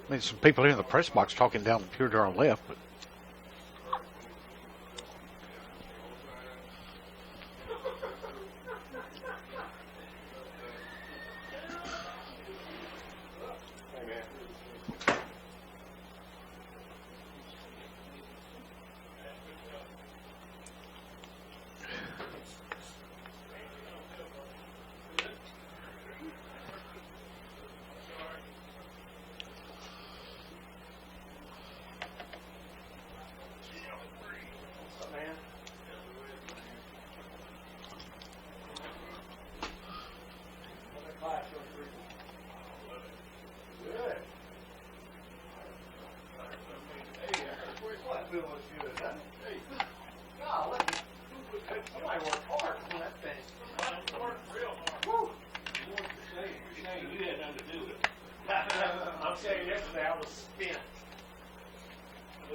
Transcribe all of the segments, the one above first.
I mean, some people here in the press box talking down here to our left, but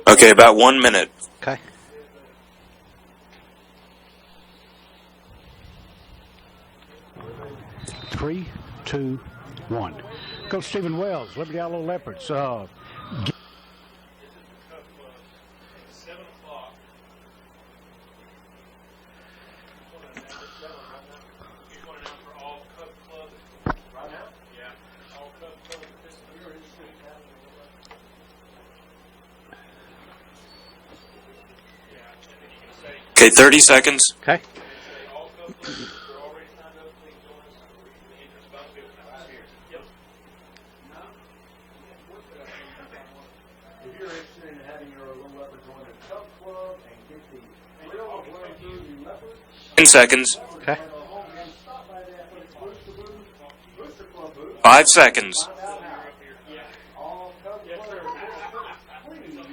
Okay, about 1 minute. okay. Three, two, one. Coach Stephen Wells, Liberty Yellow Leopards. 7 o'clock. You're going out for all Cub Club right now? Yeah, all Cub Club participants. Yeah, and then you can say, Okay, 30 seconds. Okay. all Cub Club, we're already signed up, please join us. The entrance about to right here. Yep. If you're interested in having your little leopard join a Cub Club and get the thrill of going through the leopard 10 seconds. Okay. and a home game, stop by the Athletic Booster Club booth. 5 seconds. Find out how. All Cub Club participants, please.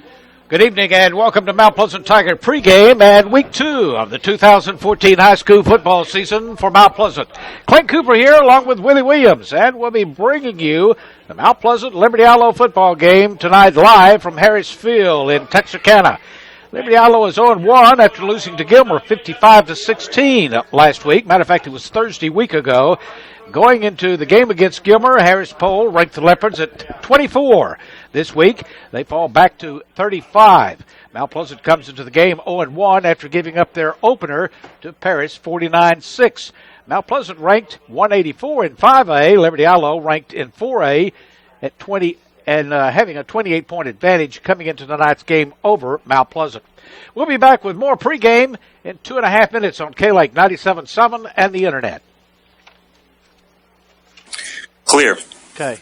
Good evening and welcome to Mount Pleasant Tiger pregame and week 2 of the 2014 high school football season for Mount Pleasant. Clint Cooper here along with Willie Williams, and we'll be bringing you the Mount Pleasant Liberty Yellow football game tonight live from Harris Field in Texarkana. Liberty Yellow is 0-1 after losing to Gilmer 55-16 last week. Matter of fact, it was Thursday week ago. Going into the game against Gilmer, Harris Poll ranked the Leopards at 24. This week, they fall back to 35. Mount Pleasant comes into the game 0-1 after giving up their opener to Paris 49-6. Mount Pleasant ranked 184 in 5A. Liberty Yellow ranked in 4A at 20 and having a 28-point advantage coming into tonight's game over Mount Pleasant. We'll be back with more pregame in 2.5 minutes on K-Lake 97.7 and the Internet. Clear. Okay.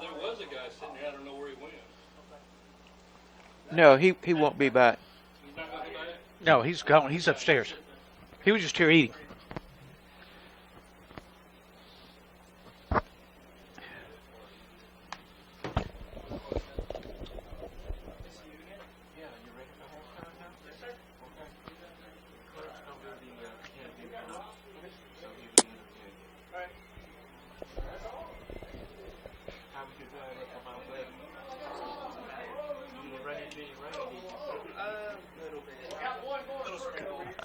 There was a guy sitting there, I don't know where he went. No, he won't be back. He's not going to be back? No, he's gone. He's upstairs. He was just here eating.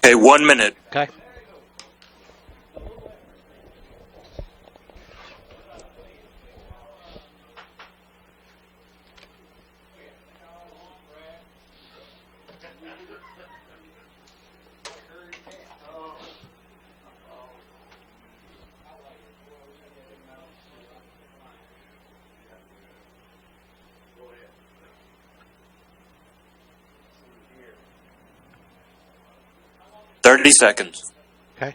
Okay, 1 minute. Okay. 30 seconds. Okay.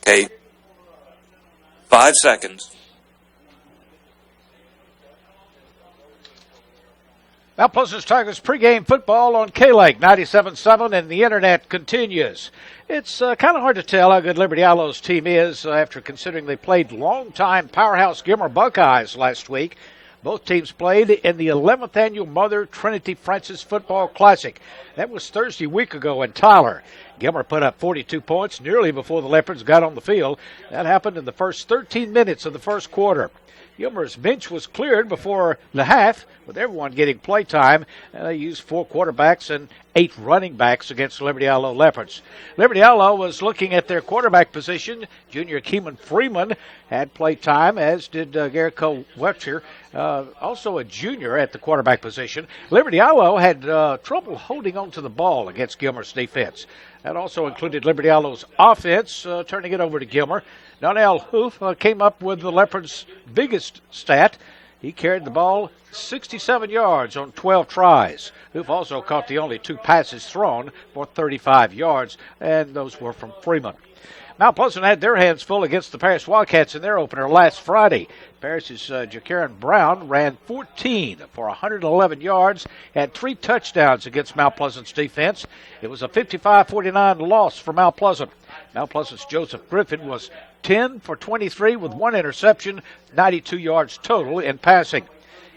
Okay. 5 seconds. Mount Pleasant Tigers pregame football on K-Lake 97.7, and the internet continues. It's kind of hard to tell how good Liberty Aloe's team is after considering they played longtime powerhouse Gilmer Buckeyes last week. Both teams played in the 11th annual Mother Trinity Francis Football Classic. That was Thursday week ago in Tyler. Gilmer put up 42 points nearly before the Leopards got on the field. That happened in the first 13 minutes of the first quarter. Gilmer's bench was cleared before the half, with everyone getting play time. They used 4 quarterbacks and 8 running backs against the Liberty Aloe Leopards. Liberty Aloe was looking at their quarterback position. Junior Keeman Freeman had play time, as did Garrico Webster, also a junior at the quarterback position. Liberty Aloe had trouble holding on to the ball against Gilmer's defense. That also included Liberty Aloe's offense, turning it over to Gilmer. Donnell Hoof came up with the Leopards' biggest stat. He carried the ball 67 yards on 12 tries. Hoof also caught the only 2 passes thrown for 35 yards, and those were from Freeman. Mount Pleasant had their hands full against the Paris Wildcats in their opener last Friday. Paris's Jacaron Brown ran 14 for 111 yards, had 3 touchdowns against Mount Pleasant's defense. It was a 55-49 loss for Mount Pleasant. Mount Pleasant's Joseph Griffin was 10 for 23 with 1 interception, 92 yards total in passing.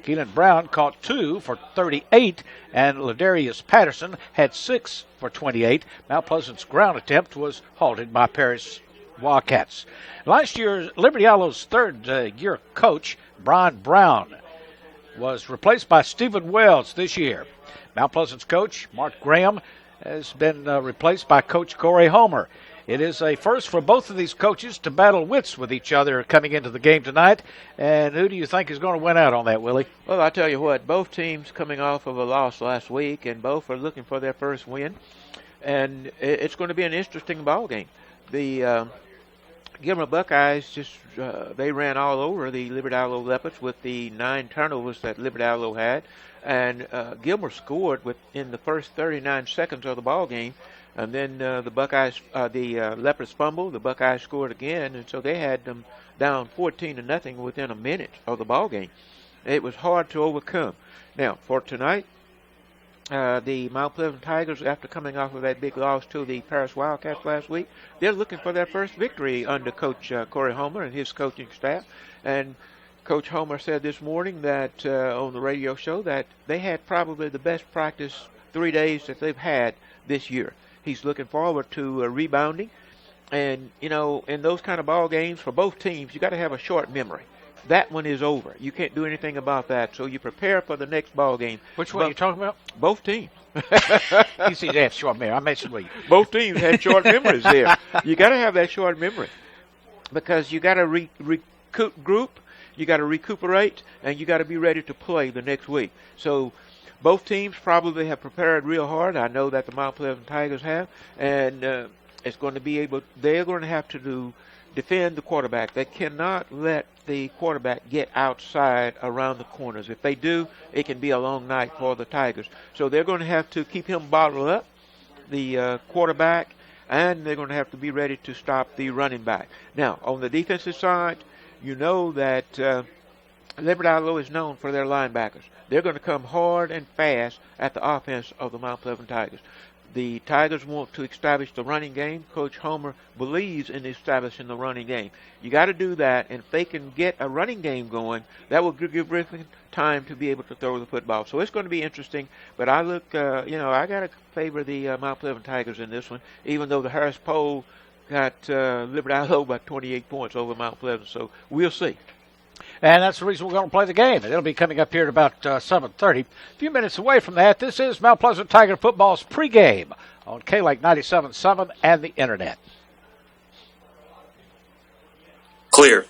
Keelan Brown caught 2 for 38, and Ladarius Patterson had 6 for 28. Mount Pleasant's ground attempt was halted by Paris Wildcats. Last year, Liberty Aloe's third-year coach, Brian Brown, was replaced by Stephen Wells this year. Mount Pleasant's coach, Mark Graham, has been replaced by Coach Corey Homer. It is a first for both of these coaches to battle wits with each other coming into the game tonight. And who do you think is going to win out on that, Willie? Well, I tell you what, both teams coming off of a loss last week, and both are looking for their first win. And it's going to be an interesting ball game. The Gilmer Buckeyes they ran all over the Liberty Aloe Leopards with the 9 turnovers that Liberty Aloe had. And Gilmer scored within the first 39 seconds of the ball game. And then the Leopards fumbled. The Buckeyes scored again, and so they had them down 14-0 within a minute of the ball game. It was hard to overcome. Now, for tonight, the Mount Pleasant Tigers, after coming off of that big loss to the Paris Wildcats last week, they're looking for their first victory under Coach Corey Homer and his coaching staff. And Coach Homer said this morning that on the radio show that they had probably the best practice 3 days that they've had this year. He's looking forward to rebounding. And, you know, in those kind of ball games for both teams, you got to have a short memory. That one is over. You can't do anything about that. So you prepare for the next ball game. Which one are you talking about? Both teams. You see, they have short memory. I mentioned with you. Both teams had short memories there. You got to have that short memory because you got to regroup, you got to recuperate, and you got to be ready to play the next week. So both teams probably have prepared real hard. I know that the Mount Pleasant Tigers have, and they're going to have to defend the quarterback. They cannot let the quarterback get outside around the corners. If they do, it can be a long night for the Tigers. So they're going to have to keep him bottled up, the quarterback, and they're going to have to be ready to stop the running back. Now, on the defensive side, you know that Liberty Aloe is known for their linebackers. They're going to come hard and fast at the offense of the Mount Pleasant Tigers. The Tigers want to establish the running game. Coach Homer believes in establishing the running game. You got to do that, and if they can get a running game going, that will give Griffin time to be able to throw the football. So it's going to be interesting. But I look, I got to favor the Mount Pleasant Tigers in this one, even though the Harris poll got Liberty Aloe by 28 points over Mount Pleasant. So we'll see. And that's the reason we're going to play the game. It'll be coming up here at about 7:30. A few minutes away from that, this is Mount Pleasant Tiger Football's pregame on K-Lake 97.7 and the Internet. Clear.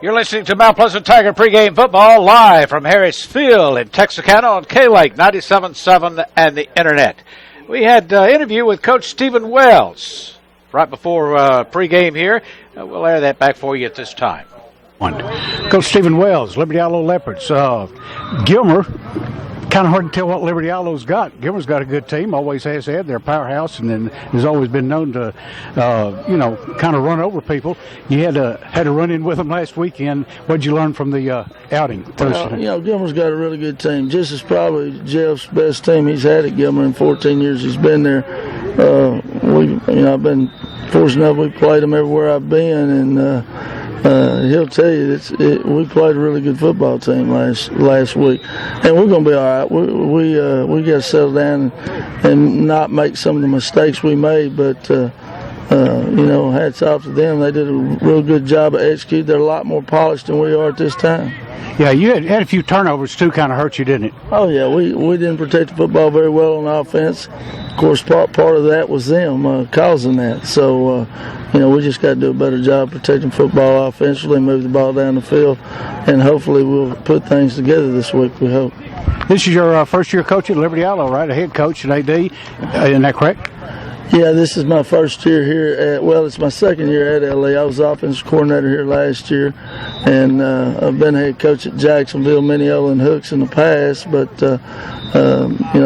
You're listening to Mount Pleasant Tiger pregame football live from Harris Field in Texarkana on K-Lake 97.7 and the Internet. We had an interview with Coach Stephen Wells right before pregame here. We'll air that back for you at this time. Coach Stephen Wells, Liberty Aloe Leopards. Gilmer, kind of hard to tell what Liberty Aloe's got. Gilmer's got a good team, always has had. They're a powerhouse, and then has always been known to, kind of run over people. You had to run in with them last weekend. What did you learn from the outing? Gilmer's got a really good team. Just as probably Jeff's best team he's had at Gilmer in 14 years he's been there. I've been fortunate enough we played them everywhere I've been, and he'll tell you we played a really good football team last week, and we're going to be all right. We got to settle down and not make some of the mistakes we made, but hats off to them. They did a real good job of executing. They're a lot more polished than we are at this time. Yeah, you had a few turnovers too, kind of hurt you, didn't it? Oh yeah, we didn't protect the football very well on offense. Of course, part of that was them causing that. So, we just got to do a better job protecting football offensively, move the ball down the field, and hopefully we'll put things together this week, we hope. This is your first year coach at Liberty Aloe, right? A head coach at AD. Isn't that correct? Yeah, this is my first year here it's my second year at LA. I was offensive coordinator here last year, and I've been head coach at Jacksonville, Mineola, and Hooks in the past, but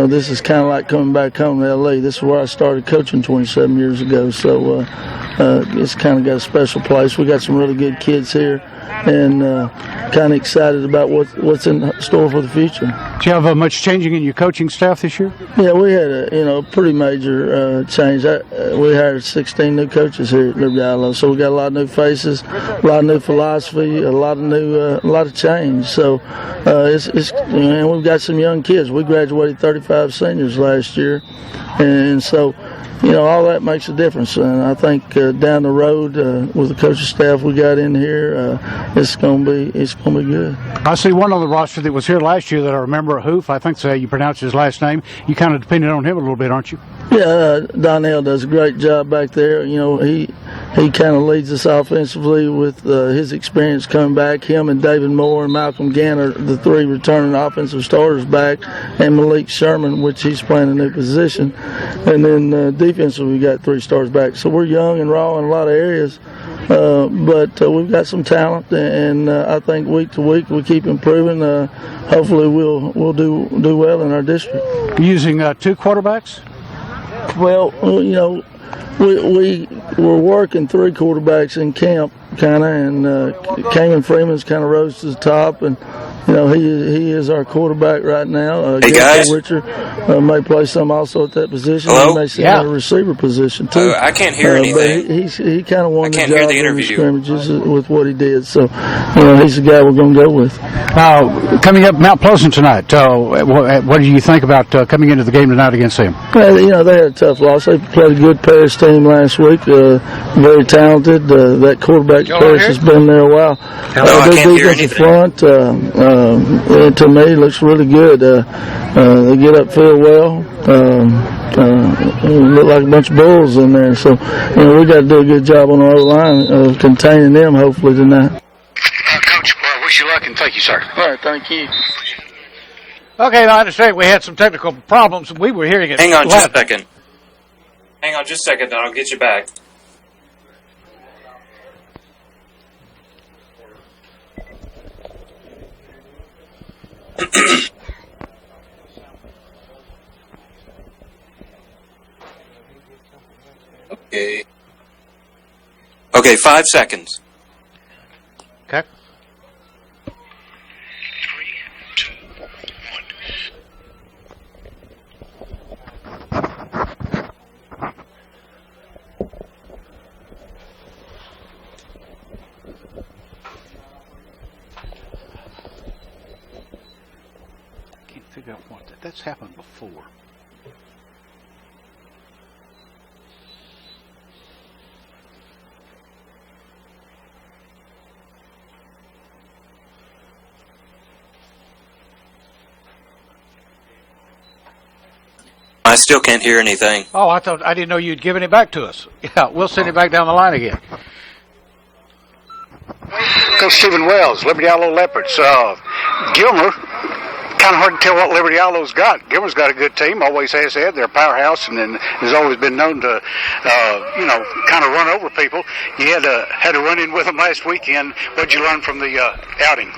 this is kind of like coming back home to LA. This is where I started coaching 27 years ago, so it's kind of got a special place. We got some really good kids here, and kind of excited about what's in store for the future. Did you have much changing in your coaching staff this year? Yeah, we had a pretty major change. We hired 16 new coaches here at Liberty Aloe, so we got a lot of new faces, a lot of new philosophy, a lot of change. So and we've got some young kids. We graduated 35 seniors last year, and so all that makes a difference. And I think down the road with the coaching staff we got in here, it's gonna be good. I see one on the roster that was here last year that I remember, Hoof. I think that's how you pronounce his last name. You kind of depended on him a little bit, aren't you? Yeah, Donnell does a great job back there. He kind of leads us offensively with his experience coming back. Him and David Moore and Malcolm Gann are the three returning offensive starters back, and Malik Sherman, which he's playing a new position. And then defensively, we got three stars back. So we're young and raw in a lot of areas, but we've got some talent, and I think week to week we keep improving. Hopefully, we'll do well in our district. Using two quarterbacks? Well, we were working three quarterbacks in camp, kind of, and Kamen Freeman's kind of rose to the top, and he is our quarterback right now. Hey guys, Richard may play some also at that position. Hello? He may sit at a receiver position too. I can't hear anything. But he kind of won the can't job hear the in the interview. scrimmages with what he did. So he's the guy we're going to go with. Coming up Mount Pleasant tonight, what do you think about coming into the game tonight against them? They had a tough loss. They played a good Paris team last week. Very talented. That quarterback Paris has been there a while. Hello, I can't hear anything. Front, to me, looks really good. They get upfield well. Look like a bunch of bulls in there. So, we got to do a good job on our line of containing them, hopefully, tonight. Coach, wish you luck and thank you, sir. All right, thank you. Okay, I understand we had some technical problems. We were hearing it. Hang on just a second. Hang on just a second, then I'll get you back. Okay, 5 seconds. Okay. 3, 2, 1. Can't figure out what that's happened before. I still can't hear anything. Oh, I didn't know you'd given it back to us. Yeah, we'll send it back down the line again. Coach Stephen Wells, Liberty Allo Leopards. Gilmer, kind of hard to tell what Liberty Allo's got. Gilmer's got a good team, always has had. They're a powerhouse, and then has always been known to, kind of run over people. You had a run-in with them last weekend. What'd you learn from the outing?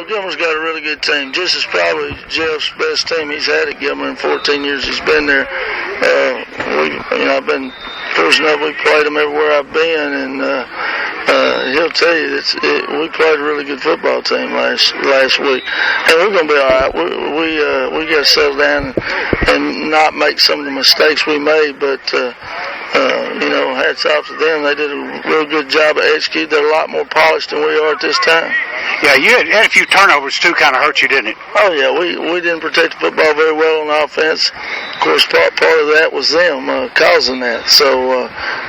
Gilmer's got a really good team. This is probably Jeff's best team he's had at Gilmer in 14 years he's been there. I've been fortunate enough we played him everywhere I've been, and he'll tell you we played a really good football team last week, and we're going to be all right. We got to settle down and not make some of the mistakes we made, but hats off to them. They did a real good job of executing. They're a lot more polished than we are at this time. Yeah, you had a few turnovers too, kind of hurt you, didn't it? Oh yeah, we didn't protect the football very well on offense. Of course, part of that was them causing that. So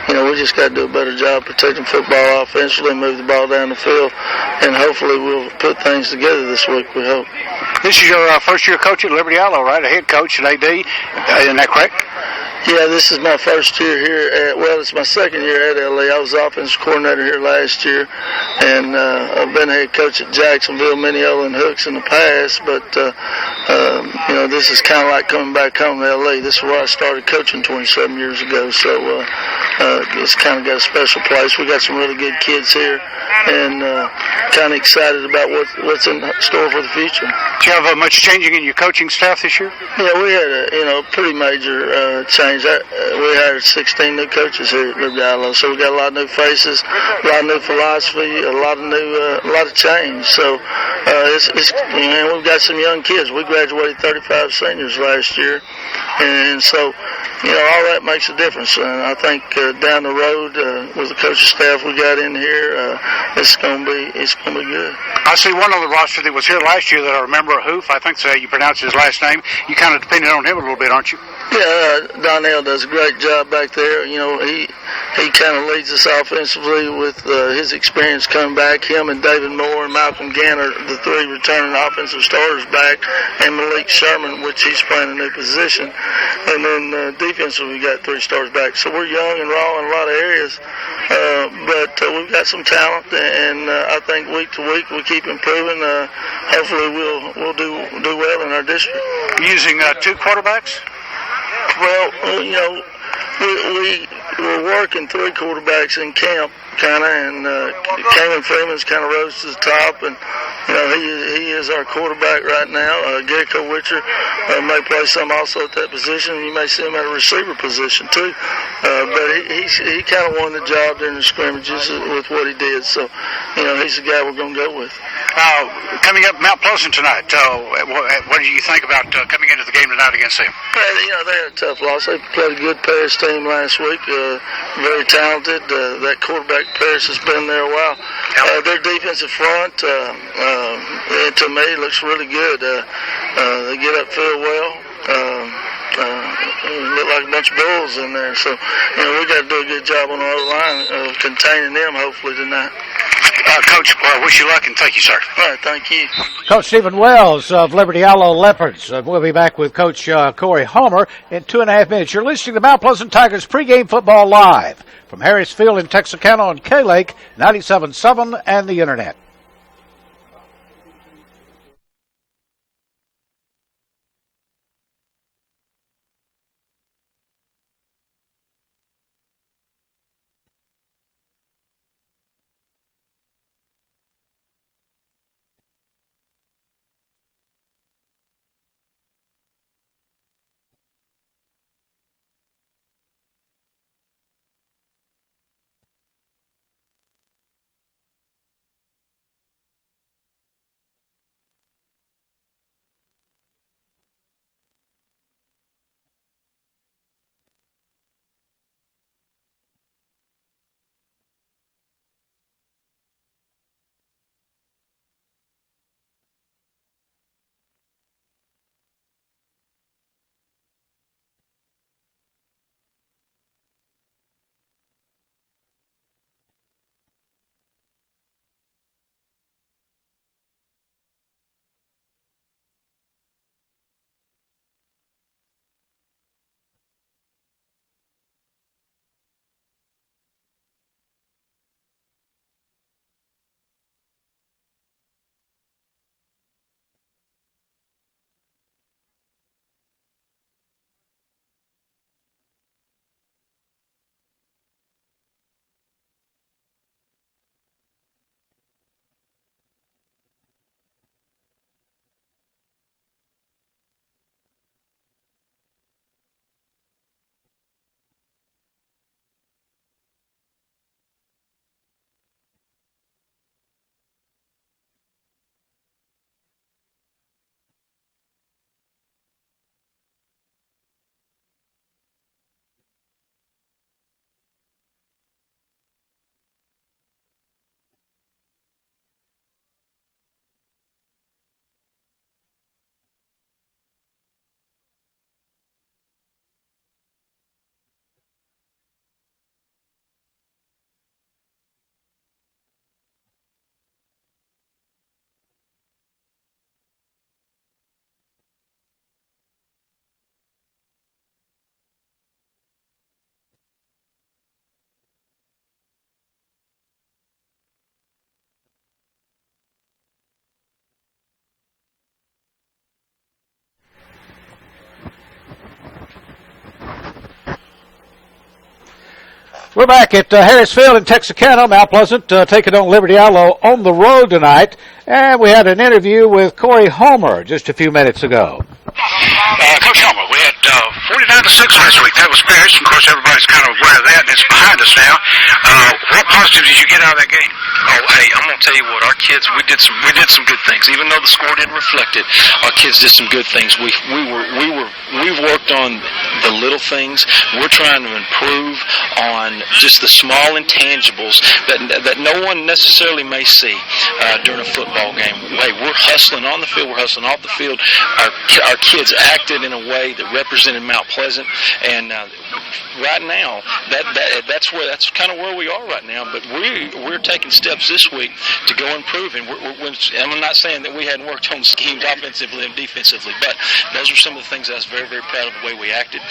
we just got to do a better job protecting football offensively, move the ball down the field, and hopefully we'll put things together this week. We hope. This is your first year coach at Liberty Allo, right? A head coach at AD, isn't that correct? Yeah, this is my first year here it's my second year at LA. I was offensive coordinator here last year, and I've been head coach at Jacksonville, Mineola, and Hooks in the past, but this is kind of like coming back home to LA. This is where I started coaching 27 years ago, so it's kind of got a special place. We got some really good kids here, and kind of excited about what's in store for the future. Did you have much changing in your coaching staff this year? Yeah, we had a pretty major change. We hired 16 new coaches here at Liberty Allo, so we got a lot of new faces, a lot of new philosophy, a lot of change. So we've got some young kids. We graduated 35 seniors last year, and so all that makes a difference. And I think down the road with the coaching staff we got in here, it's gonna be good. I see one on the roster that was here last year that I remember, Hoof. I think so. You pronounce his last name. You kind of depended on him a little bit, aren't you? Yeah, Donnell does a great job back there. He kind of leads us offensively with his experience coming back. Him and David Moore and Malcolm Gann are the three returning offensive starters back, and Malik Sherman, which he's playing a new position. And then defensively, we got three stars back. So we're young and raw in a lot of areas, but we've got some talent, and I think week to week we keep improving. Hopefully we'll do well in our district. Using two quarterbacks? Well, we were working three quarterbacks in camp, kind of, and Kalen Freeman's kind of rose to the top, and he is our quarterback right now. Gecko Witcher may play some also at that position. You may see him at a receiver position too, but he kind of won the job during the scrimmages with what he did. So, he's the guy we're going to go with. Coming up Mount Pleasant tonight, what do you think about coming into the game tonight against them? They had a tough loss. They played a good Paris team last week, very talented. That quarterback Paris has been there a while. Their defensive front, to me, looks really good. They get upfield well. Look like a bunch of bulls in there. So, we got to do a good job on the other line of containing them, hopefully, tonight. Coach, wish you luck and thank you, sir. All right, thank you. Coach Stephen Wells of Liberty Allo Leopards. We'll be back with Coach Corey Homer in 2.5 minutes. You're listening to Mount Pleasant Tigers pregame football live from Harris Field in Texarkana on K-Lake 97.7 and the Internet. We're back at Harris Field in Texarkana. Mount Pleasant taking on Liberty Allo on the road tonight. And we had an interview with Corey Homer just a few minutes ago. Coach Homer, we had 49-6 last week. That was Paris. Of course, everybody's kind of aware of that, and it's behind us now. What positive did you get out of that game? Oh, hey, I'm gonna tell you what. Our kids, we did some good things. Even though the score didn't reflect it, our kids did some good things. We've worked on the little things. We're trying to improve on just the small intangibles that no one necessarily may see during a football game. Hey, we're hustling on the field. We're hustling off the field. Our kids acted in a way that represented Mount Pleasant, and right now that's kind of where we are right now. But we're taking steps this week to go improve. And I'm not saying that we hadn't worked on schemes offensively and defensively, but those are some of the things I was very, very proud of the way we acted.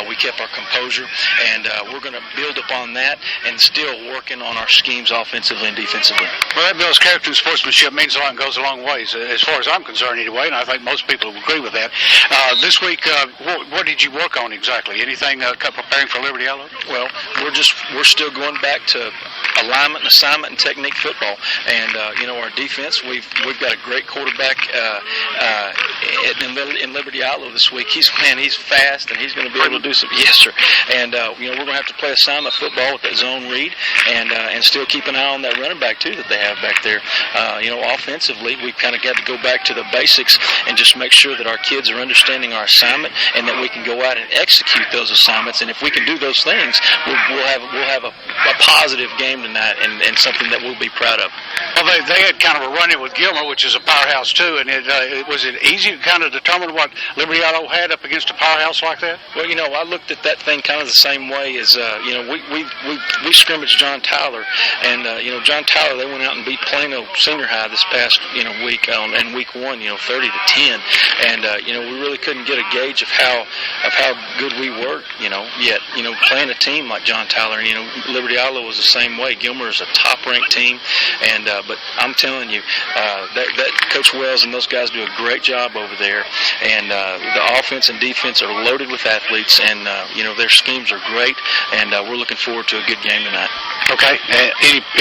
We kept our composure, and we're going to build upon that and still working on our schemes offensively and defensively. Well, that builds character and sportsmanship, means a lot and goes a long ways, as far as I'm concerned anyway, and I think most people will agree with that. This week, what did you work on exactly? Anything preparing for Liberty Allo? Well, we're still going back to alignment and assignment and technique football, and our defense. We've got a great quarterback in Liberty Allo this week. He's fast, and he's going to be able to do some. Yes, sir. And we're going to have to play assignment football with that zone read, and still keep an eye on that running back too that they have back there. Offensively, we've kind of got to go back to the basics and just make sure that our kids are understanding our assignment and that we can go out and execute those assignments. And if we can do those things, we'll have a positive game tonight and something that we'll be proud of. Well, they had kind of a run-in with Gilmer, which is a powerhouse too, and was it easy to kind of determine what Liberty Allo had up against a powerhouse like that? Well, I looked at that thing kind of the same way as we scrimmaged John Tyler, and John Tyler, they went out and beat Plano Senior High this past week in week 1, 30-10, and we really couldn't get a gauge of how good we were, yet playing a team like John Tyler, Liberty Allo was the same way. Gilmer is a top-ranked team, and but I'm telling you, that Coach Wells and those guys do a great job over there, and the offense and defense are loaded with athletes, and their schemes are great, and we're looking forward to a good game tonight. Okay.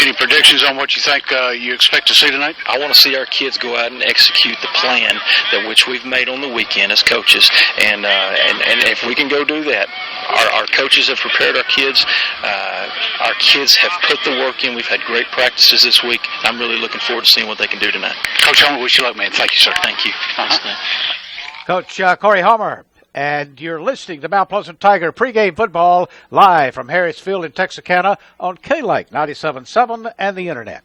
Any predictions on what you think you expect to see tonight? I want to see our kids go out and execute the plan that which we've made on the weekend as coaches, and if we can go do that, our coaches have prepared our kids. Our kids have put the work in. We've had great practices this week. I'm really looking forward to seeing what they can do tonight. Coach Homer, wish you luck, man. Thank you, sir. Thank you. Coach Corey Homer. And you're listening to Mount Pleasant Tiger pregame football live from Harris Field in Texarkana on K-Lake 97.7 and the Internet.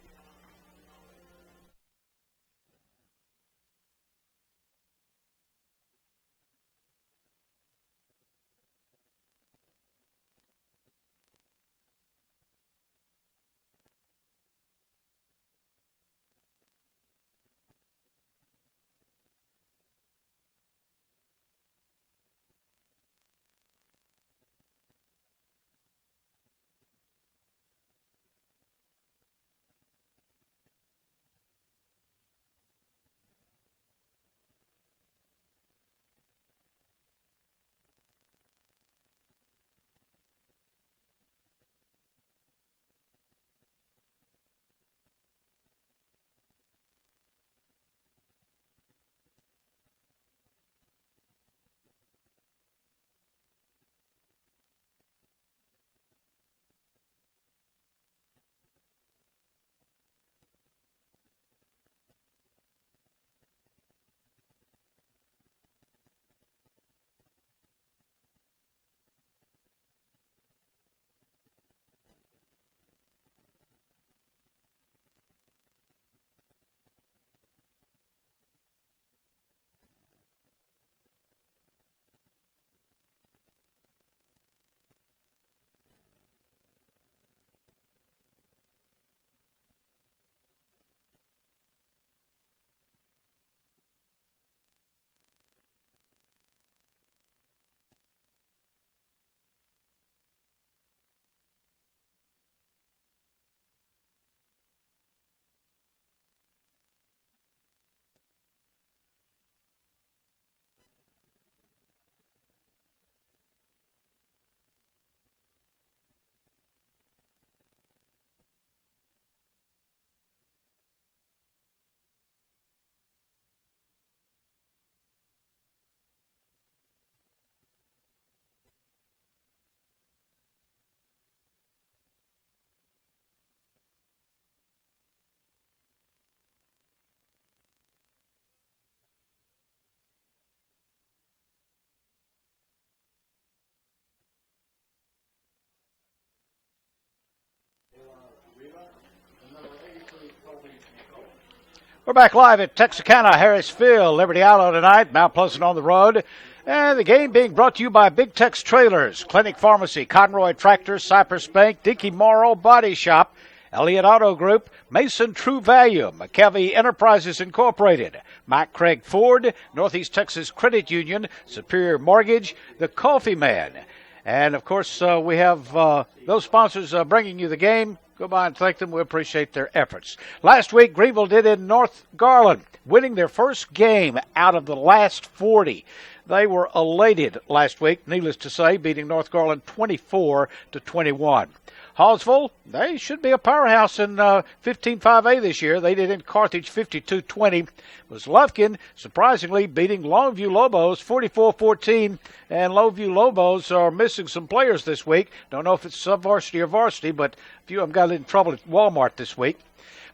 We're back live at Texarkana Harris Field. Liberty Allo tonight, Mount Pleasant on the road. And the game being brought to you by Big Tex Trailers, Clinic Pharmacy, Conroy Tractor, Cypress Bank, Dickey Morrow Body Shop, Elliott Auto Group, Mason True Value, McKelvey Enterprises Incorporated, Mike Craig Ford, Northeast Texas Credit Union, Superior Mortgage, The Coffee Man. And, of course, we have those sponsors bringing you the game. Go by and thank them. We appreciate their efforts. Last week, Greenville did in North Garland, winning their first game out of the last 40. They were elated last week, needless to say, beating North Garland 24-21. Hallsville, they should be a powerhouse in 15-5A this year. They did in Carthage 52-20. Was Lufkin, surprisingly, beating Longview Lobos 44-14. And Longview Lobos are missing some players this week. Don't know if it's sub-varsity or varsity, but a few of them got in trouble at Walmart this week.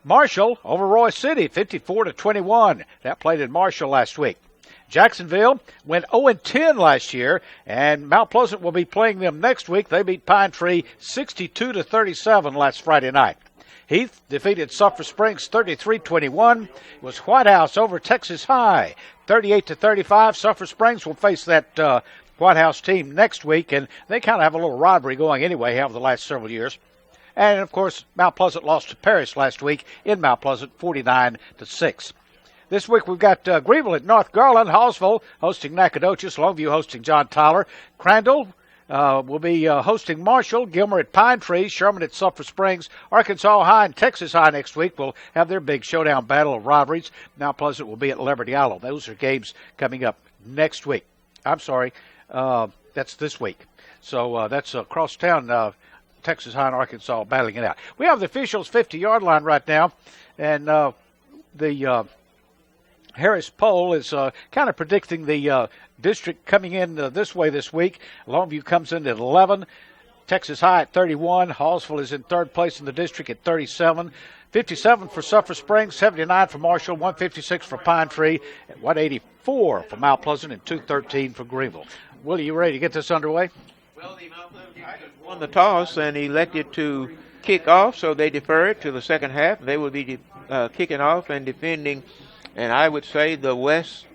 Marshall over Roy City 54-21. That played in Marshall last week. Jacksonville went 0-10 last year, and Mount Pleasant will be playing them next week. They beat Pine Tree 62-37 last Friday night. Heath defeated Sulphur Springs 33-21. It was White House over Texas High 38-35. Sulphur Springs will face that White House team next week, and they kind of have a little rivalry going anyway, have the last several years. And, of course, Mount Pleasant lost to Paris last week in Mount Pleasant 49-6. This week we've got Greenville at North Garland, Hallsville hosting Nacogdoches, Longview hosting John Tyler, Crandall will be hosting Marshall, Gilmer at Pine Tree, Sherman at Sulphur Springs, Arkansas High and Texas High next week will have their big showdown battle of rivalries. Mount Pleasant will be at Liberty Allo. Those are games coming up next week. I'm sorry, that's this week. So that's across town, Texas High and Arkansas battling it out. We have the officials' 50-yard line right now, and the Harris poll is kind of predicting the district coming in this way this week. Longview comes in at 11. Texas High at 31. Hallsville is in third place in the district at 37. 57 for Sulphur Springs, 79 for Marshall, 156 for Pine Tree, and 184 for Mount Pleasant, and 213 for Greenville. Willie, you ready to get this underway? Well, the Mount Pleasant Tigers won the toss and elected to kick off, so they defer it to the second half. They will be kicking off and defending, and I would say the west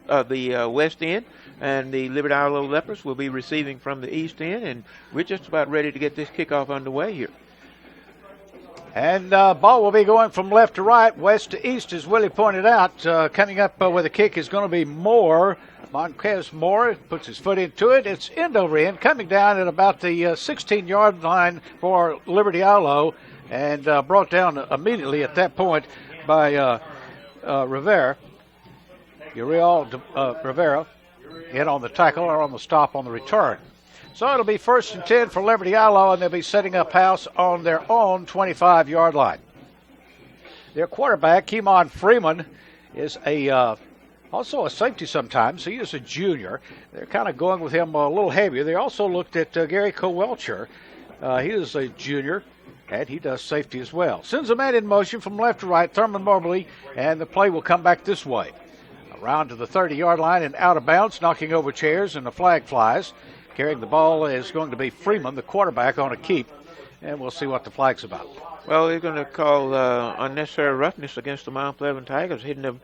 end, and the Liberty Allo Leopards will be receiving from the east end, and we're just about ready to get this kickoff underway here. And ball will be going from left to right, west to east, as Willie pointed out. Coming up with a kick is going to be Moore. Montez Moore puts his foot into it. It's end over end, coming down at about the 16-yard line for Liberty Allo, and brought down immediately at that point by Rivera. Uriel Rivera in on the tackle or on the stop on the return. So it'll be 1st and 10 for Liberty Allo, and they'll be setting up house on their own 25-yard line. Their quarterback, Keemon Freeman, is also a safety sometimes. He is a junior. They're kind of going with him a little heavier. They also looked at Gary Cowelcher. He is a junior, and he does safety as well. Sends a man in motion from left to right, Thurman Mobley, and the play will come back this way. Around to the 30-yard line and out of bounds, knocking over chairs, and the flag flies. Carrying the ball is going to be Freeman, the quarterback, on a keep, and we'll see what the flag's about. Well, they're going to call unnecessary roughness against the Mount Pleasant Tigers, hitting the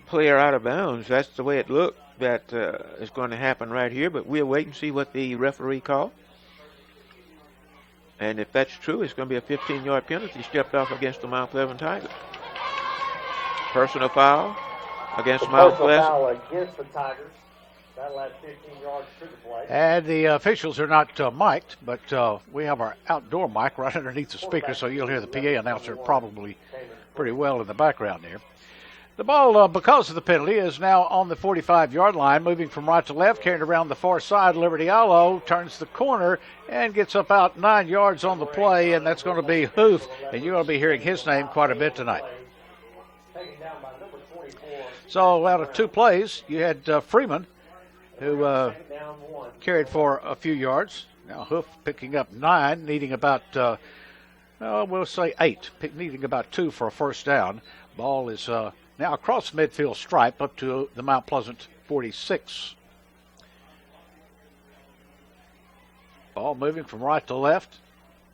player out of bounds. That's the way it looked. That is going to happen right here, but we'll wait and see what the referee called. And if that's true, it's going to be a 15-yard penalty stepped off against the Mount Pleasant Tigers. Personal foul against Mount Pleasant. Foul against the Tigers. That'll add 15 yards to the play. And the officials are not mic'd, but we have our outdoor mic right underneath the speaker, so you'll hear the PA announcer probably pretty well in the background there. The ball, because of the penalty, is now on the 45-yard line, moving from right to left, carrying around the far side. Liberty Allo turns the corner and gets about 9 yards on the play, and that's going to be Hoof, and you're going to be hearing his name quite a bit tonight. So out of two plays, you had Freeman, who carried for a few yards. Now Hoof picking up 9, needing about, we'll say 8, needing about 2 for a first down. Ball is now across the midfield stripe up to the Mount Pleasant 46. Ball moving from right to left.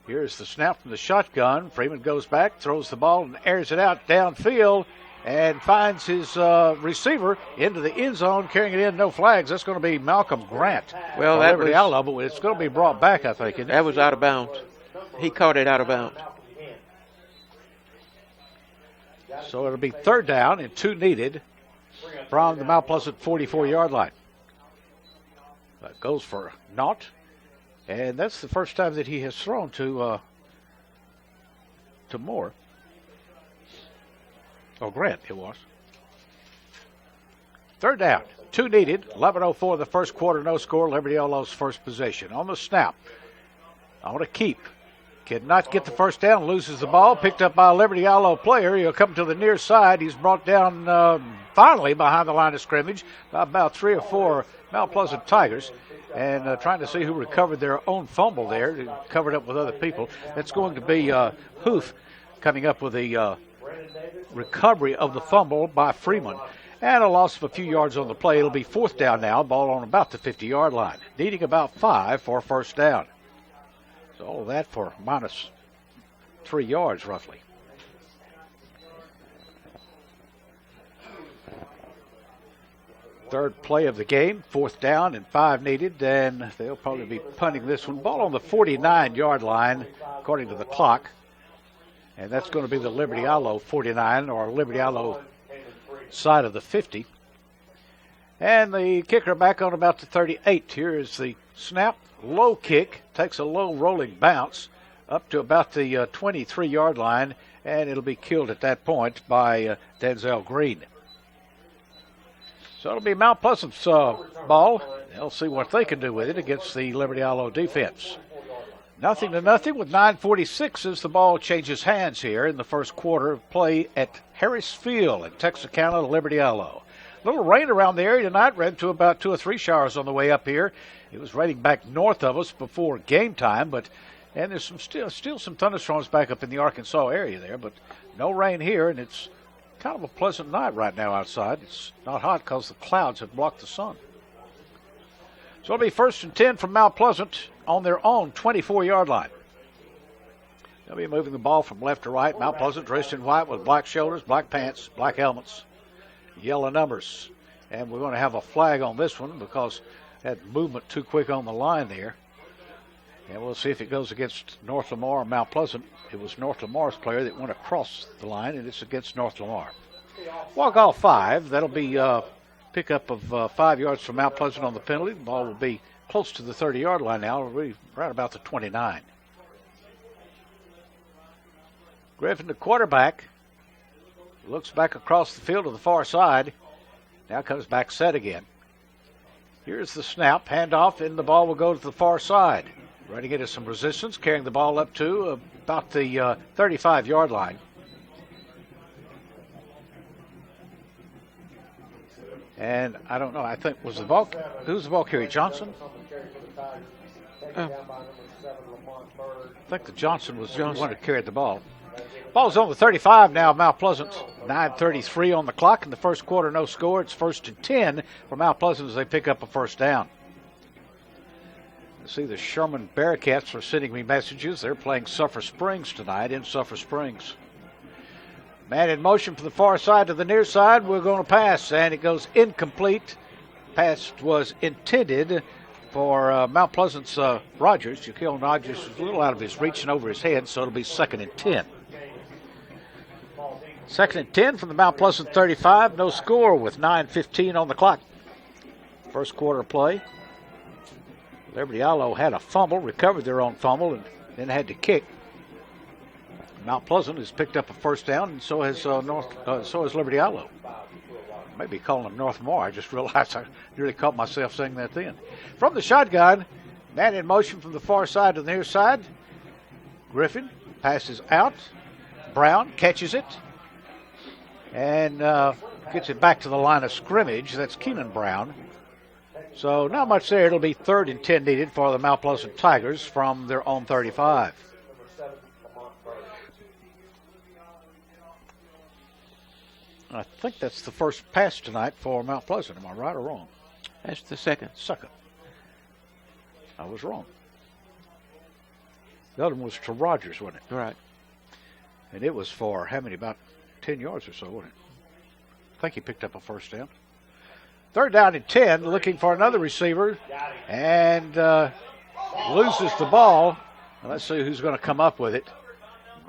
Here's the snap from the shotgun. Freeman goes back, throws the ball, and airs it out downfield. and finds his receiver into the end zone, carrying it in, no flags. That's going to be Malcolm Grant. Well, that Liberty was Outlaw, but it's going to be brought back, I think. Isn't it? that was out of bounds. He caught it out of bounds. So it'll be 3rd down and 2 needed from the Mount Pleasant 44-yard line. That goes for naught, and that's the first time that he has thrown to Moore. Oh, Grant, it was. 3rd down, 2 needed, 11:04 the first quarter, no score. Liberty Outlaws first possession. On the snap, I want to keep. Cannot get the first down, loses the ball, picked up by a Liberty Outlaw player. He'll come to the near side. He's brought down finally behind the line of scrimmage by about 3 or 4 Mount Pleasant Tigers, and trying to see who recovered their own fumble there, covered up with other people. That's going to be Hoof coming up with the recovery of the fumble by Freeman. And a loss of a few yards on the play. It'll be 4th down now, ball on about the 50-yard line, needing about 5 for first down. So all of that for minus 3 yards, roughly. Third play of the game, 4th down and 5 needed, and they'll probably be punting this one. Ball on the 49-yard line, according to the clock. And that's going to be the Liberty Outlaw 49, or Liberty Outlaw side of the 50. And the kicker back on about the 38. Here is the snap. Low kick, takes a low rolling bounce up to about the 23-yard line, and it'll be killed at that point by Denzel Green. So it'll be Mount Pleasant's ball. They'll see what they can do with it against the Liberty Outlaw defense. 0-0 with 9:46 as the ball changes hands here in the first quarter of play at Harris Field in Texarkana, Liberty Outlaw. A little rain around the area tonight, read to about 2 or 3 showers on the way up here. It was raining back north of us before game time, and there's still some thunderstorms back up in the Arkansas area there, but no rain here, and it's kind of a pleasant night right now outside. It's not hot because the clouds have blocked the sun. So it'll be 1st and 10 from Mount Pleasant on their own 24-yard line. They'll be moving the ball from left to right. Mount Pleasant dressed in white with black shoulders, black pants, black helmets, yellow numbers. And we're going to have a flag on this one because that movement too quick on the line there. And we'll see if it goes against North Lamar or Mount Pleasant. It was North Lamar's player that went across the line, and it's against North Lamar. Walk off 5. That'll be pickup of 5 yards from Mount Pleasant on the penalty. The ball will be close to the 30-yard line now. It'll be right about the 29. Griffin, the quarterback, looks back across the field to the far side. Now comes back set again. Here's the snap, handoff, and the ball will go to the far side. Running into some resistance, carrying the ball up to about the 35-yard line. And I don't know, I think, who's the ball carrier, Johnson? I think the Johnson was the one who carried the ball. Ball's on the 35 now, Mount Pleasant. 9:33 on the clock in the first quarter, no score. It's 1st and 10 for Mount Pleasant as they pick up a first down. You see the Sherman Bearcats are sending me messages. They're playing Sulphur Springs tonight in Sulphur Springs. Man in motion from the far side to the near side. We're going to pass, and it goes incomplete. Pass was intended for Mount Pleasant's Rogers. Jaquil Rogers was a little out of his reach and over his head, so it'll be 2nd and 10. 2nd and 10 from the Mount Pleasant 35. No score with 9:15 on the clock. First quarter play. Liberty Outlaw had a fumble, recovered their own fumble, and then had to kick. Mount Pleasant has picked up a first down, and so has Liberty Outlaw. Maybe calling them North Moore. I just realized I nearly caught myself saying that then. From the shotgun, man in motion from the far side to the near side. Griffin passes out. Brown catches it and gets it back to the line of scrimmage. That's Keenan Brown. So not much there. It'll be 3rd and 10 needed for the Mount Pleasant Tigers from their own 35. I think that's the first pass tonight for Mount Pleasant. Am I right or wrong? That's the second. Second. I was wrong. The other one was to Rogers, wasn't it? Right. And it was for how many? About 10 yards or so, wasn't it? think he picked up a first down. 3rd down and 10, looking for another receiver, and loses the ball. Let's see who's going to come up with it.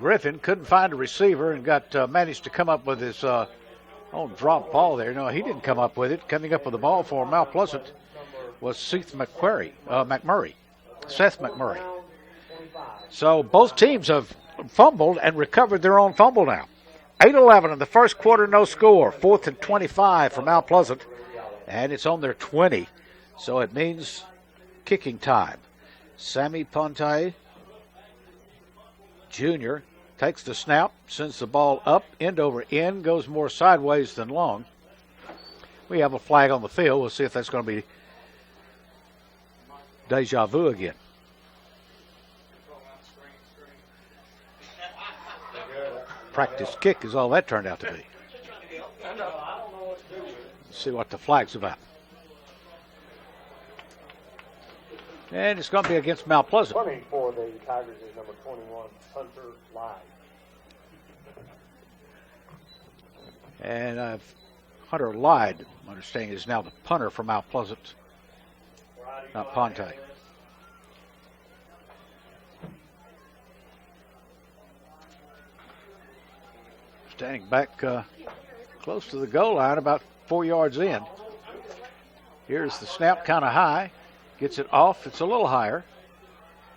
Griffin couldn't find a receiver and managed to come up with his drop ball there. No, he didn't come up with it. Coming up with the ball for Mount Pleasant was Seth McMurray. Seth McMurray. So both teams have fumbled and recovered their own fumble now. 8-11 in the first quarter, no score. 4th and 25 for Mount Pleasant, and it's on their 20. So it means kicking time. Sammy Ponte Jr. takes the snap, sends the ball up, end over end, goes more sideways than long. We have a flag on the field. We'll see if that's going to be deja vu again. Practice kick is all that turned out to be. Let's see what the flag's about. And it's going to be against Mount Pleasant. Punting for the Tigers is number 21, Hunter Lyde. And Hunter Lyde, my understanding, is now the punter for Mount Pleasant, not Ponte. Standing back close to the goal line, about 4 yards in. Here's the snap, kind of high. Gets it off. It's a little higher.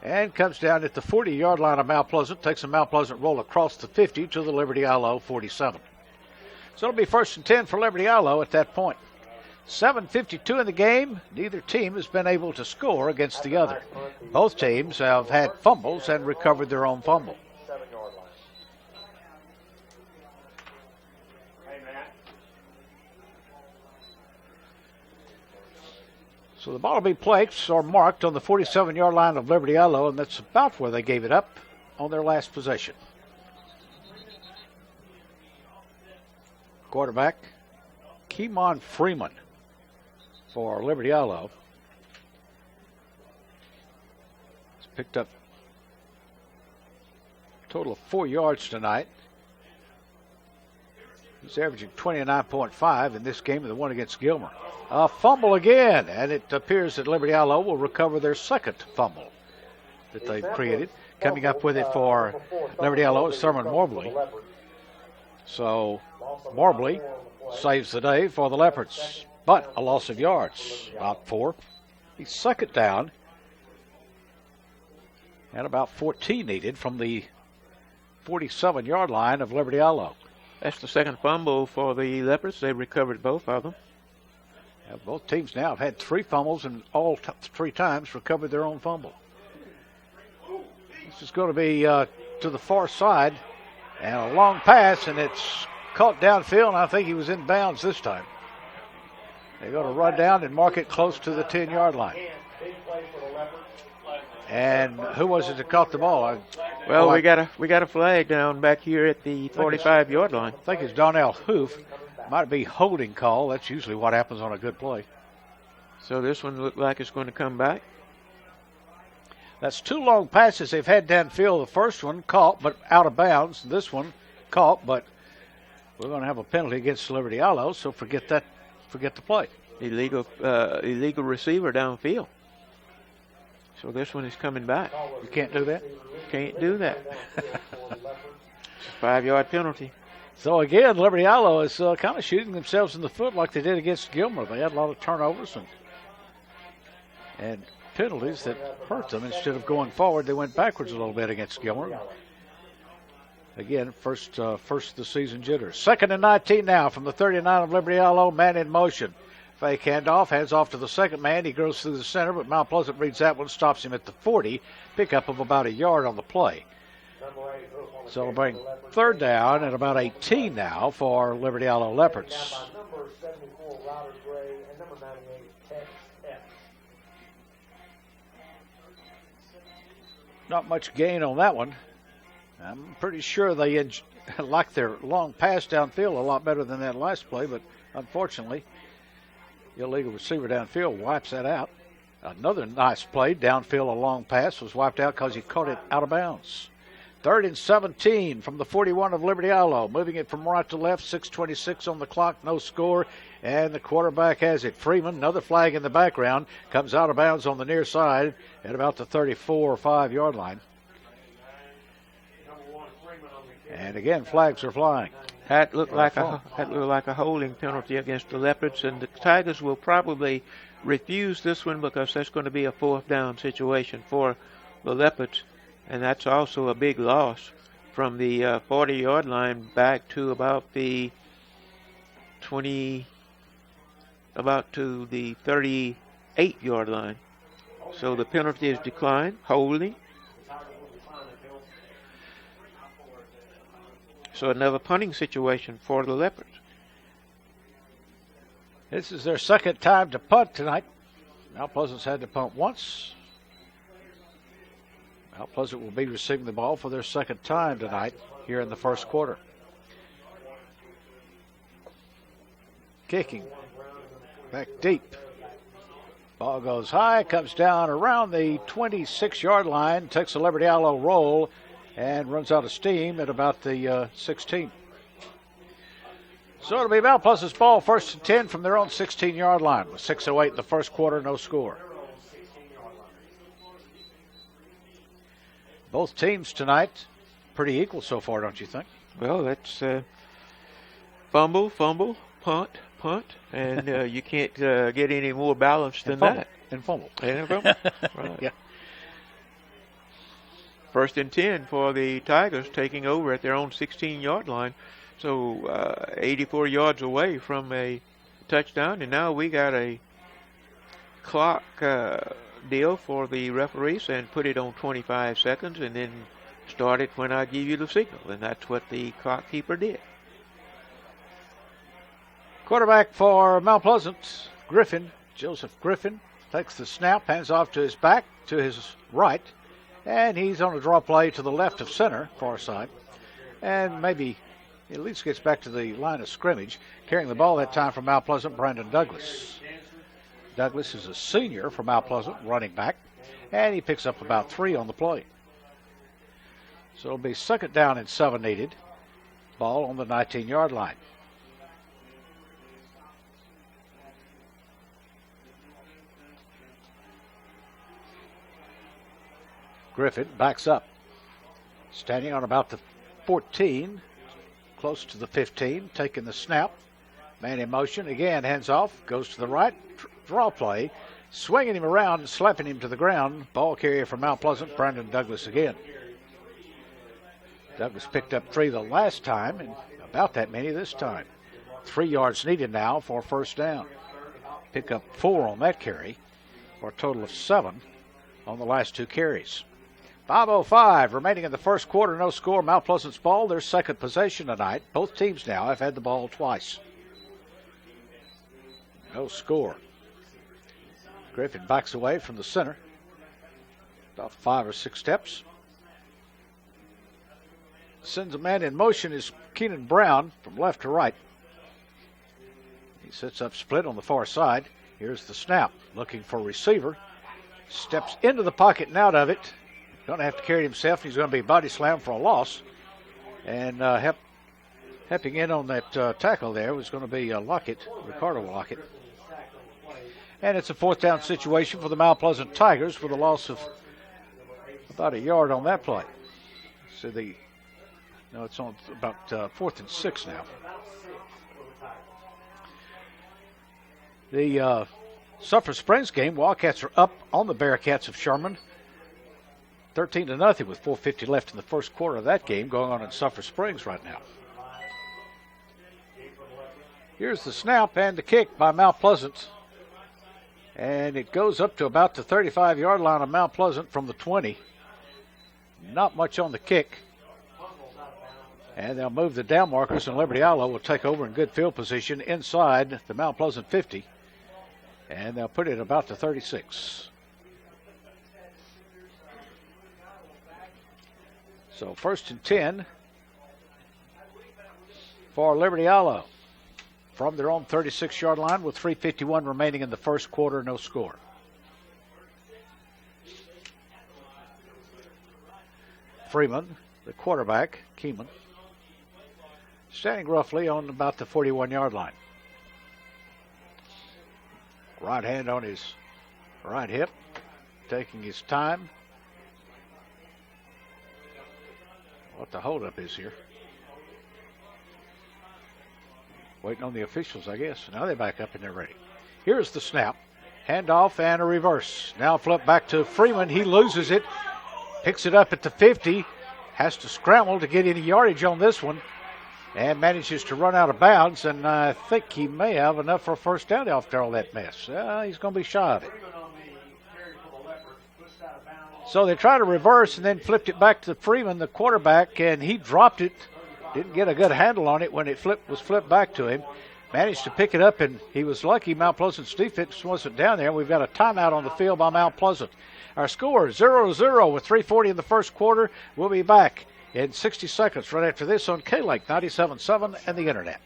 And comes down at the 40-yard line of Mount Pleasant. Takes a Mount Pleasant roll across the 50 to the Liberty ILO 47. So it'll be 1st and 10 for Liberty ILO at that point. 7:52 in the game. Neither team has been able to score against the other. Both teams have had fumbles and recovered their own fumble. So the ball will be placed or marked on the 47-yard line of Liberty ILO, and that's about where they gave it up on their last possession. Quarterback, Keemon Freeman for Liberty ILO. He's picked up a total of 4 yards tonight. He's averaging 29.5 in this game, and the one against Gilmer. A fumble again, and it appears that Liberty ILO will recover their second fumble that they've created. Coming up with it for Liberty ILO is Thurman Mobley. So Mobley saves the day for the Leopards, but a loss of yards, about 4. He's 2nd down, and about 14 needed from the 47-yard line of Liberty ILO. That's the second fumble for the Leopards. They recovered both of them. Both teams now have had 3 fumbles and all 3 times recovered their own fumble. This is going to be to the far side and a long pass, and it's caught downfield, and I think he was in bounds this time. They're going to run down and mark it close to the 10-yard line. And who was it that caught the ball? Well, we got a flag down back here at the 45-yard line. I think it's Donnell Hoof. Might be holding call. That's usually what happens on a good play. So this one looked like it's going to come back. That's 2 long passes they've had downfield. The first one caught, but out of bounds. This one caught, but we're going to have a penalty against Liberty ILO, so forget that. Forget the play. Illegal receiver downfield. So this one is coming back. You can't do that? Can't do that. It's a 5-yard penalty. So again, Liberty ILO is kind of shooting themselves in the foot like they did against Gilmer. They had a lot of turnovers and penalties that hurt them. Instead of going forward, they went backwards a little bit against Gilmer. Again, first of the season jitters. 2nd and 19 now from the 39 of Liberty ILO. Man in motion. Fake handoff, hands off to the second man. He goes through the center, but Mount Pleasant reads that one, stops him at the 40. Pickup of about a yard on the play. So it'll bring 3rd down and about 18 now for Liberty ILO Leopards. Not much gain on that one. I'm pretty sure they like their long pass downfield a lot better than that last play, but unfortunately, the illegal receiver downfield wipes that out. Another nice play, downfield, a long pass was wiped out because he caught it out of bounds. 3rd and 17 from the 41 of Liberty Alo. Moving it from right to left, 6:26 on the clock, no score. And the quarterback has it. Freeman, another flag in the background, comes out of bounds on the near side at about the 34 or 5-yard line. And again, flags are flying. That looked like a holding penalty against the Leopards, and the Tigers will probably refuse this one because that's going to be a 4th down situation for the Leopards, and that's also a big loss from the 40-yard line back to about the 38-yard line. So the penalty is declined, holding. So another punting situation for the Leopards. This is their second time to punt tonight. Mount Pleasant's had to punt once. Mount Pleasant will be receiving the ball for their second time tonight here in the first quarter. Kicking back deep. Ball goes high, comes down around the 26-yard line, takes a Liberty Alo roll, and runs out of steam at about the 16. So it'll be Mount Pleasant's ball, 1st and 10 from their own 16-yard line with 6:08 in the first quarter, no score. Both teams tonight pretty equal so far, don't you think? Well, that's fumble, punt, and you can't get any more balanced than that. And fumble. And fumble. Right. Yeah. 1st and 10 for the Tigers, taking over at their own 16-yard line. So 84 yards away from a touchdown, and now we got a clock deal for the referees and put it on 25 seconds and then start it when I give you the signal, and that's what the clock keeper did. Quarterback for Mount Pleasant, Griffin, Joseph Griffin, takes the snap, hands off to his back, to his right, and he's on a draw play to the left of center, far side, and maybe at least gets back to the line of scrimmage. Carrying the ball that time for Mount Pleasant, Brandon Douglas. Douglas is a senior for Mount Pleasant, running back, and he picks up about 3 on the play. So it'll be 2nd down and 7 needed. Ball on the 19-yard line. Griffin backs up, standing on about the 14, close to the 15, taking the snap. Man in motion, again, hands off, goes to the right, draw play, swinging him around and slapping him to the ground. Ball carrier from Mount Pleasant, Brandon Douglas again. Douglas picked up 3 the last time and about that many this time. 3 yards needed now for 1st down. Pick up 4 on that carry for a total of 7 on the last 2 carries. 5:05 remaining in the first quarter, no score. Mount Pleasant's ball, their second possession tonight. Both teams now have had the ball twice. No score. Griffin backs away from the center. About 5 or 6 steps. Sends a man in motion is Keenan Brown from left to right. He sets up split on the far side. Here's the snap. Looking for receiver. Steps into the pocket and out of it. Going to have to carry it himself. He's going to be body slammed for a loss. And helping in on that tackle there was going to be Lockett, Ricardo Lockett. And it's a 4th down situation for the Mount Pleasant Tigers with a loss of about a yard on that play. So it's on about 4th and 6 now. The Sulphur Springs game, Wildcats are up on the Bearcats of Sherman. 13-0 with 4:50 left in the first quarter of that game going on in Sulphur Springs right now. Here's the snap and the kick by Mount Pleasant. And it goes up to about the 35-yard line of Mount Pleasant from the 20. Not much on the kick. And they'll move the down markers, and Liberty Alo will take over in good field position inside the Mount Pleasant 50. And they'll put it about the 36. So 1st and 10 for Liberty Alo from their own 36-yard line with 3:51 remaining in the first quarter, no score. Freeman the quarterback, Keeman, standing roughly on about the 41-yard line. Right hand on his right hip, taking his time. What the holdup is here. Waiting on the officials, I guess. Now they back up and they're ready. Here's the snap. Handoff and a reverse. Now flip back to Freeman. He loses it. Picks it up at the 50. Has to scramble to get any yardage on this one. And manages to run out of bounds. And I think he may have enough for a first down after all that mess. He's going to be shy of it. So they tried to reverse and then flipped it back to Freeman, the quarterback, and he dropped it. Didn't get a good handle on it when it was flipped back to him. Managed to pick it up, and he was lucky Mount Pleasant's defense wasn't down there. We've got a timeout on the field by Mount Pleasant. Our score is 0-0 with 3:40 in the first quarter. We'll be back in 60 seconds right after this on K-Lake 97.7 and the Internet.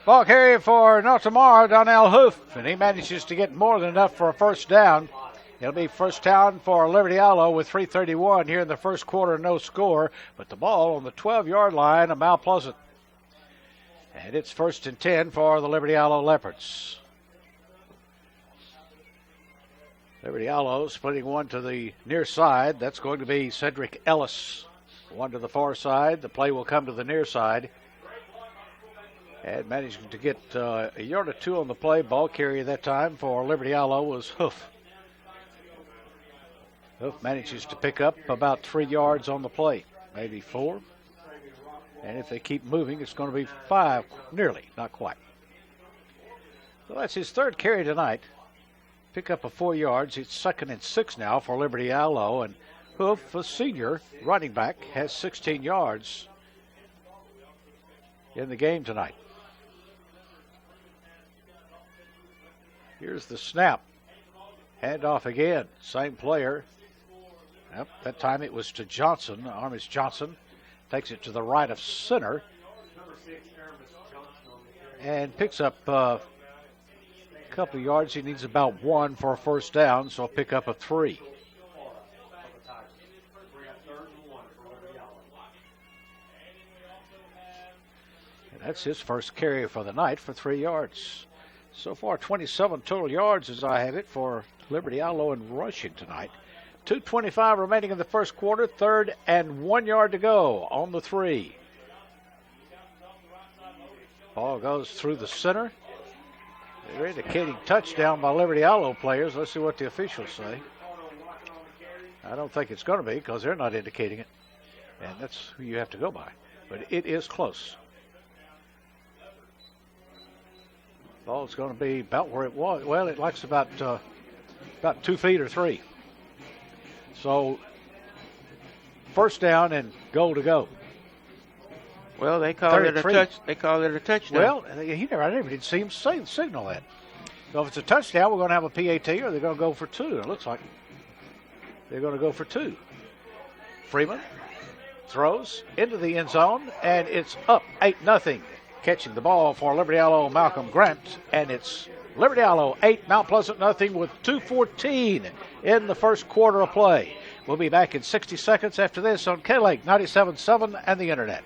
Ball carry for Notamar, Donnell Hoof, and he manages to get more than enough for a first down. It'll be first down for Liberty Allo with 3:31 here in the first quarter, no score, but the ball on the 12-yard line of Mount Pleasant. And it's 1st and 10 for the Liberty Allo Leopards. Liberty Allo splitting one to the near side. That's going to be Cedric Ellis. One to the far side. The play will come to the near side. And managing to get a yard or two on the play. Ball carrier that time for Liberty Allo was Hoof. Hoof manages to pick up about 3 yards on the play, maybe 4. And if they keep moving, it's going to be 5, nearly, not quite. So that's his 3rd carry tonight. Pick up a 4 yards. It's 2nd and 6 now for Liberty Allo. And Hoof, a senior running back, has 16 yards in the game tonight. Here's the snap. Handoff again. Same player. Yep, that time it was to Johnson. Armis Johnson takes it to the right of center. And picks up a couple of yards. He needs about 1 for a first down, so he'll pick up a 3. And that's his first carry for the night for 3 yards. So far, 27 total yards as I have it for Liberty Allo in rushing tonight. 2:25 remaining in the first quarter. 3rd and 1 yard to go on the 3. Ball goes through the center. They're indicating touchdown by Liberty Allo players. Let's see what the officials say. I don't think it's going to be because they're not indicating it. And that's who you have to go by. But it is close. Ball's going to be about where it was. Well, it likes about 2 feet or 3. So, first down and goal to go. Well, they call it a touch. They call it a touchdown. Well, I never did see him signal that. So if it's a touchdown, we're going to have a PAT, or they're going to go for 2. It looks like they're going to go for 2. Freeman throws into the end zone, and it's up 8-0. Catching the ball for Liberty Allo, Malcolm Grant, and it's Liberty Allo 8, Mount Pleasant nothing with 2:14 in the first quarter of play. We'll be back in 60 seconds after this on K-Lake 97.7 and the Internet.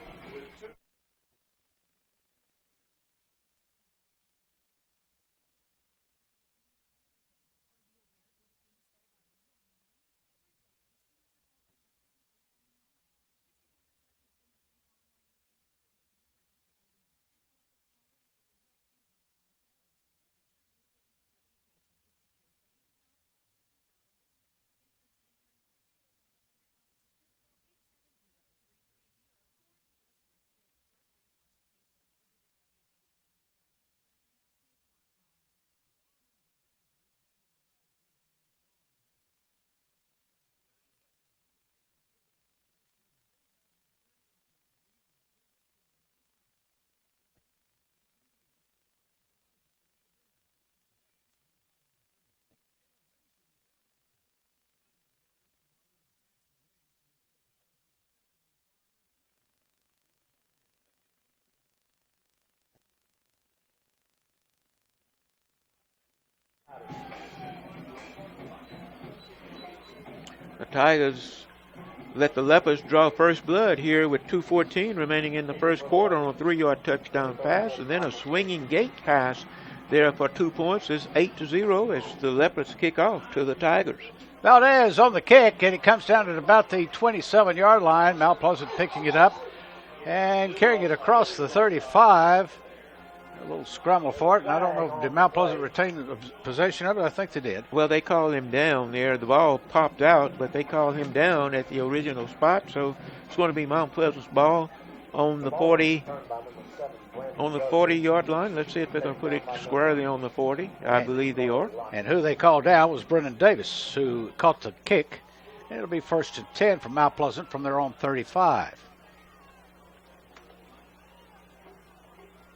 Tigers let the Leopards draw first blood here with 2:14 remaining in the first quarter on a 3-yard touchdown pass, and then a swinging gate pass there for 2 points. Is 8-0 as the Leopards kick off to the Tigers. Valdez on the kick, and it comes down at about the 27-yard line. Mount Pleasant picking it up and carrying it across the 35. A little scramble for it, and I don't know, did Mount Pleasant retain the possession of it? I think they did. Well, they called him down there. The ball popped out, but they called him down at the original spot, so it's going to be Mount Pleasant's ball on the 40-yard line. Let's see if they're going to put it squarely on the 40. I believe they are. And who they called down was Brennan Davis, who caught the kick. And it'll be 1st and 10 from Mount Pleasant from their own 35.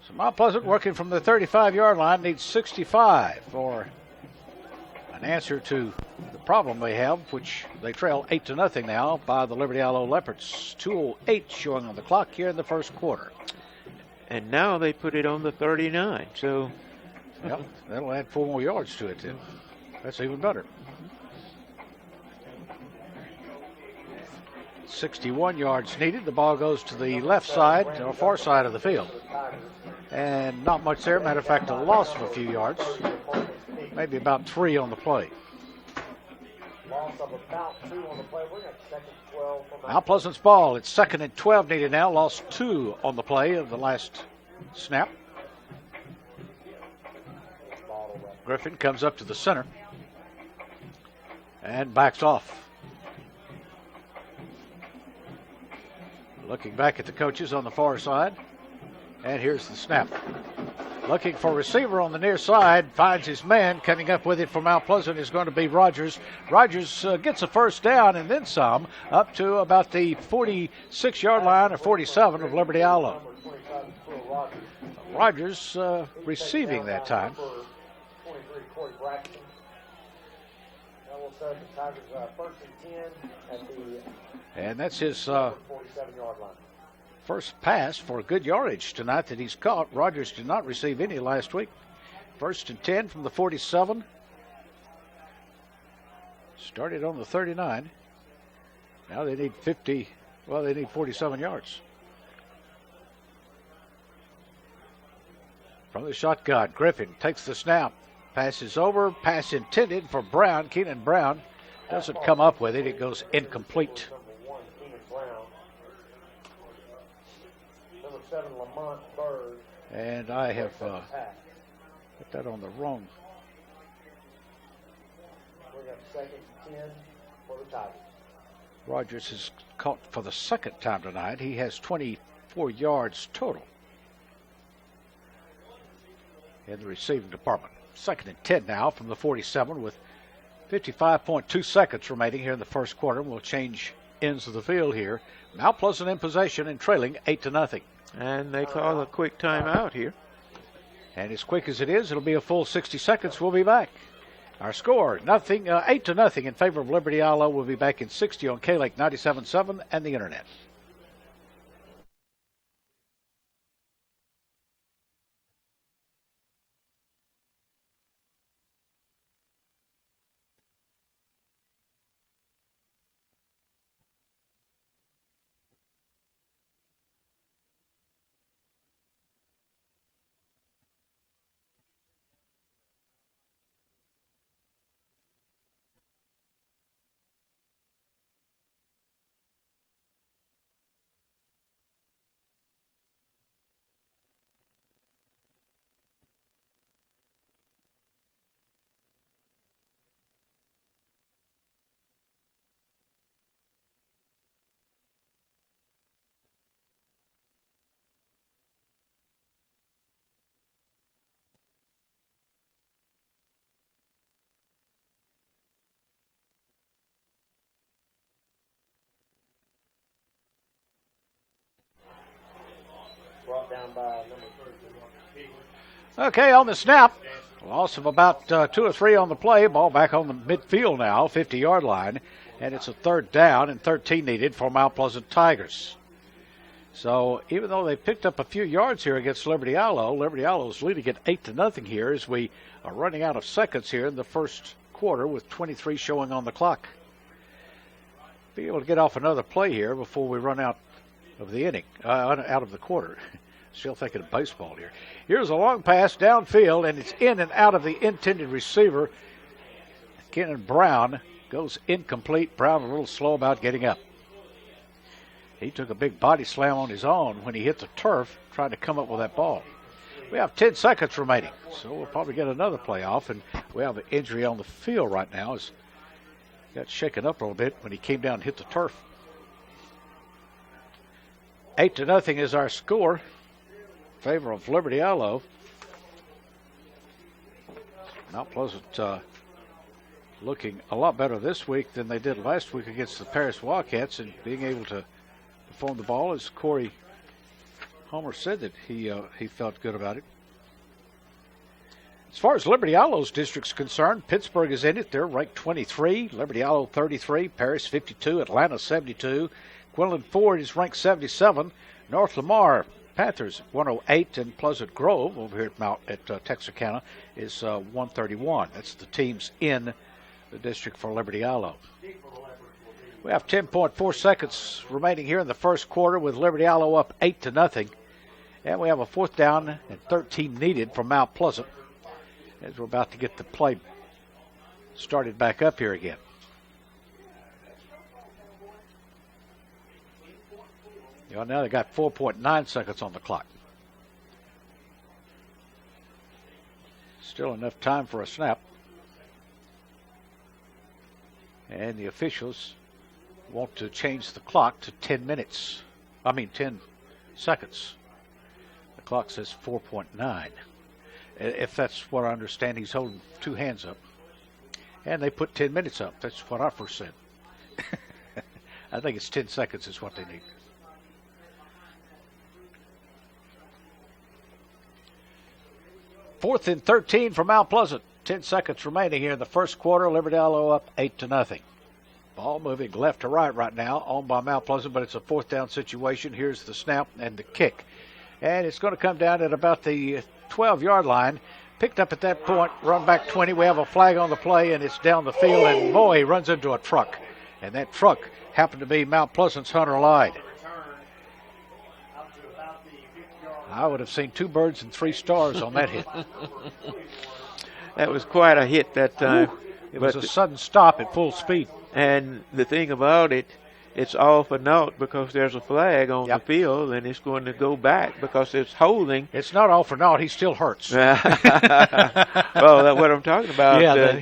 So Mount Pleasant, working from the 35-yard line, needs 65 for an answer to the problem they have, which they trail 8-0 now by the Liberty Aloe Leopards. 2:08 showing on the clock here in the first quarter. And now they put it on the 39. So, yep, that'll add 4 more yards to it, too. That's even better. 61 yards needed. The ball goes to the left side, or far side of the field. And not much there. Matter of fact, a loss of a few yards. Maybe about 3 on the play. Loss of about 2 on the play. We're at 2nd and 12. Mount Pleasant's ball. It's 2nd and 12 needed now. Lost 2 on the play of the last snap. Griffin comes up to the center and backs off. Looking back at the coaches on the far side. And here's the snap. Looking for receiver on the near side. Finds his man. Coming up with it for Mount Pleasant is going to be Rogers. Rogers gets a first down and then some up to about the 46-yard line or 47 of Liberty Aloe. Rogers receiving that time. And that's his 47-yard line. First pass for good yardage tonight that he's caught. Rogers did not receive any last week. 1st and 10 from the 47. Started on the 39. Now they need 50. Well, they need 47 yards. From the shotgun, Griffin takes the snap. Passes over. Pass intended for Brown. Keenan Brown doesn't come up with it. It goes incomplete. And I have put that on the wrong. We got 2nd and 10 for the Tigers. Rogers is caught for the 2nd time tonight. He has 24 yards total in the receiving department. 2nd and 10 now from the 47 with 55.2 seconds remaining here in the first quarter. We'll change ends of the field here. Mount Pleasant in possession and trailing 8-0. And they call a quick timeout here. And as quick as it is, it'll be a full 60 seconds. We'll be back. Our score, 8-0 in favor of Liberty Aloe. We'll be back in 60 on K-Lake 97.7 and the Internet. Brought down by number 3. Okay, on the snap, loss of about 2 or 3 on the play. Ball back on the midfield now, 50-yard line. And it's a 3rd down and 13 needed for Mount Pleasant Tigers. So even though they picked up a few yards here against Liberty Aloe's leading at 8-0 here as we are running out of seconds here in the first quarter with 23 showing on the clock. be able to get off another play here before we run out of the inning, out of the quarter. Still thinking of baseball here. Here's a long pass downfield, and it's in and out of the intended receiver. Kenan Brown goes incomplete. Brown a little slow about getting up. He took a big body slam on his own when he hit the turf trying to come up with that ball. We have 10 seconds remaining, so we'll probably get another play off, and we have an injury on the field right now. He got shaken up a little bit when he came down and hit the turf. 8-0 is our score in favor of Liberty Allo. Mount Pleasant looking a lot better this week than they did last week against the Paris Wildcats, and being able to perform the ball, as Corey Homer said that he felt good about it. As far as Liberty Allo's district's concerned, Pittsburgh is in it. They're ranked 23, Liberty Allo 33, Paris 52, Atlanta 72. Quinlan Ford is ranked 77. North Lamar Panthers 108, and Pleasant Grove over here at Texarkana is 131. That's the teams in the district for Liberty Allo. We have 10.4 seconds remaining here in the first quarter with Liberty Allo up 8-0. And we have a 4th down and 13 needed from Mount Pleasant as we're about to get the play started back up here again. Now they got 4.9 seconds on the clock. Still enough time for a snap. And the officials want to change the clock to 10 seconds. The clock says 4.9. If that's what I understand, he's holding 2 hands up. And they put 10 minutes up. That's what I first said. I think it's 10 seconds is what they need. Fourth and 13 for Mount Pleasant. 10 seconds remaining here in the first quarter. Liberty Allo up 8-0. Ball moving left to right now, owned by Mount Pleasant, but it's a 4th down situation. Here's the snap and the kick. And it's going to come down at about the 12-yard line. Picked up at that point, run back 20. We have a flag on the play, and it's down the field, and boy, he runs into a truck. And that truck happened to be Mount Pleasant's Hunter Lyde. I would have seen 2 birds and 3 stars on that hit. That was quite a hit that time. It was a sudden stop at full speed. And the thing about it, it's all for naught because there's a flag on the field, and it's going to go back because it's holding. It's not all for naught. He still hurts. Well, that's what I'm talking about. Yeah,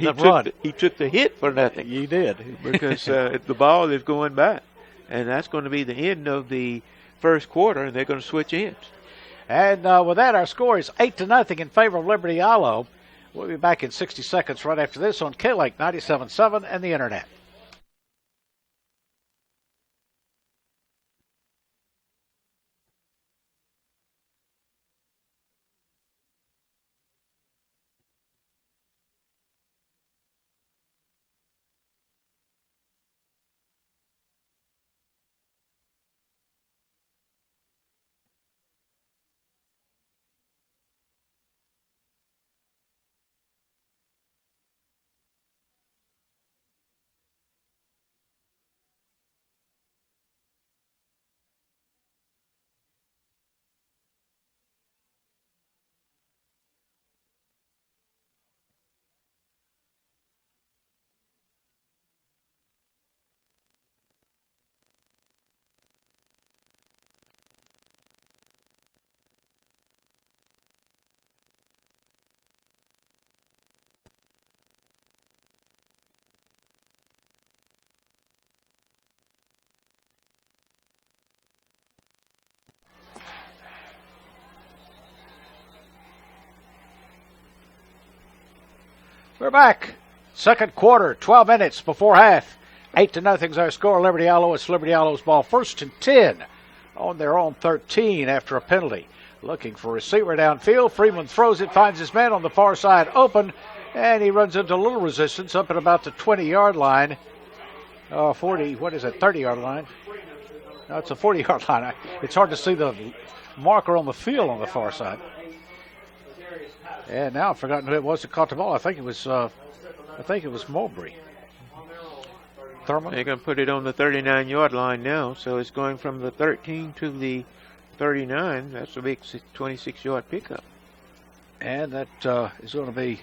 he took the hit for nothing. He did. Because the ball is going back. And that's going to be the end of the first quarter, and they're going to switch ends. And with that, our score is 8-0 in favor of Liberty Allo. We'll be back in 60 seconds right after this on K-Lake 97.7 and the Internet. We're back. Second quarter, 12 minutes before half. 8-0 is our score. Liberty Allo. It's Liberty Allo's ball. 1st and 10 on their own 13 after a penalty. Looking for a receiver downfield. Freeman throws it, finds his man on the far side open, and he runs into a little resistance up at about the 20-yard line. 30-yard line? No, it's a 40-yard line. It's hard to see the marker on the field on the far side. And now I've forgotten who it was that caught the ball. I think it was Mowbray. Thurman. They're going to put it on the 39-yard line now, so it's going from the 13 to the 39. That's a big 26-yard pickup. And that is going to be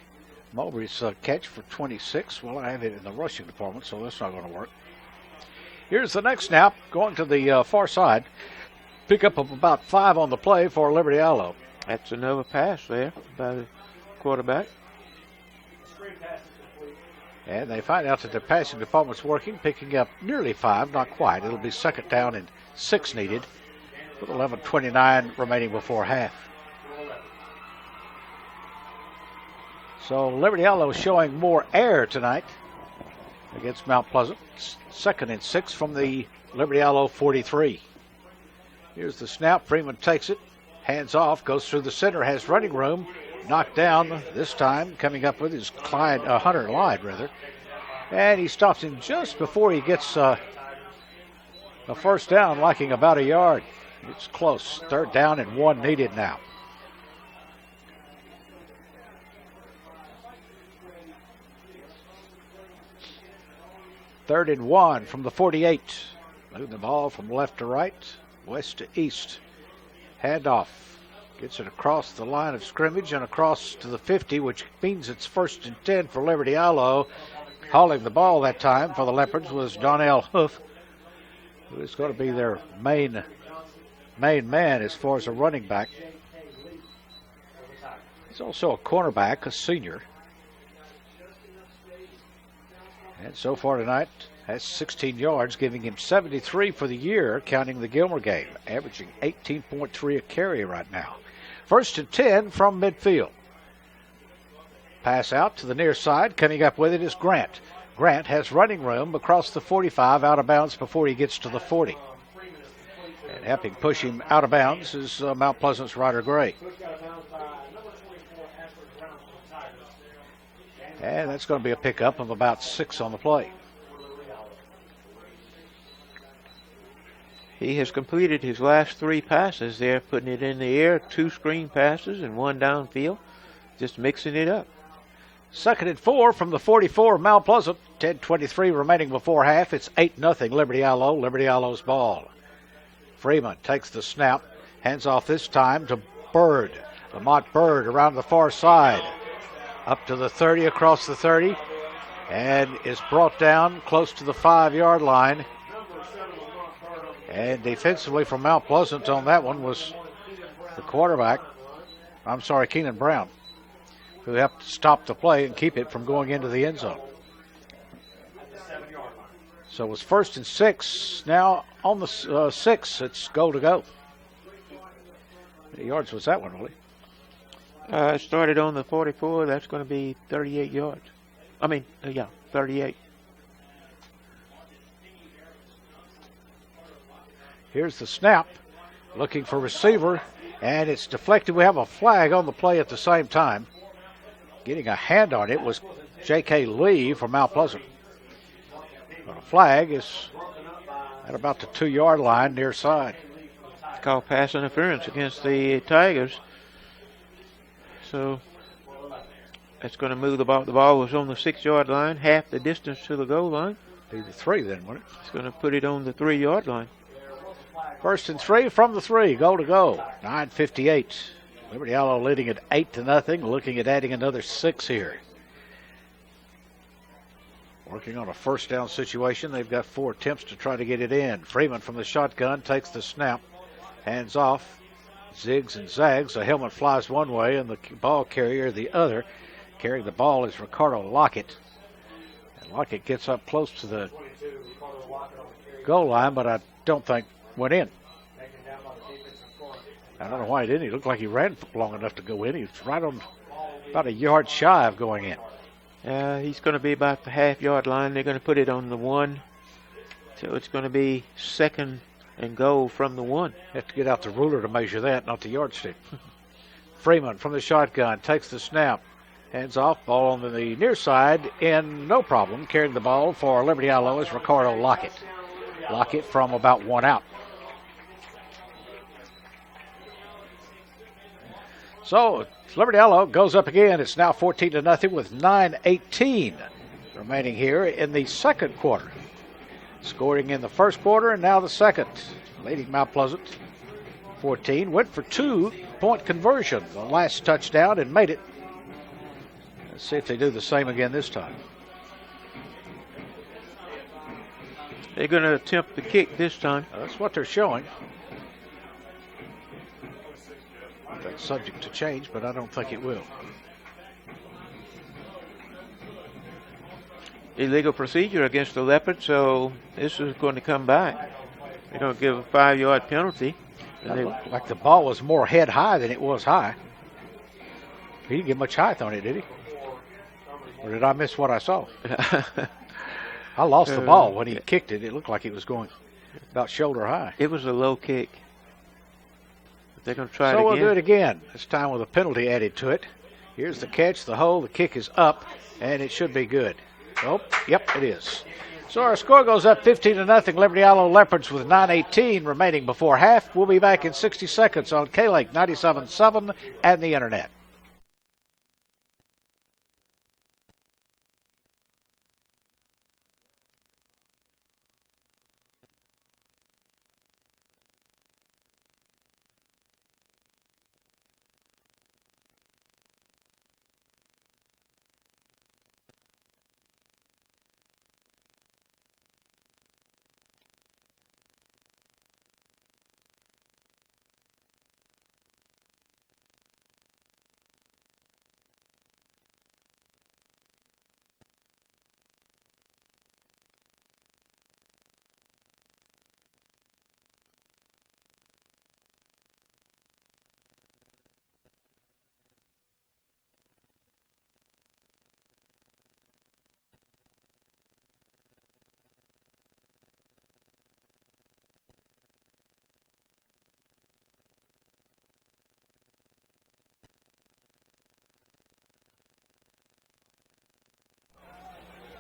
Mowbray's catch for 26. Well, I have it in the rushing department, so that's not going to work. Here's the next snap, going to the far side. Pickup of about 5 on the play for Liberty Allo. That's another pass there by the quarterback. And they find out that the passing department's working, picking up nearly 5, not quite. It'll be second down and 6 needed with 11:29 remaining before half. So Liberty Allo showing more air tonight against Mount Pleasant. Second and 6 from the Liberty Allo 43. Here's the snap. Freeman takes it, hands off, goes through the center, has running room. Knocked down this time, coming up with his Hunter Lyde, rather. And he stops him just before he gets a first down, lacking about a yard. It's close. Third down and 1 needed now. Third and 1 from the 48. Moving the ball from left to right, west to east. Handoff. Gets it across the line of scrimmage and across to the 50, which means it's first and 10 for Liberty Allo. Hauling the ball that time for the Leopards was Donnell Hoof, who is going to be their main man as far as a running back. He's also a cornerback, a senior. And so far tonight has 16 yards, giving him 73 for the year, counting the Gilmer game, averaging 18.3 a carry right now. First and 10 from midfield. Pass out to the near side. Coming up with it is Grant. Grant has running room across the 45, out of bounds before he gets to the 40. And helping push him out of bounds is Mount Pleasant's Ryder Gray. And that's going to be a pickup of about 6 on the play. He has completed his last 3 passes there, putting it in the air, 2 screen passes and 1 downfield, just mixing it up. Second and 4 from the 44 of Mount Pleasant. 10:23 remaining before half. It's 8-0 Liberty Allo. Liberty Allo's ball. Freeman takes the snap, hands off this time to Bird. Lamont Bird around the far side. Up to the 30, across the 30, and is brought down close to the 5-yard line. And defensively from Mount Pleasant on that one was the quarterback. Keenan Brown, who helped stop the play and keep it from going into the end zone. So it was first and 6. Now on the 6, it's goal to go. How many yards was that one, Willie? It started on the 44. That's going to be 38 yards. 38. Here's the snap. Looking for receiver, and it's deflected. We have a flag on the play at the same time. Getting a hand on it was J.K. Lee from Mount Pleasant. But a flag is at about the 2-yard line near side. Called pass interference against the Tigers. So that's going to move the ball. The ball was on the 6-yard line, half the distance to the goal line. Be the 3 then, wouldn't it? It's going to put it on the 3-yard line. First and 3 from the 3. Goal to go. 9:58. Liberty Allo leading at 8-0. Looking at adding another 6 here. Working on a first down situation. They've got 4 attempts to try to get it in. Freeman from the shotgun takes the snap. Hands off. Zigs and zags. The helmet flies one way and the ball carrier the other. Carrying the ball is Ricardo Lockett. And Lockett gets up close to the goal line, but I don't think went in. I don't know why he didn't. He looked like he ran long enough to go in. He was right on about a yard shy of going in. He's going to be about the half-yard line. They're going to put it on the 1. So it's going to be second and goal from the 1. Have to get out the ruler to measure that, not the yardstick. Freeman from the shotgun takes the snap. Hands off, ball on the near side, and no problem. Carrying the ball for Liberty Allo is Ricardo Lockett. Lockett from about 1 out. So Liberty Allo goes up again. It's now 14-0 with 9:18 remaining here in the second quarter. scoring in the first quarter and now the second, leading Mount Pleasant 14. Went for 2-point conversion, the last touchdown, and made it. Let's see if they do the same again this time. They're going to attempt the kick this time. That's what they're showing. That's subject to change, but I don't think it will. Illegal procedure against the Leopards, so this is going to come back. They're going to give a 5-yard penalty. It looked like the ball was more head high than it was high. He didn't get much height on it, did he? Or did I miss what I saw? I lost the ball when he kicked it. It looked like it was going about shoulder high. It was a low kick. They're going to try it again. So we'll do it again, this time with a penalty added to it. Here's the catch, the hole, the kick is up, and it should be good. Oh, yep, it is. So our score goes up 15-0. Liberty Isle Leopards with 9:18 remaining before half. We'll be back in 60 seconds on K-Lake 97.7 and the Internet.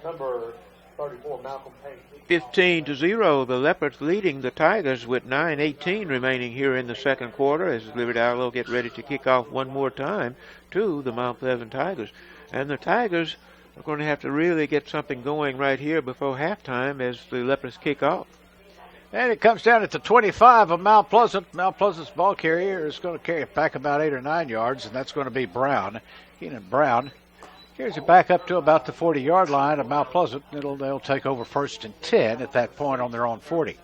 Number 34, Malcolm Payne. 15-0, the Leopards leading the Tigers with 9:18 remaining here in the second quarter as Liberty Isle get ready to kick off one more time to the Mount Pleasant Tigers. And the Tigers are going to have to really get something going right here before halftime as the Leopards kick off. And it comes down at the 25 of Mount Pleasant. Mount Pleasant's ball carrier is going to carry it back about 8 or 9 yards, and that's going to be Brown. Keenan Brown carries it back up to about the 40-yard line of Mount Pleasant. They'll take over 1st and 10 at that point on their own 40.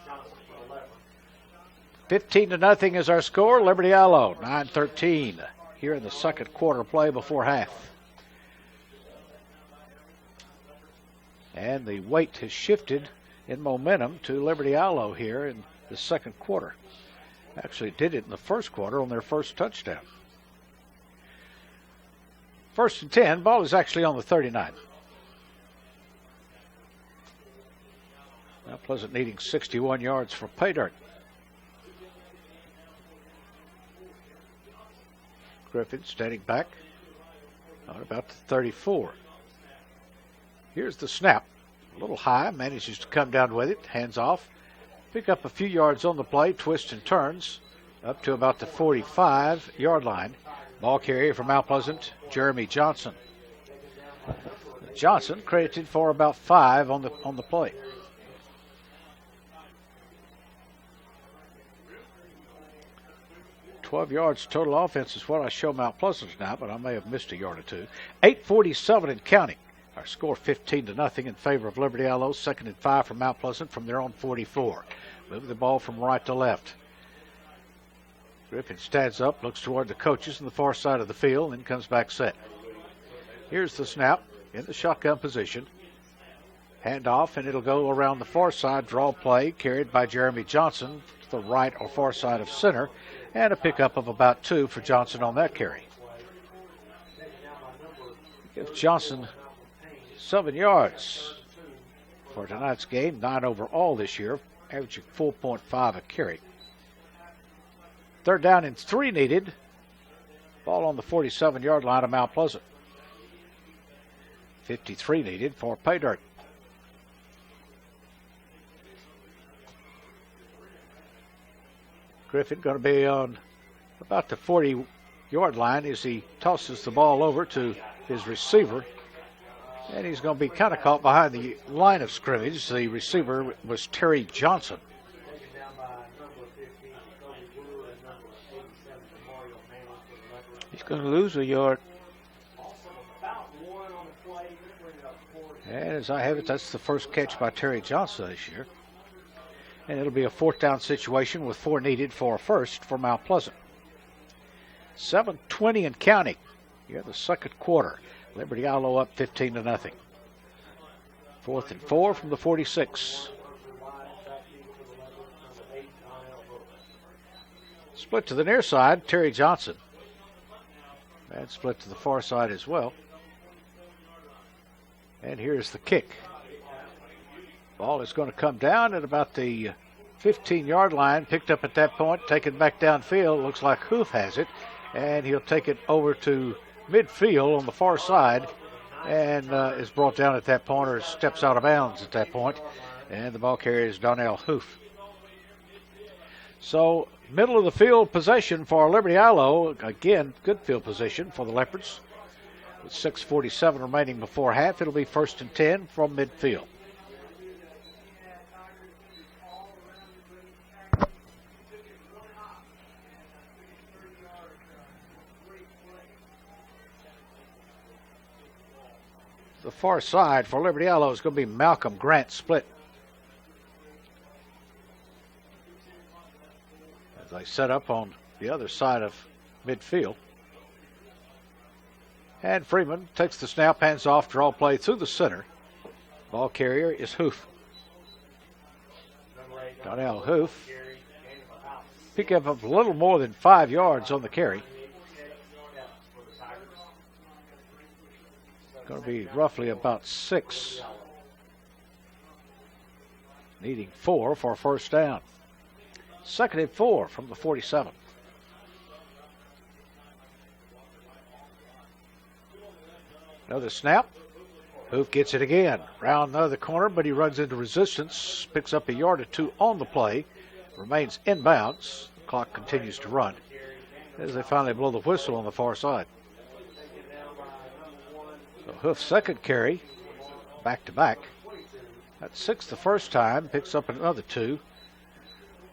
15-0 is our score. Liberty Isle 9:13 here in the second quarter play before half. And the weight has shifted in momentum to Liberty Isle here in the second quarter. Actually did it in the first quarter on their first touchdown. 1st and 10, ball is actually on the 39. Mount Pleasant needing 61 yards for pay dirt. Griffin standing back on about the 34. Here's the snap. A little high, manages to come down with it, hands off, pick up a few yards on the play, twists and turns, up to about the 45-yard line. Ball carrier from Mount Pleasant, Jeremy Johnson. Johnson credited for about 5 on the play. "12 yards total offense is what I show Mount Pleasant now, but I may have missed a yard or two. 8:47 and counting. Our score 15-0 in favor of Liberty Isle. 2nd and 5 from Mount Pleasant from their own 44. Moving the ball from right to left. Griffin stands up, looks toward the coaches on the far side of the field, then comes back set. Here's the snap in the shotgun position. Hand off, and it'll go around the far side. Draw play carried by Jeremy Johnson to the right or far side of center, and a pickup of about 2 for Johnson on that carry. Gives Johnson 7 yards for tonight's game, 9 overall this year, averaging 4.5 a carry. 3rd down and 3 needed. Ball on the 47-yard line of Mount Pleasant. 53 needed for pay dirt. Griffin going to be on about the 40-yard line as he tosses the ball over to his receiver, And he's going to be kind of caught behind the line of scrimmage. The receiver was Terry Johnson. He's going to lose a yard. And as I have it, that's the first catch by Terry Johnson this year. And it'll be a 4th down situation with 4 needed for a first for Mount Pleasant. 7:20 and counting. Here the second quarter. Liberty Ilo up 15-0. 4th and 4 from the 46. Split to the near side, Terry Johnson. And split to the far side as well. And here's the kick. Ball is going to come down at about the 15-yard line. Picked up at that point, taken back downfield. Looks like Hoof has it. And he'll take it over to midfield on the far side. And is brought down at that point, or steps out of bounds at that point. And the ball carrier is Donnell Hoof. So, middle of the field possession for Liberty Ilo. Again, good field position for the Leopards. With 6:47 remaining before half, it'll be 1st and 10 from midfield. The far side for Liberty Ilo is going to be Malcolm Grant split. As they set up on the other side of midfield. And Freeman takes the snap, hands off, draw play through the center. Ball carrier is Hoof. Donnell Hoof. Pick up a little more than 5 yards on the carry. Going to be roughly about 6. Needing 4 for a first down. 2nd and 4 from the 47. Another snap. Hoof gets it again. Round another corner, but he runs into resistance. Picks up a yard or 2 on the play. Remains inbounds. The clock continues to run as they finally blow the whistle on the far side. So Hoof's second carry, back to back. That's 6 the first time. Picks up another 2.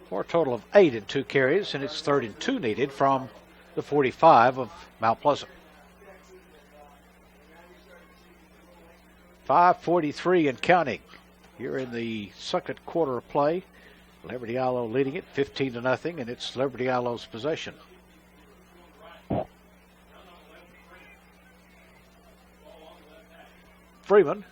For a total of 8 in 2 carries, and it's 3rd and 2 needed from the 45 of Mount Pleasant. 5:43 and counting here in the second quarter of play. Liberty Ilo leading it 15-0, and it's Liberty Ilo's possession. Freeman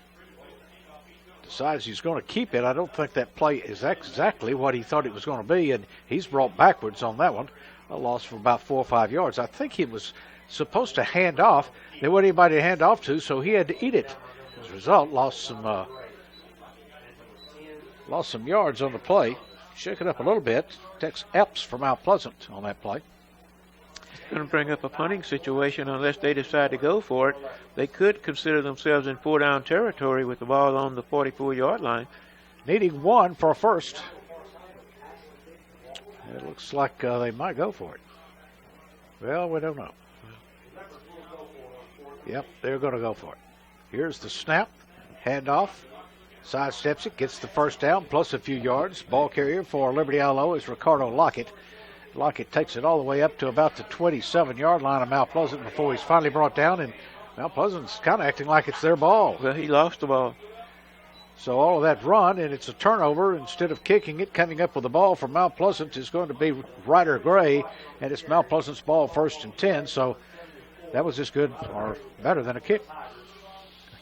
decides he's going to keep it. I don't think that play is exactly what he thought it was going to be, and he's brought backwards on that one. A loss for about 4 or 5 yards. I think he was supposed to hand off. There wasn't anybody to hand off to, so he had to eat it. As a result, lost some yards on the play. Shook it up a little bit. Takes Epps from Mount Pleasant on that play. It's going to bring up a punting situation unless they decide to go for it. They could consider themselves in 4-down territory with the ball on the 44-yard line. Needing 1 for a first. It looks like they might go for it. Well, we don't know. Yep, they're going to go for it. Here's the snap. Handoff. Sidesteps it. Gets the first down plus a few yards. Ball carrier for Liberty Ilo is Ricardo Lockett. Lockett takes it all the way up to about the 27-yard line of Mount Pleasant before he's finally brought down. And Mount Pleasant's kind of acting like it's their ball. Well, he lost the ball. So all of that run, and it's a turnover. Instead of kicking it, coming up with the ball for Mount Pleasant is going to be Ryder Gray. And it's Mount Pleasant's ball 1st and 10. So that was as good or better than a kick.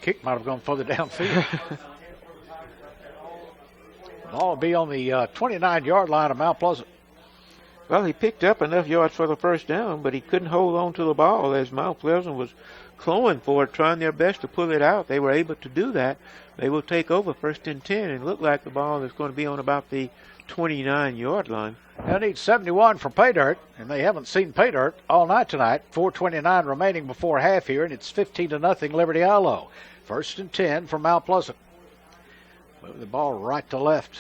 Kick might have gone further downfield. Ball will be on the 29-yard line of Mount Pleasant. Well, he picked up enough yards for the first down, but he couldn't hold on to the ball as Mount Pleasant was clawing for it, trying their best to pull it out. They were able to do that. They will take over 1st and 10 and look like the ball is going to be on about the 29-yard line. They'll need 71 for pay dirt, and they haven't seen pay dirt all night tonight. 4:29 remaining before half here, and it's 15-0 Liberty Ilo. 1st and 10 for Mount Pleasant. Move the ball right to left.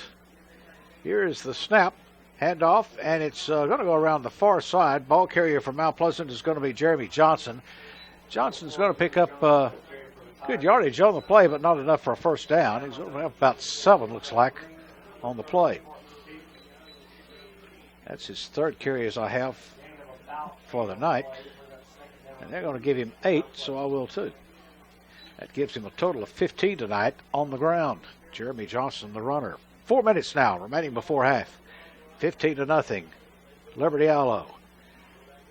Here is the snap. Handoff, and it's going to go around the far side. Ball carrier for Mount Pleasant is going to be Jeremy Johnson. Johnson's going to pick up Good yardage on the play, but not enough for a first down. He's going to have about 7, looks like, on the play. That's his 3rd carry as I have for the night. And they're going to give him 8, so I will too. That gives him a total of 15 tonight on the ground. Jeremy Johnson, the runner. 4 minutes now remaining before half. 15-0. Liberty Allo.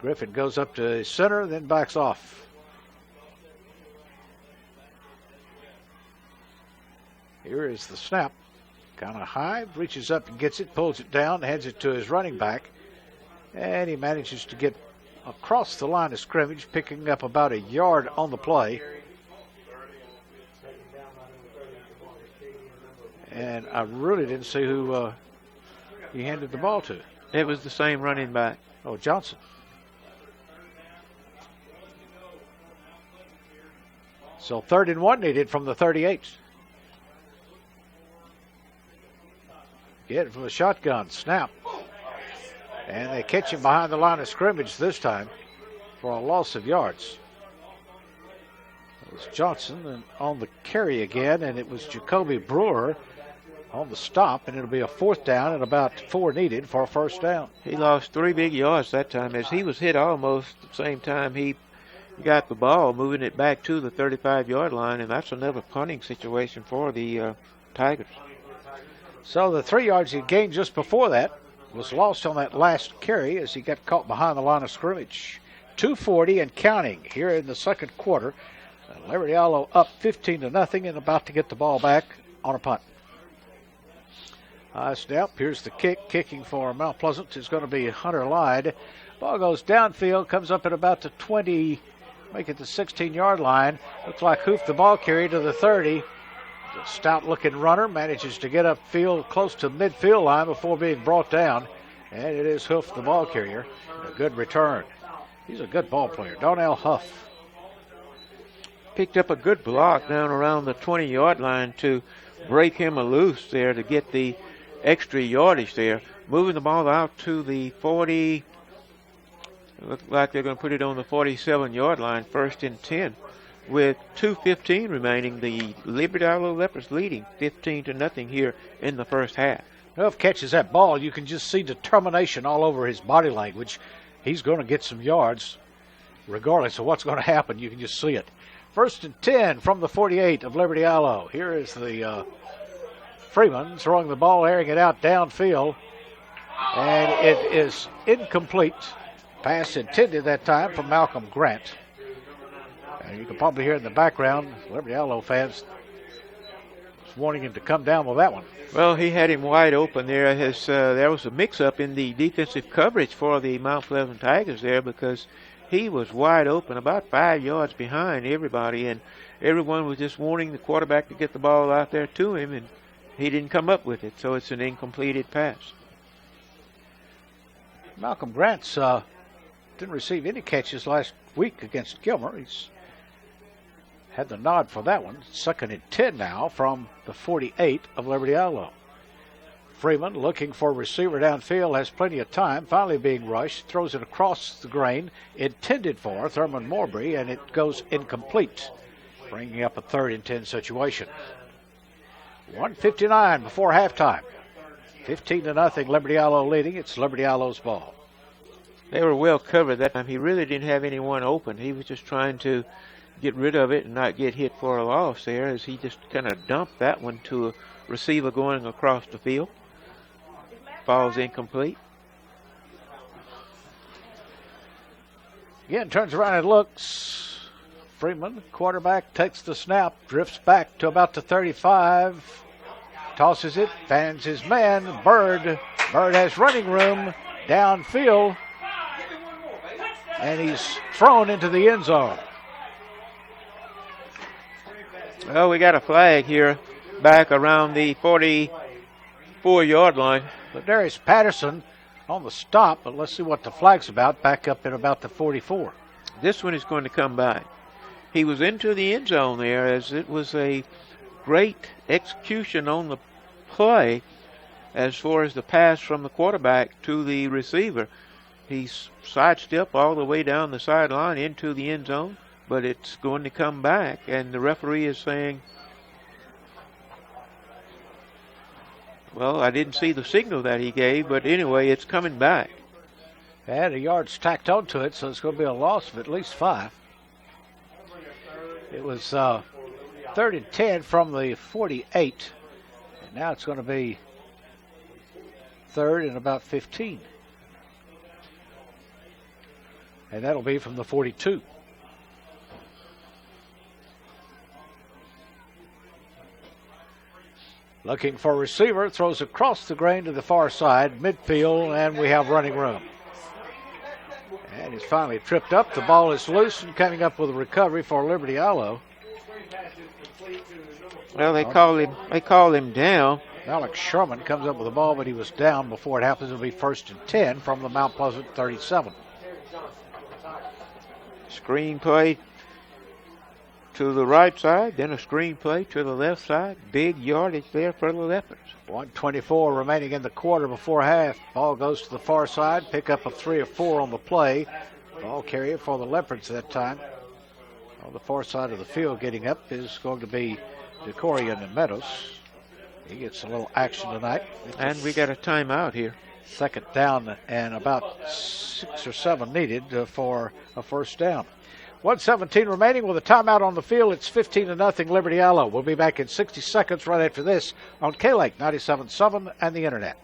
Griffin goes up to his center, then backs off. Here is the snap. Kind of high, reaches up and gets it, pulls it down, hands it to his running back. And he manages to get across the line of scrimmage, picking up about a yard on the play. And I really didn't see who he handed the ball to. It was the same running back. Oh, Johnson. So 3rd and 1 needed from the 38. Get it from the shotgun. Snap. And they catch him behind the line of scrimmage this time for a loss of yards. It was Johnson on the carry again, and it was Jacoby Brewer on the stop, and it'll be a 4th down and about 4 needed for a first down. He lost 3 big yards that time as he was hit almost the same time he got the ball, moving it back to the 35-yard line, and that's another punting situation for the Tigers. So the 3 yards he gained just before that was lost on that last carry as he got caught behind the line of scrimmage. 2:40 and counting here in the second quarter. Liberty Allo up 15-0 and about to get the ball back on a punt. Snap. Here's the kick. Kicking for Mount Pleasant is going to be Hunter Lyde. Ball goes downfield, comes up at about the 20, make it the 16-yard line. Looks like Hoof the ball carrier to the 30. A stout-looking runner manages to get upfield close to midfield line before being brought down. And it is Hoof the ball carrier. A good return. He's a good ball player. Donnell Huff. Picked up a good block down around the 20-yard line to break him loose there to get the extra yardage there. Moving the ball out to the 40. Looks like they're going to put it on the 47-yard line, 1st and 10. With 2:15 remaining, the Liberty Allo Leopards leading 15-0 here in the first half. Huff catches that ball. You can just see determination all over his body language. He's going to get some yards regardless of what's going to happen. You can just see it. 1st and 10 from the 48 of Liberty Allo. Here is the Freeman throwing the ball, airing it out downfield. And it is incomplete. Pass intended that time from Malcolm Grant. And you can probably hear in the background, Liberty Allo fans wanting him to come down with that one. Well, he had him wide open there. There was a mix-up in the defensive coverage for the Mount Pleasant Tigers there because he was wide open, about 5 yards behind everybody, and everyone was just wanting the quarterback to get the ball out there to him, and he didn't come up with it, so it's an incompleted pass. Malcolm Grant's didn't receive any catches last week against Gilmer. He's had the nod for that one. 2nd and 10 now from the 48 of Liberty Allo. Freeman looking for a receiver downfield, has plenty of time, finally being rushed, throws it across the grain, intended for Thurman Morbury, and it goes incomplete, bringing up a 3rd and 10 situation. 1:59 before halftime. 15-0, Liberty Allo leading. It's Liberty Allo's ball. They were well covered that time. He really didn't have anyone open. He was just trying to get rid of it and not get hit for a loss there as he just kind of dumped that one to a receiver going across the field. Falls incomplete. Again, turns around and looks. Freeman, quarterback, takes the snap, drifts back to about the 35, tosses it, fans his man, Bird. Bird has running room downfield, and he's thrown into the end zone. Well, we got a flag here back around the 44-yard line. But Darius Patterson on the stop, but let's see what the flag's about, back up in about the 44. This one is going to come back. He was into the end zone there as it was a great execution on the play as far as the pass from the quarterback to the receiver. He sidestepped all the way down the sideline into the end zone, but it's going to come back, and the referee is saying, well, I didn't see the signal that he gave, but anyway, it's coming back. And a yard's tacked onto it, so it's going to be a loss of at least 5. It was 3rd and 10 from the 48. And now it's going to be 3rd and about 15. And that'll be from the 42. Looking for a receiver, throws across the grain to the far side, midfield, and we have running room. And he's finally tripped up. The ball is loose and coming up with a recovery for Liberty Allo. Well, they call him down. Alex Sherman comes up with the ball, but he was down before it happens. It'll be 1st and 10 from the Mount Pleasant 37. Screen play to the right side, then a screen play to the left side. Big yardage there for the Leopards. 1:24 remaining in the quarter before half. Ball goes to the far side. Pick up a 3 or 4 on the play. Ball carrier for the Leopards that time. On the far side of the field getting up is going to be DeCorian and Meadows. He gets a little action tonight. And we got a timeout here. 2nd down and about 6 or 7 needed for a 1st down. 1:17 remaining with a timeout on the field. It's 15-0 Liberty Allo. We'll be back in 60 seconds right after this on K-Lake 97.7 and the Internet.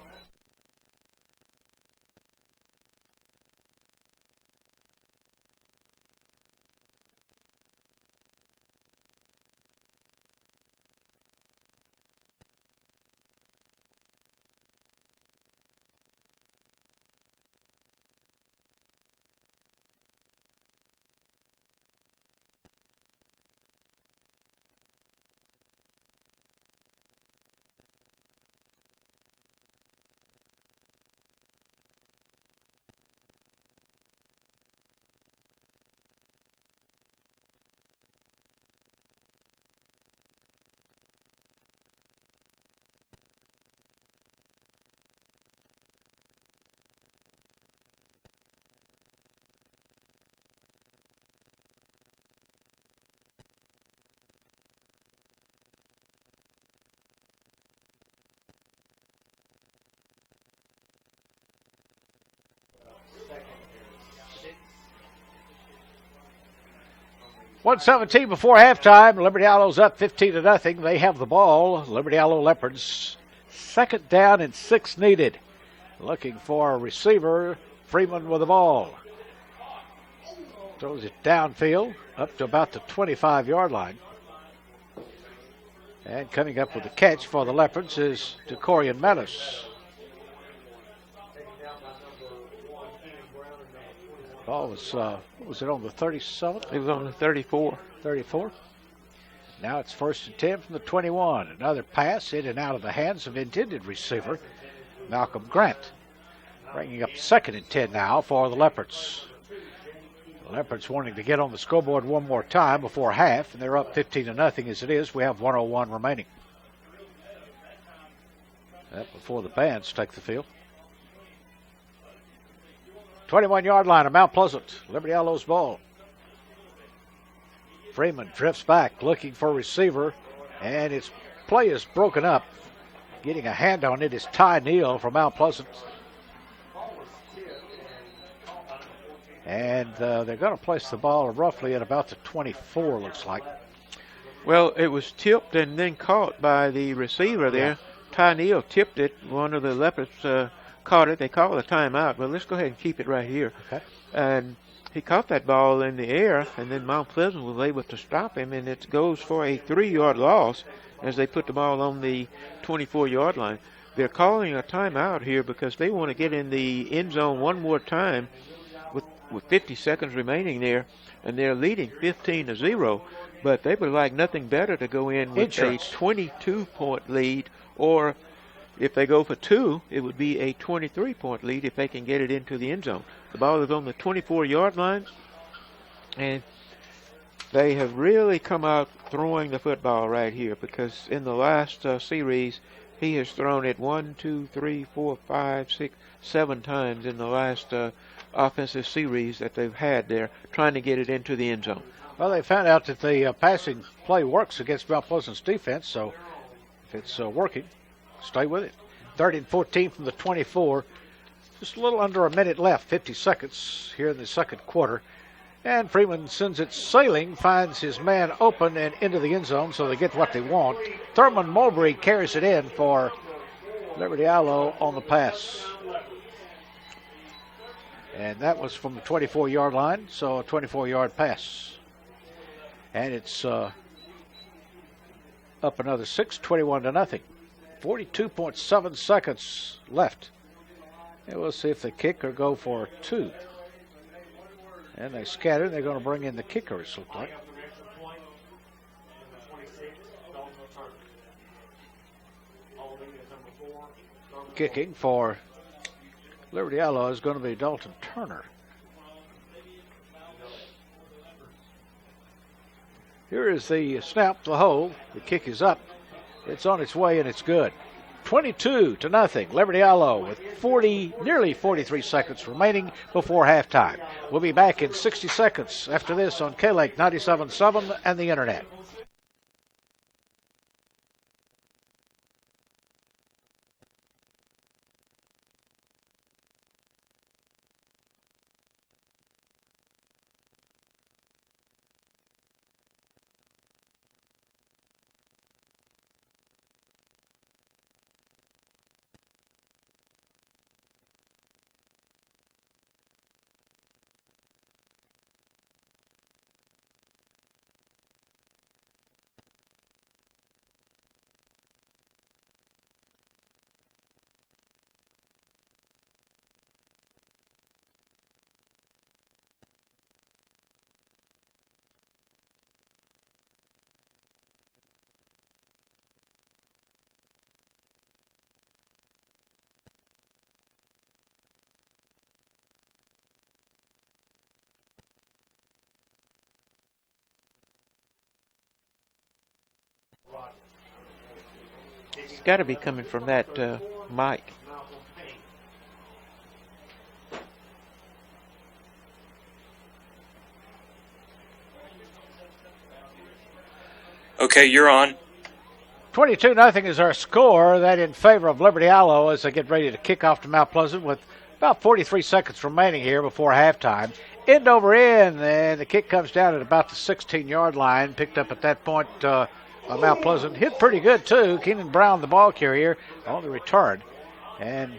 .117 before halftime. Liberty Allo's up 15-0. They have the ball. Liberty Allo Leopards. 2nd down and 6 needed. Looking for a receiver. Freeman with the ball. Throws it downfield up to about the 25-yard line. And coming up with the catch for the Leopards is DeCorian Meadows. Ball was it on the 37th? It was on the 34. 34. Now it's 1st and 10 from the 21. Another pass in and out of the hands of intended receiver, Malcolm Grant. Bringing up 2nd and 10 now for the Leopards. The Leopards wanting to get on the scoreboard one more time before half, and they're up 15-0 as it is. We have 1:01 remaining. That before the bands take the field. 21-yard line of Mount Pleasant. Liberty Allo's ball. Freeman drifts back looking for a receiver, and his play is broken up. Getting a hand on it is Ty Neal from Mount Pleasant. And they're going to place the ball roughly at about the 24, looks like. Well, it was tipped and then caught by the receiver there. Yeah. Ty Neal tipped it. One of the Leopards caught it. They called a timeout. Well, let's go ahead and keep it right here. Okay. And he caught that ball in the air, and then Mount Pleasant was able to stop him, and it goes for a 3-yard loss as they put the ball on the 24-yard line. They're calling a timeout here because they want to get in the end zone one more time with 50 seconds remaining there, and they're leading 15-0, but they would like nothing better to go in with a 22-point lead, or if they go for 2, it would be a 23-point lead if they can get it into the end zone. The ball is on the 24-yard line, and they have really come out throwing the football right here because in the last series, he has thrown it 1, 2, 3, 4, 5, 6, 7 times in the last offensive series that they've had there, trying to get it into the end zone. Well, they found out that the passing play works against Mount Pleasant's defense, so if it's working, stay with it. 3rd and 14 from the 24. Just a little under a minute left, 50 seconds here in the second quarter. And Freeman sends it sailing, finds his man open and into the end zone, so they get what they want. Thurman Mulberry carries it in for Liberty Allo on the pass. And that was from the 24-yard line, so a 24-yard pass. And it's up another 6, 21-0. 42.7 seconds left. And we'll see if they kick or go for 2. And they scatter. They're going to bring in the kicker, it looks like. Kicking for Liberty Allo is going to be Dalton Turner. Here is the snap, the hold. The kick is up. It's on its way, and it's good. 22-0. Liberty Allo with nearly 43 seconds remaining before halftime. We'll be back in 60 seconds after this on K-Lake 97.7 and the Internet. It's got to be coming from that mic. Okay, you're on. 22-0 is our score. That in favor of Liberty Allo as they get ready to kick off to Mount Pleasant with about 43 seconds remaining here before halftime. End over end, and the kick comes down at about the 16-yard line. Picked up at that point by Mount Pleasant. Hit pretty good, too. Keenan Brown, the ball carrier, on the return. And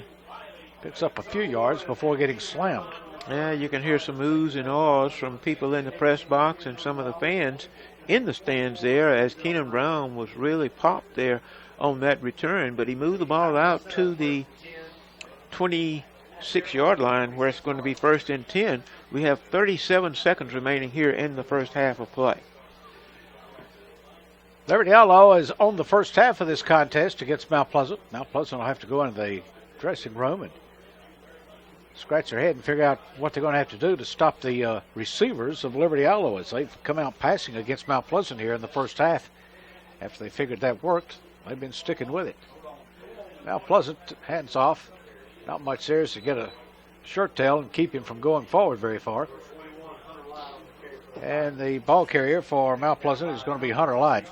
picks up a few yards before getting slammed. Yeah, you can hear some oohs and ahs from people in the press box and some of the fans in the stands there as Keenan Brown was really popped there on that return. But he moved the ball out to the 26-yard line where it's going to be 1st and 10. We have 37 seconds remaining here in the first half of play. Liberty Allo is on the first half of this contest against Mount Pleasant. Mount Pleasant will have to go into the dressing room and scratch their head and figure out what they're going to have to do to stop the receivers of Liberty Allo as they've come out passing against Mount Pleasant here in the first half. After they figured that worked, they've been sticking with it. Mount Pleasant, hands off. Not much there is to get a shirt tail and keep him from going forward very far. And the ball carrier for Mount Pleasant is going to be Hunter Light.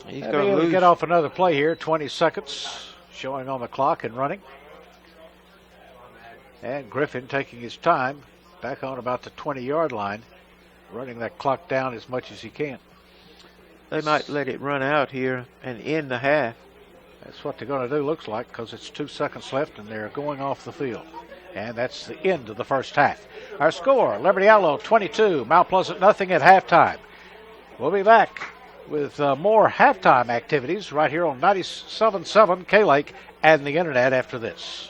He's They'll going be able to to get off another play here. 20 seconds showing on the clock and running. And Griffin taking his time back on about the 20-yard line, running that clock down as much as he can. They might let it run out here and end the half. That's what they're going to do, looks like, because it's 2 seconds left and they're going off the field. And that's the end of the first half. Our score, Liberty Allo 22, Mount Pleasant nothing at halftime. We'll be back with more halftime activities right here on 97.7 K-Lake and the Internet after this.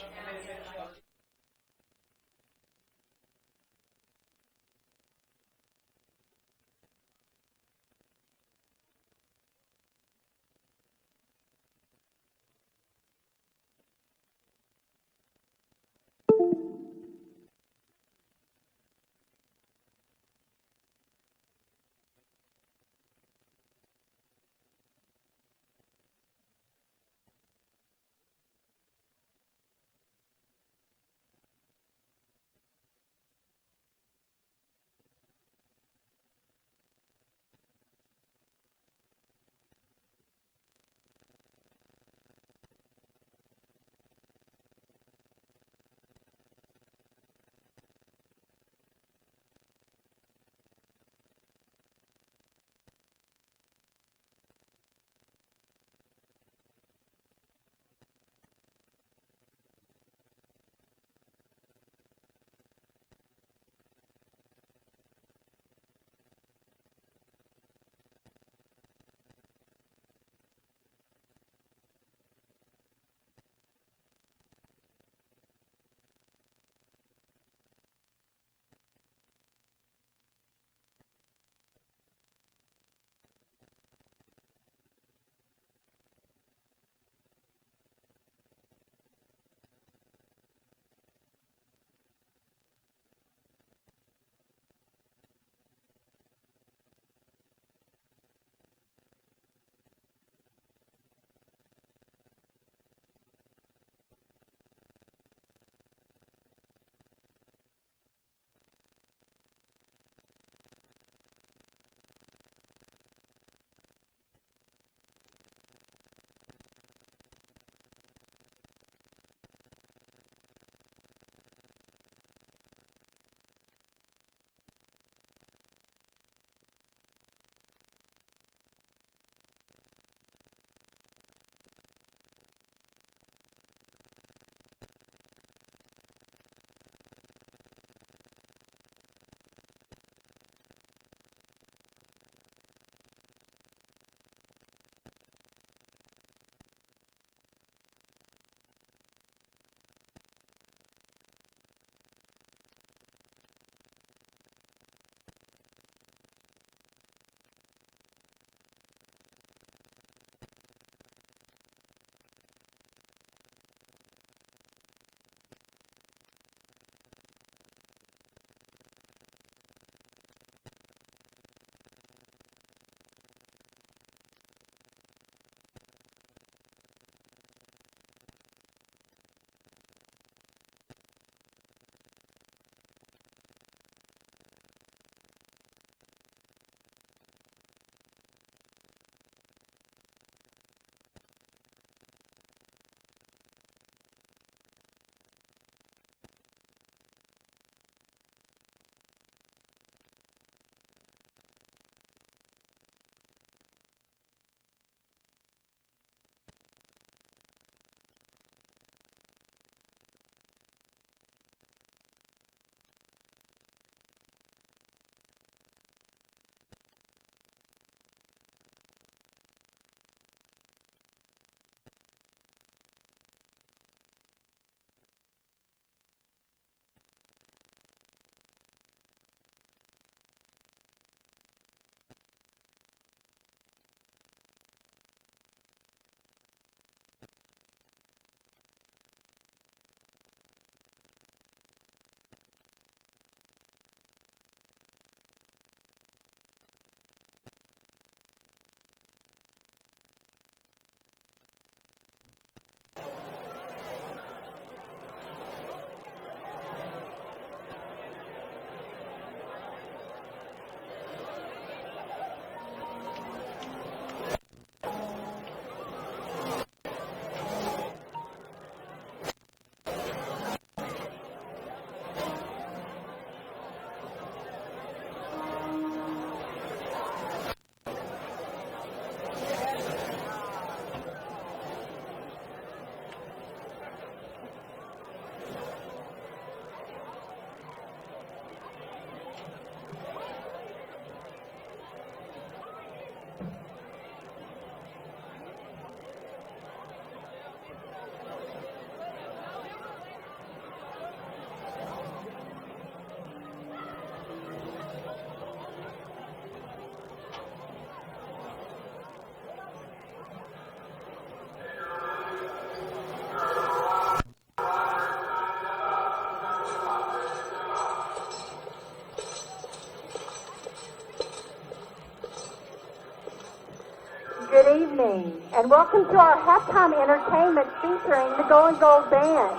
evening, and welcome to our halftime entertainment featuring the Golden Gold Band.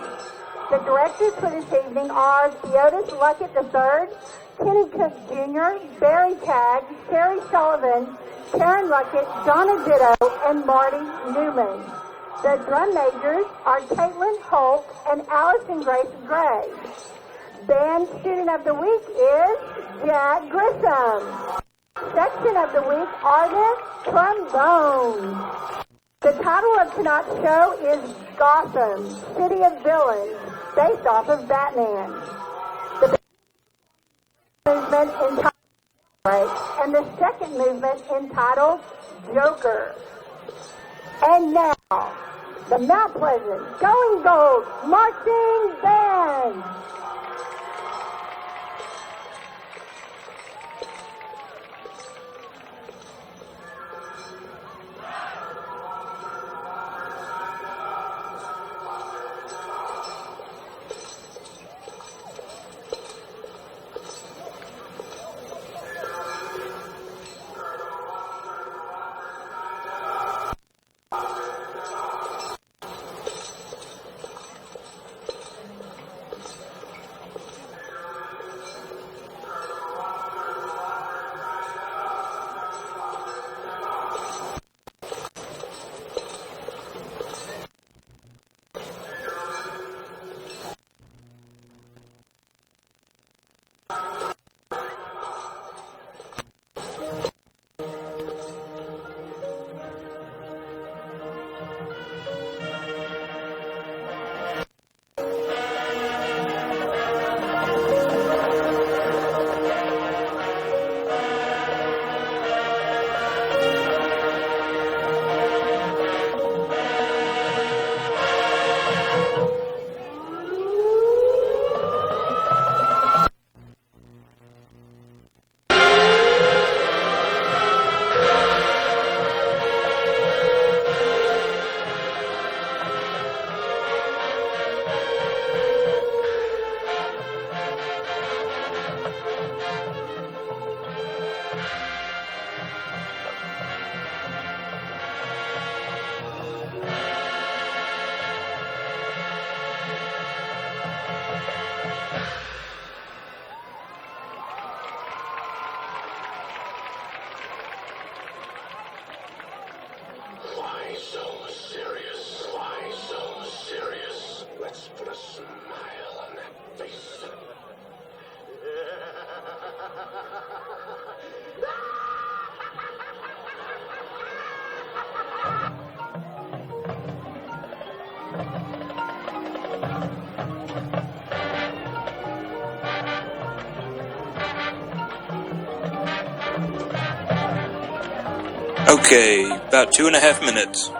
The directors for this evening are Theodis Luckett III, Kenny Cook Jr., Barry Tagg, Sherry Sullivan, Karen Luckett, Donna Ditto, and Marty Newman. The drum majors are Caitlin Holt and Allison Grace Gray. Band Student of the Week is Jack Grissom. Section of the Week are the trombones. The title of tonight's show is Gotham, City of Villains, based off of Batman. The movement entitled and the second movement entitled Joker. And now, the Mount Pleasant Going Gold Marching Band. Okay, about 2.5 minutes.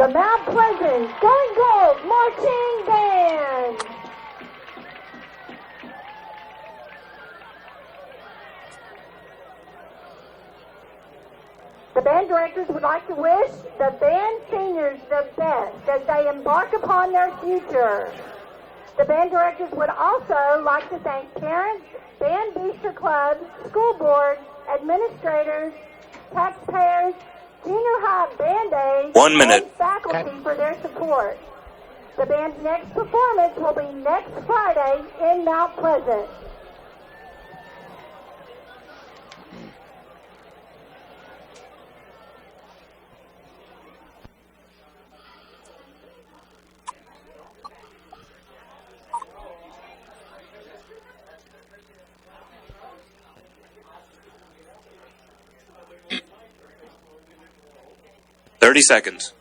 The Mount Pleasant Going Gold Marching Band. The band directors would like to wish the band seniors the best as they embark upon their future. The band directors would also like to thank parents, band booster clubs, school boards, administrators, taxpayers, junior high band aides, 1 minute. and faculty for their support. The band's next performance will be next Friday in Mount Pleasant. 30 seconds.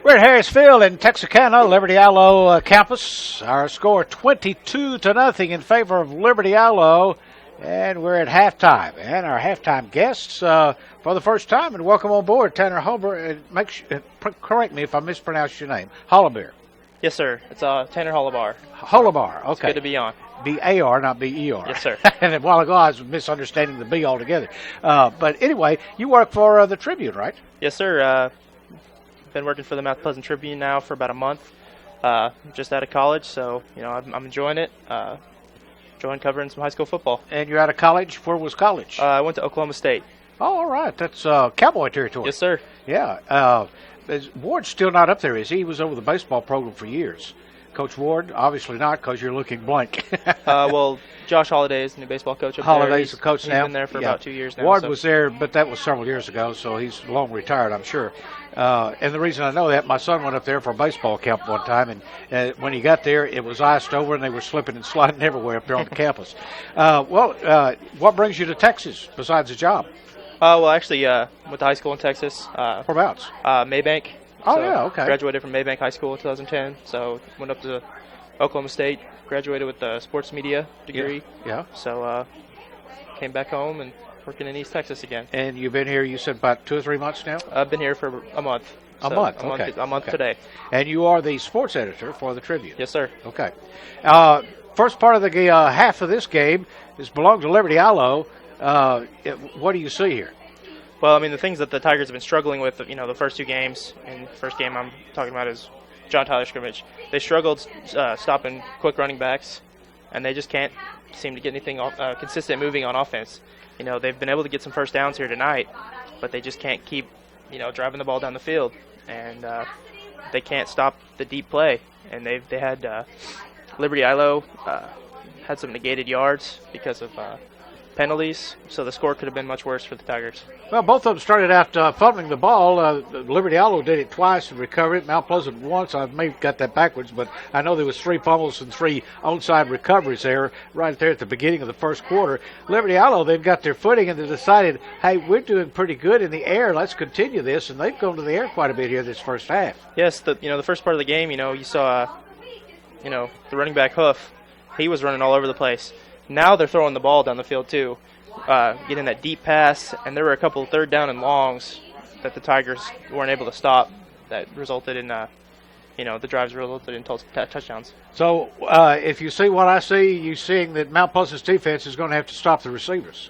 We're at Harris Field in Texarkana, Liberty Allo campus. Our score 22-0 in favor of Liberty Allo, and we're at halftime. And our halftime guests for the first time, and welcome on board, Tanner Holber. Correct me if I mispronounced your name. Hollabear. Yes, sir. It's Tanner Hollabar. Hollabar. Okay. It's good to be on. B-A-R, not B-E-R. Yes, sir. And a while ago, I was misunderstanding the B altogether. But anyway, you work for the Tribune, right? Yes, sir. Been working for the Mount Pleasant Tribune now for about a month. Just out of college, so I'm enjoying it. Enjoying covering some high school football. And you're out of college. Where was college? I went to Oklahoma State. Oh, all right. That's Cowboy territory. Yes, sir. Yeah. Ward's still not up there, is he? He was over the baseball program for years. Coach Ward, obviously not, because you're looking blank. Well, Josh Holliday is the new baseball coach up there. Holliday's the coach now. He's been there for about 2 years now. Ward was there, but that was several years ago, so he's long retired, I'm sure. And the reason I know that, my son went up there for a baseball camp one time, and when he got there, it was iced over, and they were slipping and sliding everywhere up there on the campus. What brings you to Texas besides a job? Well, actually, went to high school in Texas. Whereabouts? Maybank. Oh, So, yeah, okay. Graduated from Maybank High School in 2010, so went up to Oklahoma State, graduated with a sports media degree. Yeah. So came back home and working in East Texas again. And you've been here, you said, about 2 or 3 months now? I've been here for a month. A month today. And you are the sports editor for the Tribune? Yes, sir. Okay. First part of the half of this game belongs to Liberty Allo. What do you see here? Well, I mean, the things that the Tigers have been struggling with, the first 2 games, and the first game I'm talking about is John Tyler scrimmage. They struggled stopping quick running backs, and they just can't seem to get anything consistent moving on offense. They've been able to get some first downs here tonight, but they just can't keep, driving the ball down the field, and they can't stop the deep play. And they had Liberty Allo had some negated yards because of penalties, so the score could have been much worse for the Tigers. Well, both of them started out fumbling the ball. Liberty Allo did it twice and recovered it. Mount Pleasant once. I may have got that backwards, but I know there was 3 fumbles and 3 onside recoveries there, right there at the beginning of the first quarter. Liberty Allo, they've got their footing, and they decided, hey, we're doing pretty good in the air. Let's continue this, and they've gone to the air quite a bit here this first half. Yes, the first part of the game, you saw, the running back Hoof. He was running all over the place. Now they're throwing the ball down the field, too, getting that deep pass, and there were a couple of 3rd down and longs that the Tigers weren't able to stop that resulted in, the drives resulted in touchdowns. So if you see what I see, you're seeing that Mount Pleasant's defense is going to have to stop the receivers.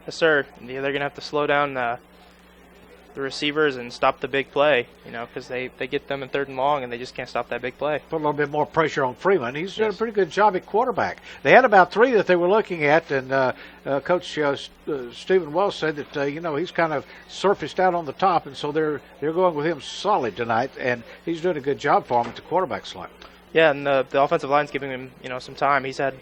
Yes, sir. They're going to have to slow down the receivers and stop the big play, because they get them in 3rd and long, and they just can't stop that big play. Put a little bit more pressure on Freeman. He's done a pretty good job at quarterback. They had about 3 that they were looking at, and Coach Stephen Wells said that, he's kind of surfaced out on the top, and so they're going with him solid tonight, and he's doing a good job for him at the quarterback slot. Yeah, and the offensive line's giving him, some time. He's had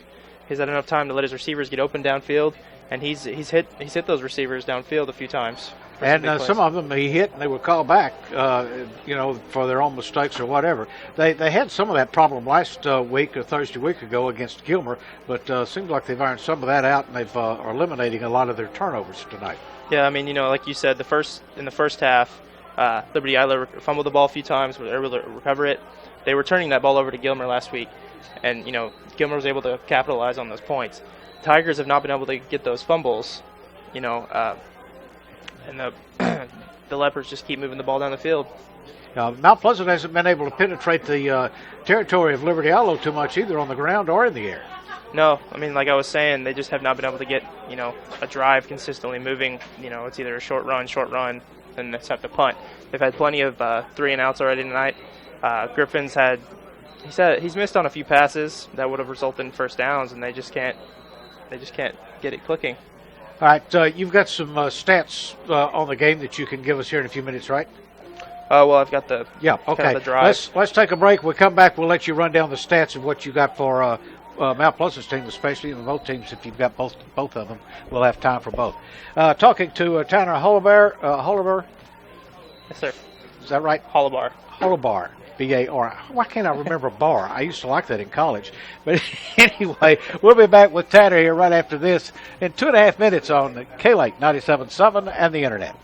enough time to let his receivers get open downfield, and he's hit those receivers downfield a few times. And some of them he hit, and they were called back, for their own mistakes or whatever. They had some of that problem last week or Thursday week ago against Gilmer, but seems like they've ironed some of that out, and they've are eliminating a lot of their turnovers tonight. Yeah, I mean, like you said, in the first half, Liberty Allo fumbled the ball a few times, but they were able to recover it. They were turning that ball over to Gilmer last week, and Gilmer was able to capitalize on those points. Tigers have not been able to get those fumbles, and the Leopards just keep moving the ball down the field. Mount Pleasant hasn't been able to penetrate the territory of Liberty Allo too much either on the ground or in the air. No, I mean, like I was saying, they just have not been able to get, a drive consistently moving. It's either a short run, and they have to punt. They've had plenty of 3 and outs already tonight. Griffin's he's missed on a few passes that would have resulted in first downs, and they just can't get it clicking. All right, you've got some stats on the game that you can give us here in a few minutes, right? Well, I've got the Yeah, kind okay. of the drive. Let's take a break. We'll come back. We'll let you run down the stats of what you got for Mount Pleasant's team, especially, and both teams. If you've got both of them, we'll have time for both. Talking to Tanner Holobar. Yes, sir. Is that right? Holobar. Holobar. B-A-R. Why can't I remember bar? I used to like that in college. But anyway, we'll be back with Tanner here right after this in 2.5 minutes on K-Lake 97.7 and the Internet.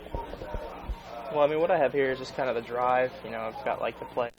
Well, I mean, what I have here is just kind of the drive. You know, I've got like the play.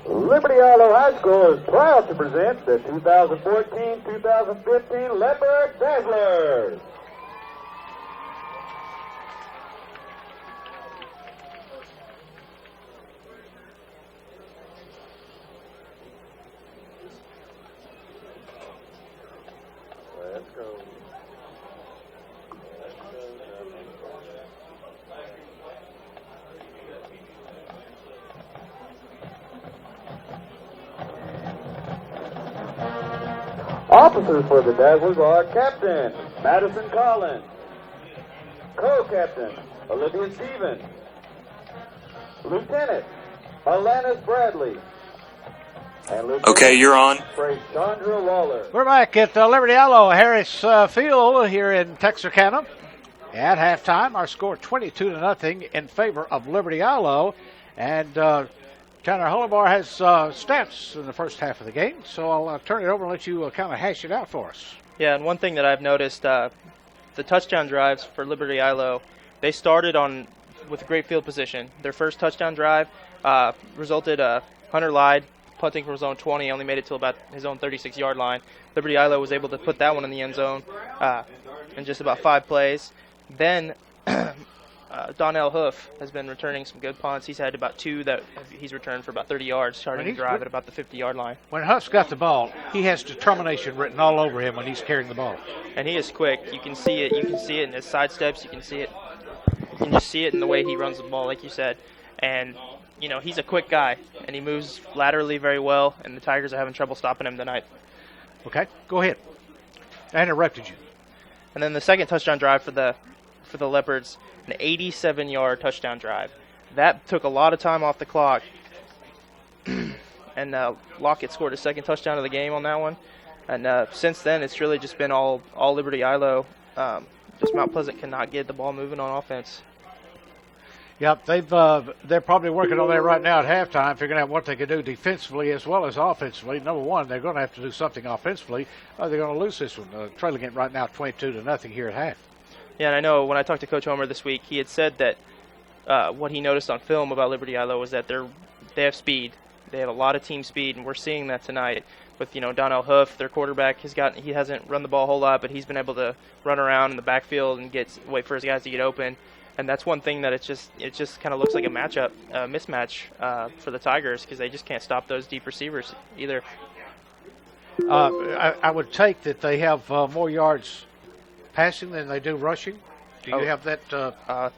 Liberty Hollow High School is proud to present the 2014-2015 Leopard Dazzlers. Let's go. Officers for the Dazzlers are Captain Madison Collins, Co-Captain Olivia Stevens, Lieutenant Alanis Bradley, and Lieutenant Okay, you're on. Chandra Lawler. We're back at Liberty Hollow Harris Field here in Texarkana. At halftime, our score 22-0 in favor of Liberty Hollow, and Tanner Holobar has stats in the first half of the game, so I'll turn it over and let you kind of hash it out for us. Yeah, and one thing that I've noticed, the touchdown drives for Liberty ILO, they started with great field position. Their first touchdown drive resulted Hunter lied, punting from his own 20, only made it to about his own 36-yard line. Liberty ILO was able to put that one in the end zone in just about 5 plays. Then Donnell Hoof has been returning some good punts. He's had about 2 that he's returned for about 30 yards, starting to drive at about the 50-yard line. When Huff's got the ball, he has determination written all over him when he's carrying the ball. And he is quick. You can see it. You can see it in his side steps. You can see it. You can just see it in the way he runs the ball, like you said. And, you know, he's a quick guy, and he moves laterally very well, and the Tigers are having trouble stopping him tonight. Okay, go ahead. I interrupted you. And then the second touchdown drive for the Leopards, an 87-yard touchdown drive. That took a lot of time off the clock. And Lockett scored his second touchdown of the game on that one. And since then, it's really just been all Liberty ILO. Just Mount Pleasant cannot get the ball moving on offense. Yep, they're probably working on that right now at halftime, figuring out what they can do defensively as well as offensively. Number one, they're going to have to do something offensively, or they're going to lose this one. Trailing it right now 22-0 here at half. Yeah, and I know when I talked to Coach Homer this week, he had said that what he noticed on film about Liberty Ilo was that they have speed. They have a lot of team speed, and we're seeing that tonight with Donnell Hoof, their quarterback. He hasn't run the ball a whole lot, but he's been able to run around in the backfield and wait for his guys to get open. And that's one thing that it just kind of looks like a mismatch for the Tigers, because they just can't stop those deep receivers either. I would take that they have more yards passing than they do rushing. Do you have that?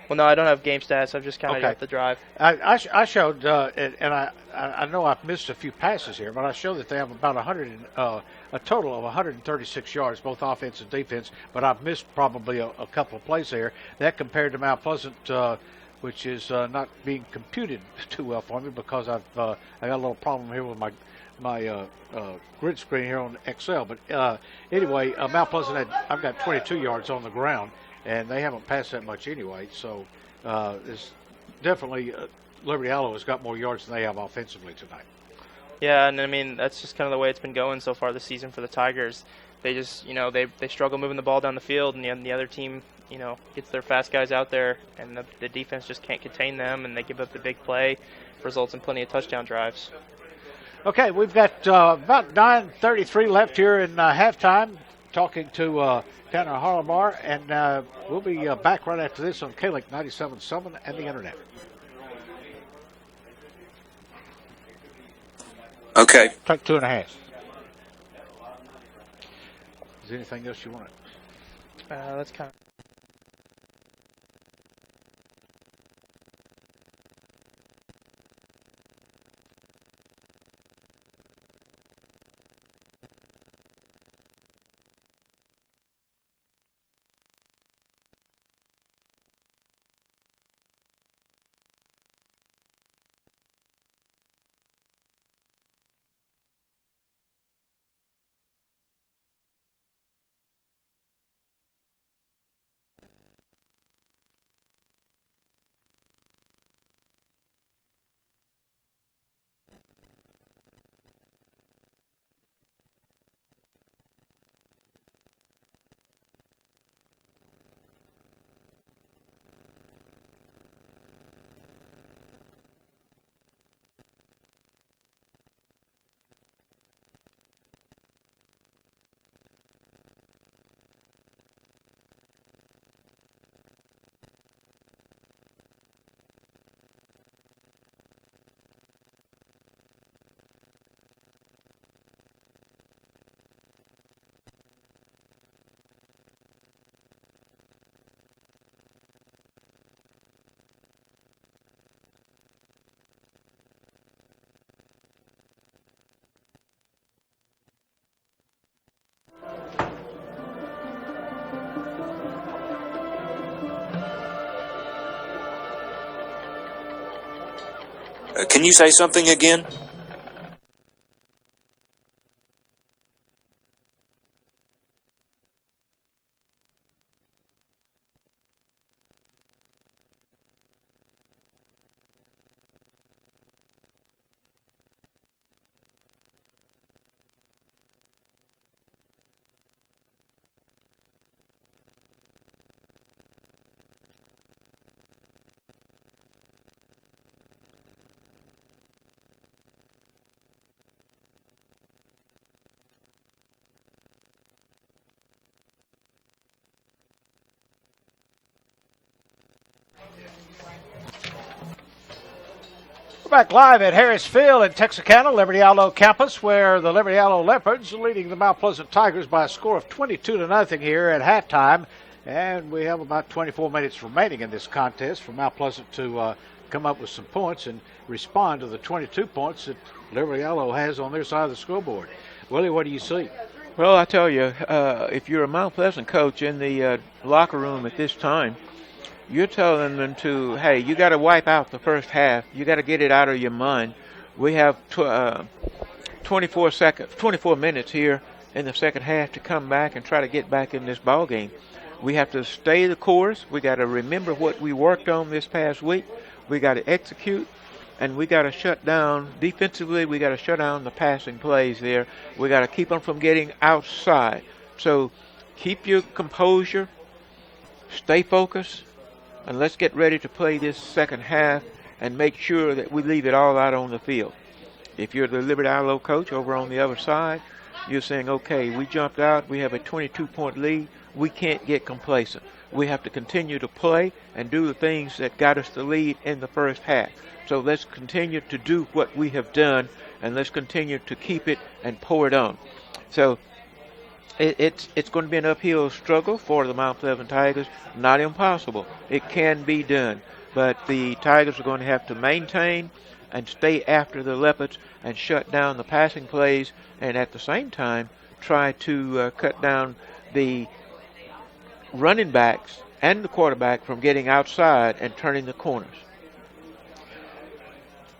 Well, no, I don't have game stats. I've just kind of got the drive. I showed, and I know I've missed a few passes here, but I showed that they have about a total of 136 yards, both offense and defense. But I've missed probably a couple of plays there. That compared to Mount Pleasant, which is not being computed too well for me because I got a little problem here with my grid screen here on Excel. But anyway, Mount Pleasant I've got 22 yards on the ground, and they haven't passed that much anyway. So it's definitely Liberty Ilo has got more yards than they have offensively tonight. Yeah, and I mean that's just kind of the way it's been going so far this season for the Tigers. They just they struggle moving the ball down the field, and the other team gets their fast guys out there, and the defense just can't contain them, and they give up the big play, results in plenty of touchdown drives. Okay, we've got about 9:33 left here in halftime. Talking to Tanner Harlebar, and we'll be back right after this on KLIC 97.7 and the internet. Okay. Take 2.5. Is there anything else you want? That's kind of. Can you say something again? Back live at Harris Field in Texarkana, Liberty Ilo campus, where the Liberty Ilo Leopards are leading the Mount Pleasant Tigers by a score of 22-0 here at halftime. And we have about 24 minutes remaining in this contest for Mount Pleasant to come up with some points and respond to the 22 points that Liberty Ilo has on their side of the scoreboard. Willie, what do you see? Well, I tell you, if you're a Mount Pleasant coach in the locker room at this time, you're telling them to, hey, you got to wipe out the first half. You got to get it out of your mind. We have 24 minutes here in the second half to come back and try to get back in this ball game. We have to stay the course. We got to remember what we worked on this past week. We got to execute, and we got to shut down defensively. We got to shut down the passing plays there. We got to keep them from getting outside. So keep your composure, stay focused. and let's get ready to play this second half and make sure that we leave it all out on the field. If you're the Liberty Allo coach over on the other side, you're saying, okay, we jumped out, we have a 22-point lead, we can't get complacent. We have to continue to play and do the things that got us the lead in the first half. So let's continue to do what we have done, and let's continue to keep it and pour it on. So it's going to be an uphill struggle for the Mount Pleasant Tigers. Not impossible. It can be done. But the Tigers are going to have to maintain and stay after the Leopards and shut down the passing plays, and at the same time try to cut down the running backs and the quarterback from getting outside and turning the corners.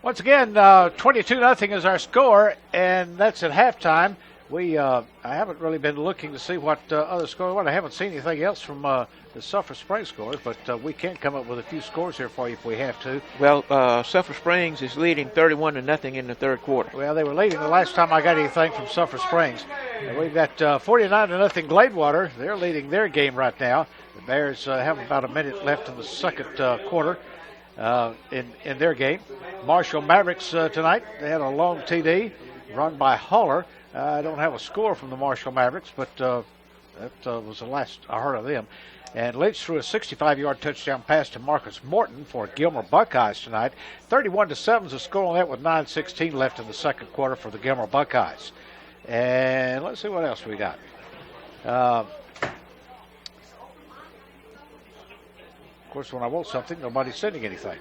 Once again, 22-0 is our score, and that's at halftime. I haven't really been looking to see what other scores were. I haven't seen anything else from the Sulphur Springs scores, but we can come up with a few scores here for you if we have to. Well, Sulphur Springs is leading 31-0 in the third quarter. Well, they were leading the last time I got anything from Sulphur Springs. And we've got 49-0 Gladewater. They're leading their game right now. The Bears have about a minute left in the second quarter in their game. Marshall Mavericks tonight, they had a long TD run by Haller. I don't have a score from the Marshall Mavericks, but that was the last I heard of them. And Lynch threw a 65-yard touchdown pass to Marcus Morton for Gilmer Buckeyes tonight. 31-7 is the score on that with 9:16 left in the second quarter for the Gilmer Buckeyes. And let's see what else we got. Of course, when I want something, nobody's sending anything.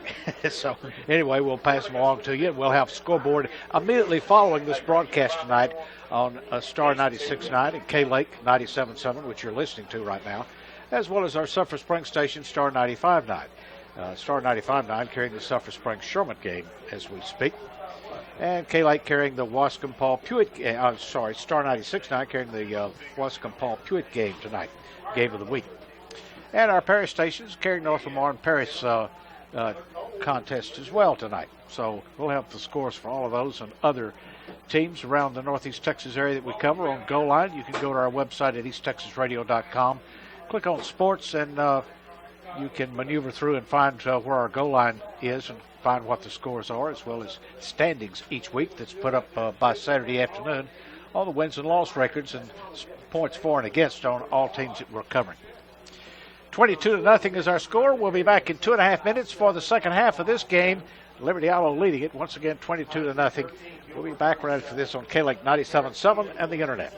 So anyway, we'll pass them along to you, and we'll have scoreboard immediately following this broadcast tonight on Star 96.9 and K-Lake 97.7, which you're listening to right now, as well as our Sulphur Springs station, Star 95.9. Star 95.9 carrying the Sulphur Springs Sherman game as we speak. And K-Lake carrying the Wascom Paul Pewitt, Star 96.9 carrying the Wascom Paul Pewitt game tonight, game of the week. And our Paris stations carrying North Lamar and Paris contest as well tonight. So we'll have the scores for all of those and other teams around the Northeast Texas area that we cover on Goal Line. You can go to our website at easttexasradio.com, click on sports, and you can maneuver through and find where our Goal Line is and find what the scores are, as well as standings each week that's put up by Saturday afternoon, all the wins and loss records and points for and against on all teams that we're covering. 22-0 is our score. We'll be back in 2.5 minutes for the second half of this game. Liberty Allo leading it once again 22-0. We'll be back right after this on K-Lake 97.7 and the internet.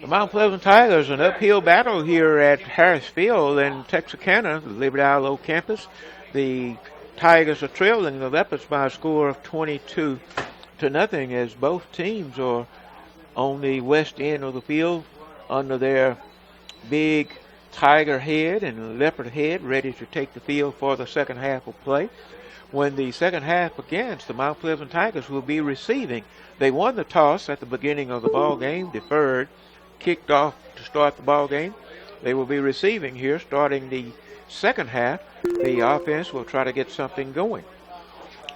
The Mount Pleasant Tigers, an uphill battle here at Harris Field in Texarkana, the Liberty Isle campus. The Tigers are trailing the Leopards by a score of 22-0 as both teams are on the west end of the field under their big Tiger head and Leopard head, ready to take the field for the second half of play. When the second half begins, the Mount Pleasant Tigers will be receiving. They won the toss at the beginning of the ball game, deferred, kicked off to start the ball game. They will be receiving here starting the second half. The offense will try to get something going.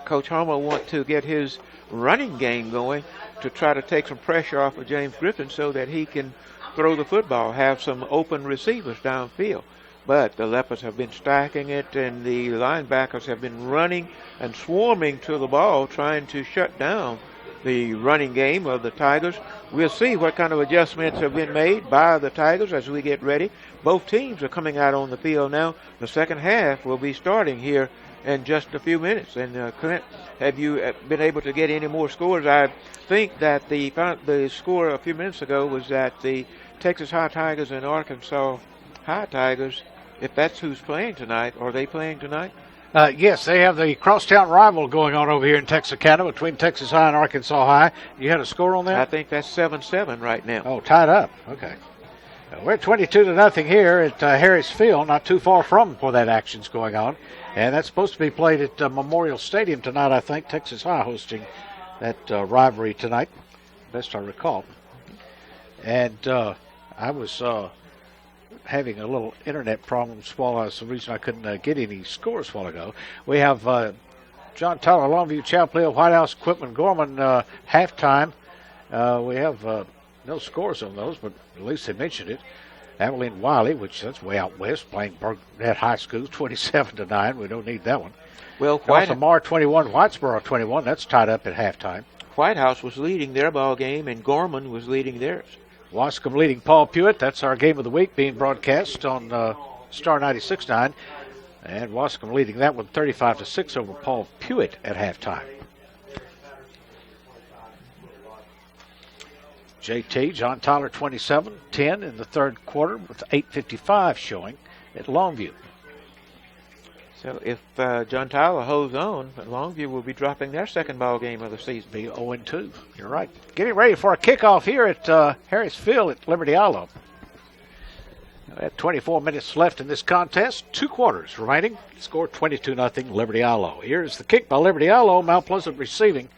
Coach Homer wants to get his running game going to try to take some pressure off of James Griffin so that he can throw the football, have some open receivers downfield. But the Leopards have been stacking it, and the linebackers have been running and swarming to the ball, trying to shut down the running game of the Tigers. We'll see what kind of adjustments have been made by the Tigers as we get ready. Both teams are coming out on the field now. The second half will be starting here in just a few minutes. And Clint, have you been able to get any more scores? I think that the score a few minutes ago was that the Texas High Tigers and Arkansas High Tigers, if that's who's playing tonight, are they playing tonight? Yes, they have the crosstown rival going on over here in Texarkana between Texas High and Arkansas High. You had a score on that? I think that's 7-7 right now. Oh, tied up. Okay. We're 22-0 here at Harris Field, not too far from where that action's going on. And that's supposed to be played at Memorial Stadium tonight, I think. Texas High hosting that rivalry tonight, best I recall. And I was having a little internet problems while that's the reason I couldn't get any scores a while ago. We have John Tyler, Longview, Chapel, White House, Quitman, Gorman halftime. We have no scores on those, but at least they mentioned it. Abilene Wiley, which that's way out west, playing Burnett High School, 27-9. We don't need that one. Well, Lamar 21, Whitesboro 21. That's tied up at halftime. White House was leading their ball game, and Gorman was leading theirs. Wascom leading Paul Pewitt. That's our game of the week being broadcast on Star 96.9. And Wascom leading that one 35-6 over Paul Pewitt at halftime. JT, John Tyler 27-10 in the third quarter with 8:55 showing at Longview. So if John Tyler holds on, Longview will be dropping their second ball game of the season. Be 0-2. You're right. Getting ready for a kickoff here at Harris Field at Liberty Isle. We have 24 minutes left in this contest. 2 quarters remaining. Score 22-0 Liberty Isle. Here's the kick by Liberty Isle. Mount Pleasant receiving.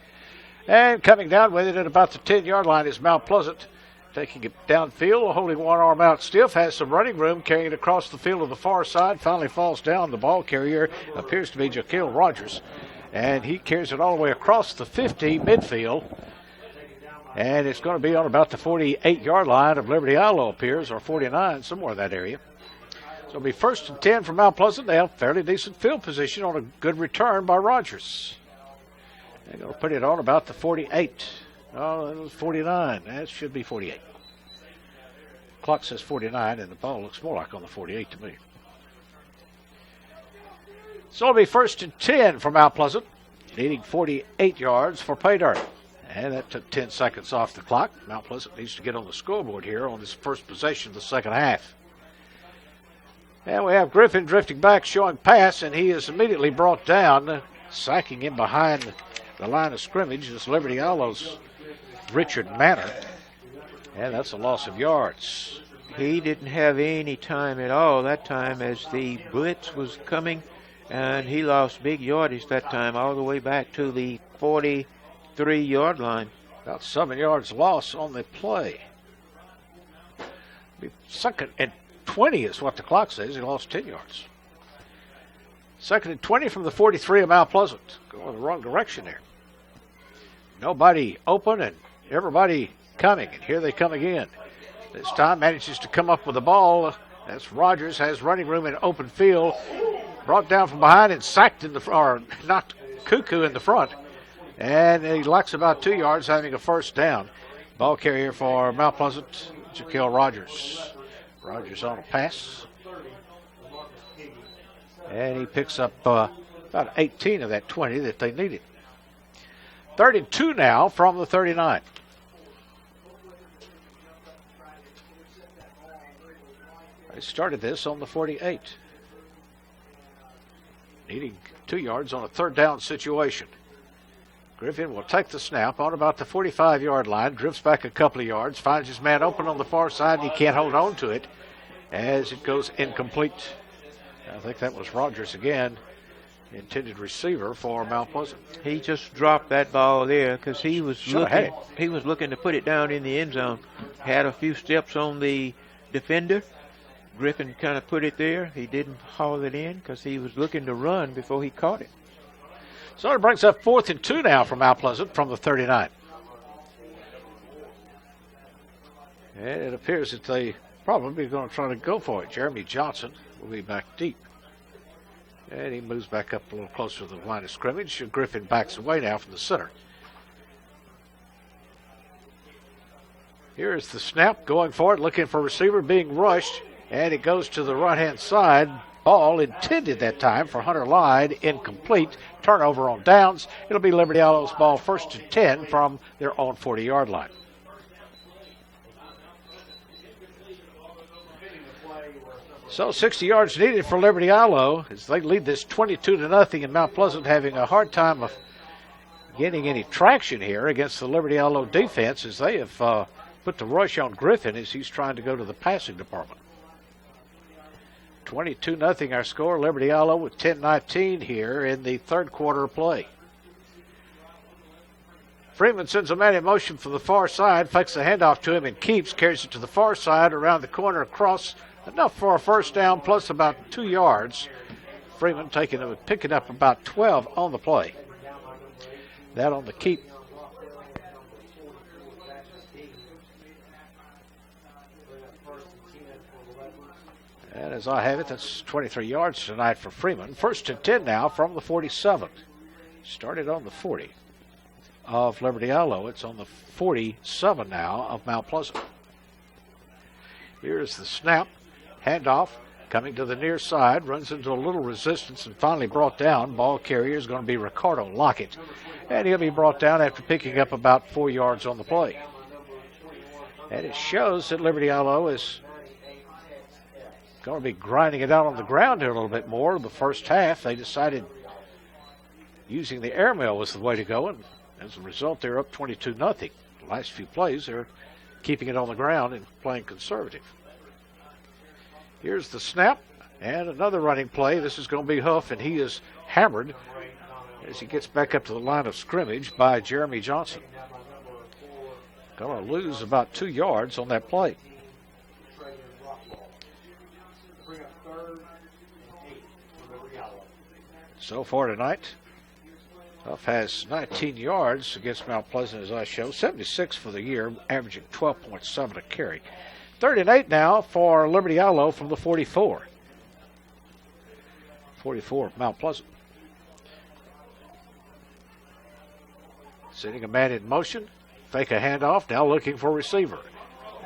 And coming down with it at about the 10-yard line is Mount Pleasant. Taking it downfield, holding one arm out stiff, has some running room, carrying it across the field to the far side, finally falls down. The ball carrier appears to be Jaquil Rogers, and he carries it all the way across the 50 midfield, and it's going to be on about the 48-yard line of Liberty Isle, appears, or 49, somewhere in that area. So it'll be 1st and 10 for Mount Pleasant. They have fairly decent field position on a good return by Rogers. They're going to put it on about the 48. Oh, it was 49. That should be 48. Clock says 49, and the ball looks more like on the 48 to me. So it'll be 1st and 10 for Mount Pleasant, needing 48 yards for pay dirt. And that took 10 seconds off the clock. Mount Pleasant needs to get on the scoreboard here on this first possession of the second half. And we have Griffin drifting back, showing pass, and he is immediately brought down, sacking him behind the line of scrimmage. It's Liberty Isle's Richard Manor, and that's a loss of yards. He didn't have any time at all that time as the blitz was coming, and he lost big yardage that time all the way back to the 43-yard line. About 7 yards loss on the play. 2nd and 20 is what the clock says. He lost 10 yards. 2nd and 20 from the 43 of Mount Pleasant. Going the wrong direction there. Nobody open and everybody coming, and here they come again. This time manages to come up with the ball. That's Rogers, has running room in open field. Brought down from behind and sacked in the front, or knocked Cuckoo in the front. And he lacks about 2 yards, having a first down. Ball carrier for Mount Pleasant, Jaquil Rogers. Rogers on a pass. And he picks up about 18 of that 20 that they needed. 3rd and 2 now from the 39. They started this on the 48. Needing 2 yards on a third down situation. Griffin will take the snap on about the 45-yard line, drifts back a couple of yards, finds his man open on the far side, and he can't hold on to it as it goes incomplete. I think that was Rogers again, intended receiver for Mount Pleasant. He just dropped that ball there because he was had looking to put it down in the end zone. Had a few steps on the defender. Griffin kind of put it there. He didn't haul it in because he was looking to run before he caught it. So it brings up 4th and 2 now for Mount Pleasant from the 39. And it appears that they probably going to try to go for it. Jeremy Johnson will be back deep. And he moves back up a little closer to the line of scrimmage. Griffin backs away now from the center. Here is the snap, going for it, looking for receiver, being rushed, and it goes to the right-hand side. Ball intended that time for Hunter Lyde, incomplete. Turnover on downs. It'll be Liberty Yellow's ball, 1st and 10 from their own 40-yard line. So 60 yards needed for Liberty Yellow as they lead this 22-0, and Mount Pleasant having a hard time of getting any traction here against the Liberty Yellow defense as they have put the rush on Griffin as he's trying to go to the passing department. 22-0 our score. Liberty Yellow with 10-19 here in the third quarter of play. Freeman sends a man in motion from the far side, fakes the handoff to him and keeps, carries it to the far side, around the corner, across, enough for a first down plus about 2 yards. Freeman picking up about 12 on the play. That on the keep. And as I have it, that's 23 yards tonight for Freeman. 1st and 10 now from the 47. Started on the 40 of Liberty Yellow. It's on the 47 now of Mount Pleasant. Here's the snap. Handoff coming to the near side. Runs into a little resistance and finally brought down. Ball carrier is going to be Ricardo Lockett. And he'll be brought down after picking up about 4 yards on the play. And it shows that Liberty Yellow is going to be grinding it out on the ground here a little bit more. The first half, they decided using the airmail was the way to go, and as a result, they're up 22-0. The last few plays, they're keeping it on the ground and playing conservative. Here's the snap, and another running play. This is going to be Huff, and he is hammered as he gets back up to the line of scrimmage by Jeremy Johnson. Going to lose about 2 yards on that play. So far tonight, Huff has 19 yards against Mount Pleasant, as I show. 76 for the year, averaging 12.7 a carry. 3rd and 8 now for Liberty Yellow from the 44. 44 Mount Pleasant. Sending a man in motion. Fake a handoff. Now looking for a receiver.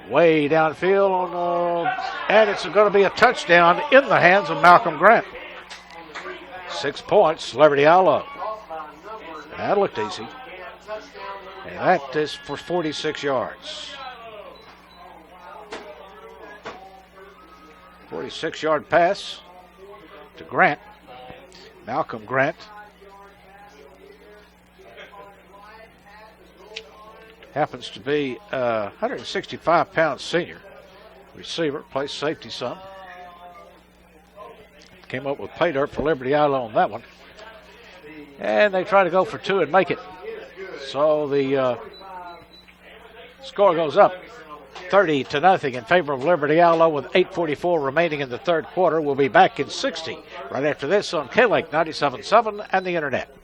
Way downfield, and it's going to be a touchdown in the hands of Malcolm Grant. 6 points, Liberty Yellow. That looked easy. And that is for 46 yards. 46-yard pass to Grant. Malcolm Grant. Happens to be a 165-pound senior receiver, plays safety some. Came up with pay dirt for Liberty Yellow on that one. And they try to go for 2 and make it. So the score goes up 30-0 in favor of Liberty Yellow with 8:44 remaining in the third quarter. We'll be back in 60 right after this on K-Lake 97.7 and the Internet.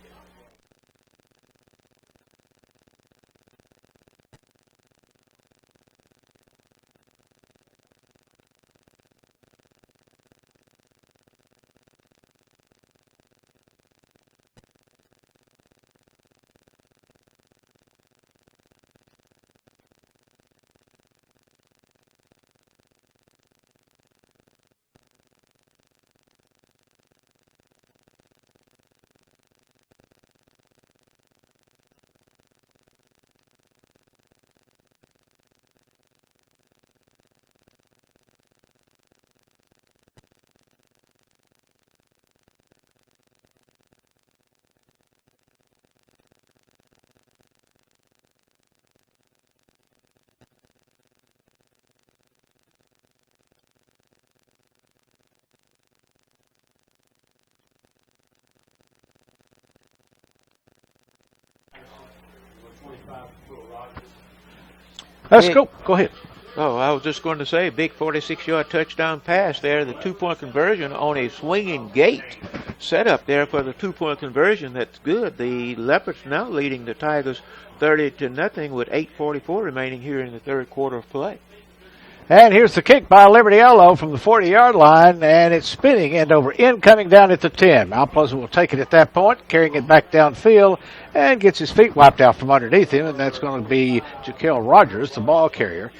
Let's go. Go ahead. Oh, I was just going to say, big 46-yard touchdown pass there, the two-point conversion on a swinging gate set up there for the two-point conversion. That's good. The Leopards now leading the Tigers 30-0 with 8:44 remaining here in the third quarter of play. And here's the kick by Liberty Yellow from the 40-yard line, and it's spinning end over end, coming down at the 10. Mount Pleasant will take it at that point, carrying it back downfield, and gets his feet wiped out from underneath him, and that's going to be Jaquel Rogers, the ball carrier.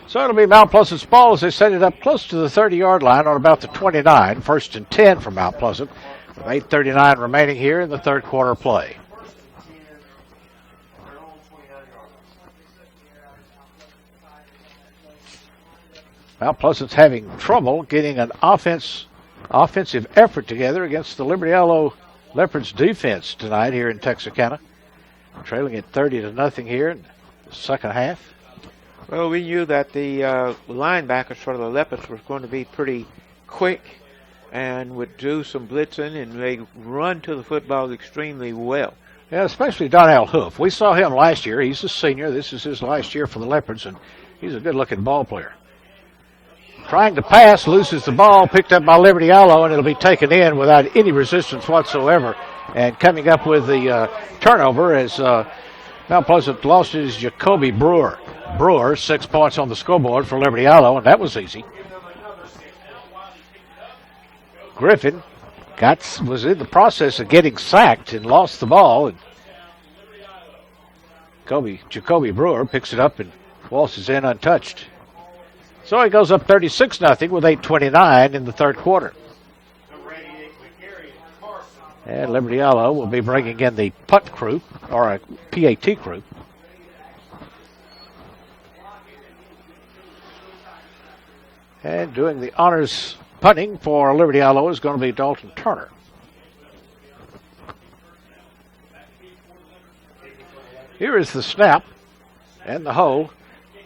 So it'll be Mount Pleasant's ball as they set it up close to the 30-yard line on about the 29, 1st and 10 for Mount Pleasant, with 8:39 remaining here in the third quarter play. Mount Pleasant's having trouble getting an offensive effort together against the Liberty Yellow Leopards defense tonight here in Texarkana. Trailing at 30-0 here in the second half. Well, we knew that the linebackers for the Leopards were going to be pretty quick and would do some blitzing, and they run to the football extremely well. Yeah, especially Donnell Hoof. We saw him last year. He's a senior. This is his last year for the Leopards, and he's a good-looking ball player. Trying to pass, loses the ball, picked up by Liberty Yellow, and it'll be taken in without any resistance whatsoever. And coming up with the turnover as Mount Pleasant lost is Jacoby Brewer. Brewer, 6 points on the scoreboard for Liberty Yellow, and that was easy. Griffin was in the process of getting sacked and lost the ball. And Jacoby Brewer picks it up and waltzes in untouched. So he goes up 36-0 with 8:29 in the third quarter. And Liberty Yellow will be bringing in the punt crew, or a PAT crew. And doing the honors punting for Liberty Yellow is going to be Dalton Turner. Here is the snap and the hold.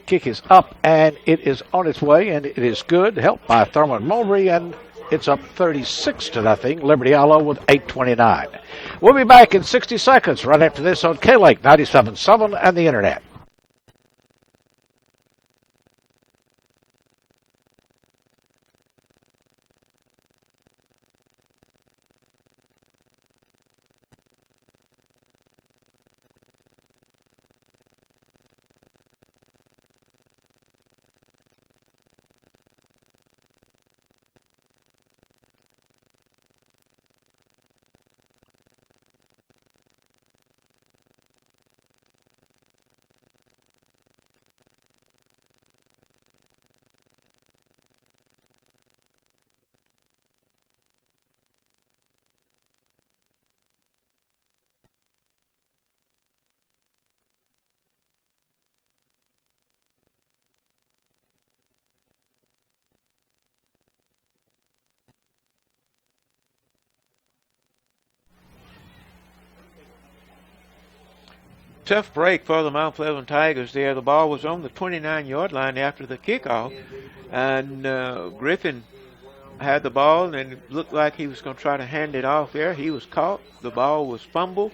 Kick is up, and it is on its way, and it is good. Helped by Thurman Mulberry, and it's up 36-0. Liberty Yellow with 8:29. We'll be back in 60 seconds right after this on K-Lake 97.7 and the Internet. Tough break for the Mount Pleasant Tigers there. The ball was on the 29-yard line after the kickoff, and Griffin had the ball, and it looked like he was going to try to hand it off there. He was caught. The ball was fumbled,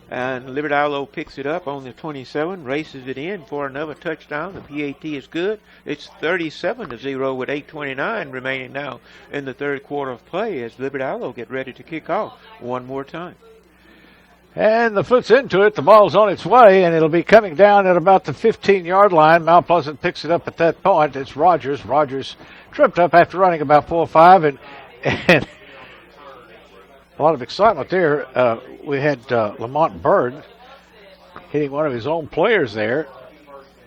and Liberty Yellow picks it up on the 27, races it in for another touchdown. The PAT is good. It's 37-0 with 8:29 remaining now in the third quarter of play as Liberty Yellow get ready to kick off one more time. And the foot's into it. The ball's on its way, and it'll be coming down at about the 15-yard line. Mount Pleasant picks it up at that point. It's Rogers. Rogers tripped up after running about 4 or 5, and a lot of excitement there. We had Lamont Bird hitting one of his own players there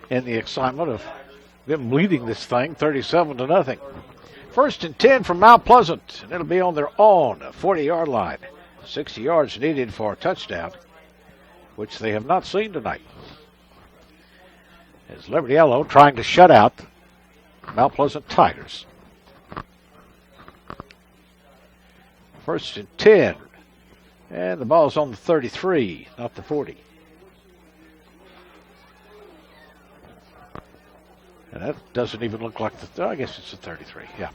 in the excitement of them leading this thing 37-0. 1st and 10 from Mount Pleasant, and it'll be on their own 40-yard line. 60 yards needed for a touchdown, which they have not seen tonight. As Liberty Yellow trying to shut out Mount Pleasant Tigers. 1st and 10. And the ball's on the 33, not the 40. And that doesn't even look like I guess it's the 33, yeah.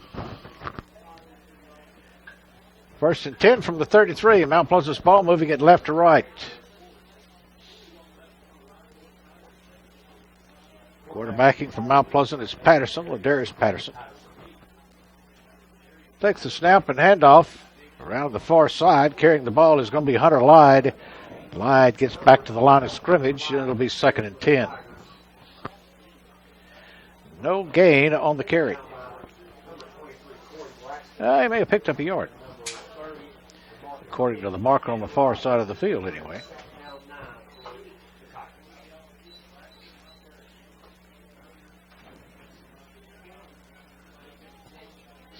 1st and 10 from the 33. Mount Pleasant's ball moving it left to right. Quarterbacking from Mount Pleasant is Patterson, Ladarius Patterson. Takes the snap and handoff around the far side. Carrying the ball is going to be Hunter Lyde. Lyde gets back to the line of scrimmage, and it'll be 2nd and 10. No gain on the carry. He may have picked up a yard, according to the marker on the far side of the field anyway.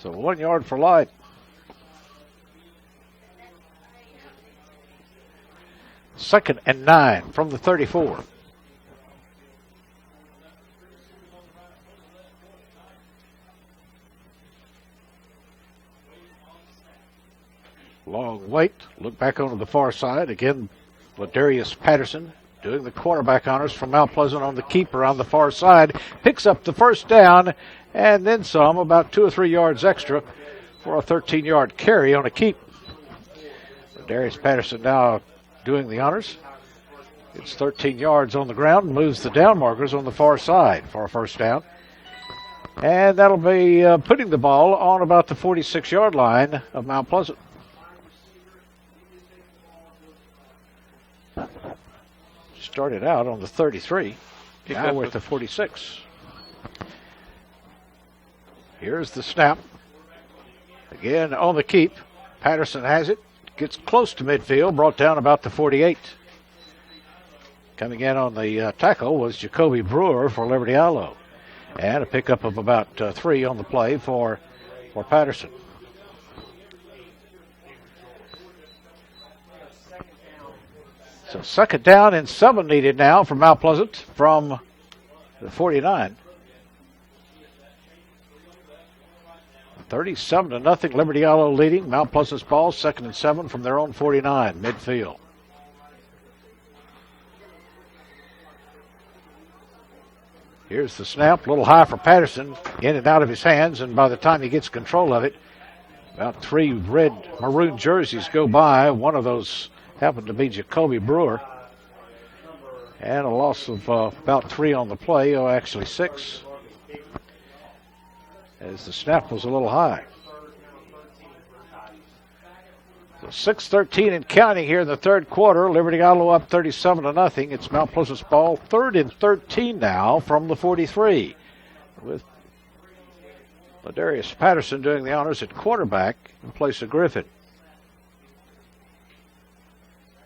So 1 yard for Lyde. Second and 9 from the 34. Long wait. Look back onto the far side. Again, Ladarius Patterson doing the quarterback honors from Mount Pleasant on the keeper on the far side. Picks up the first down and then some, about 2 or 3 yards extra for a 13-yard carry on a keep. Ladarius Patterson now doing the honors. It's 13 yards on the ground and moves the down markers on the far side for a first down. And that'll be putting the ball on about the 46-yard line of Mount Pleasant. Started out on the 33. Now we're at the 46. Here's the snap. Again on the keep. Patterson has it. Gets close to midfield. Brought down about the 48. Coming in on the tackle was Jacoby Brewer for Liberty Allo. And a pickup of about 3 on the play for Patterson. So 2nd down and 7 needed now for Mount Pleasant from the 49. 37-0, Liberty Allo leading. Mount Pleasant's ball, 2nd and 7 from their own 49, midfield. Here's the snap, a little high for Patterson, in and out of his hands, and by the time he gets control of it, about 3 red maroon jerseys go by. One of those happened to be Jacoby Brewer. And a loss of about 3 on the play, actually 6, as the snap was a little high. So 6:13 and counting here in the 3rd quarter. Liberty Allo up 37-0. It's Mount Pleasant's ball, 3rd and 13 now from the 43, with Ladarius Patterson doing the honors at quarterback in place of Griffin.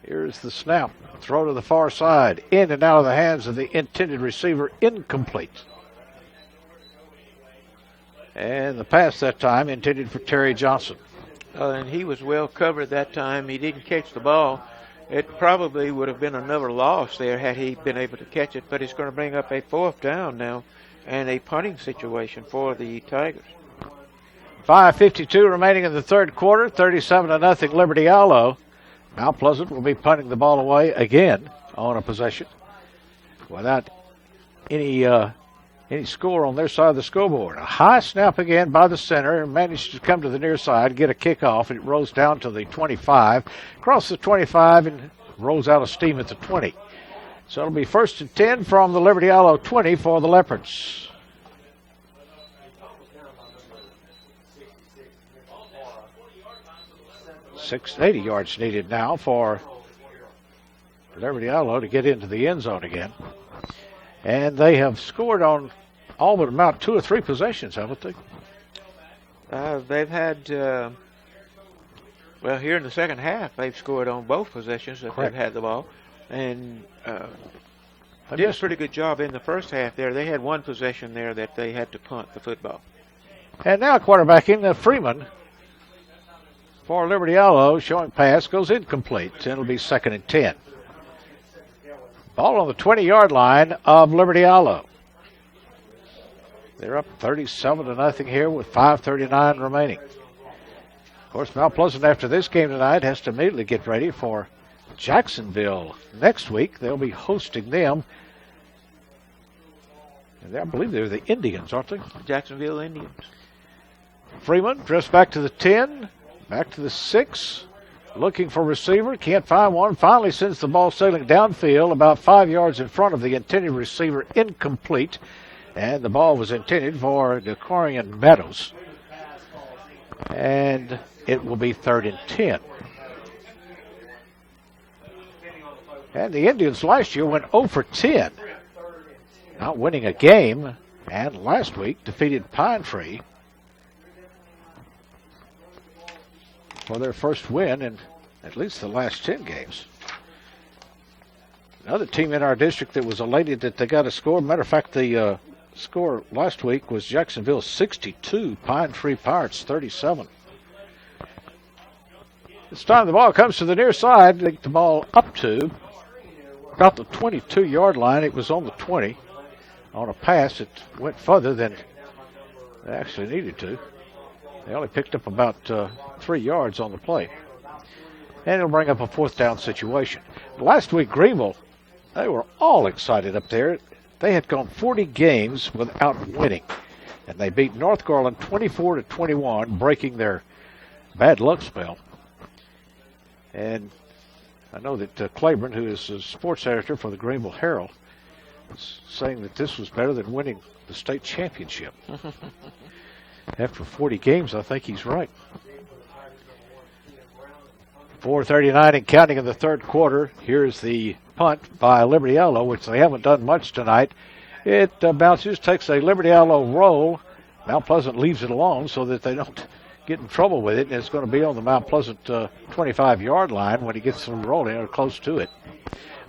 Here's the snap. Throw to the far side. In and out of the hands of the intended receiver. Incomplete. And the pass that time intended for Terry Johnson. And he was well covered that time. He didn't catch the ball. It probably would have been another loss there had he been able to catch it, but it's going to bring up a 4th down now and a punting situation for the Tigers. 5:52 remaining in the 3rd quarter. 37-0 Liberty Allo. Mount Pleasant will be punting the ball away again on a possession without any score on their side of the scoreboard. A high snap again by the center, managed to come to the near side, get a kickoff, and it rolls down to the 25, across the 25, and rolls out of steam at the 20. So it'll be 1st and 10 from the Liberty Allo 20 for the Leopards. 80 yards needed now for Liberty Allo to get into the end zone again. And they have scored on all but about 2 or 3 possessions, haven't they? They've had, here in the second half, they've scored on both possessions that They've had the ball. And did a pretty good job in the first half there. They had 1 possession there that they had to punt the football. And now quarterbacking Freeman for Liberty Allo, showing pass, goes incomplete. And it'll be 2nd and 10. Ball on the 20-yard line of Liberty Allo. They're up 37-0 here with 5:39 remaining. Of course, Mount Pleasant after this game tonight has to immediately get ready for Jacksonville next week. They'll be hosting them. And I believe they're the Indians, aren't they? Jacksonville Indians. Freeman drifts back to the 10, back to the 6. Looking for receiver, can't find one. Finally sends the ball sailing downfield about 5 yards in front of the intended receiver, incomplete. And the ball was intended for Decorian Meadows. And it will be 3rd and 10. And the Indians last year went 0 for 10, not winning a game, and last week defeated Pine Tree for their first win in at least the last 10 games. Another team in our district that was elated that they got a score. Matter of fact, the score last week was Jacksonville 62, Pine Tree Pirates 37. This time the ball comes to the near side. They get the ball up to about the 22-yard line. It was on the 20. On a pass, it went further than they actually needed to. They only picked up about 3 yards on the play. And it'll bring up a 4th down situation. Last week, Greenville, they were all excited up there. They had gone 40 games without winning. And they beat North Garland 24-21, breaking their bad luck spell. And I know that Claiborne, who is the sports editor for the Greenville Herald, is saying that this was better than winning the state championship. After 40 games, I think he's right. 4:39 and counting in the 3rd quarter. Here's the punt by Liberty Aloe, which they haven't done much tonight. It bounces, takes a Liberty Aloe roll. Mount Pleasant leaves it alone so that they don't get in trouble with it, and it's going to be on the Mount Pleasant 25-yard line when he gets them rolling or close to it.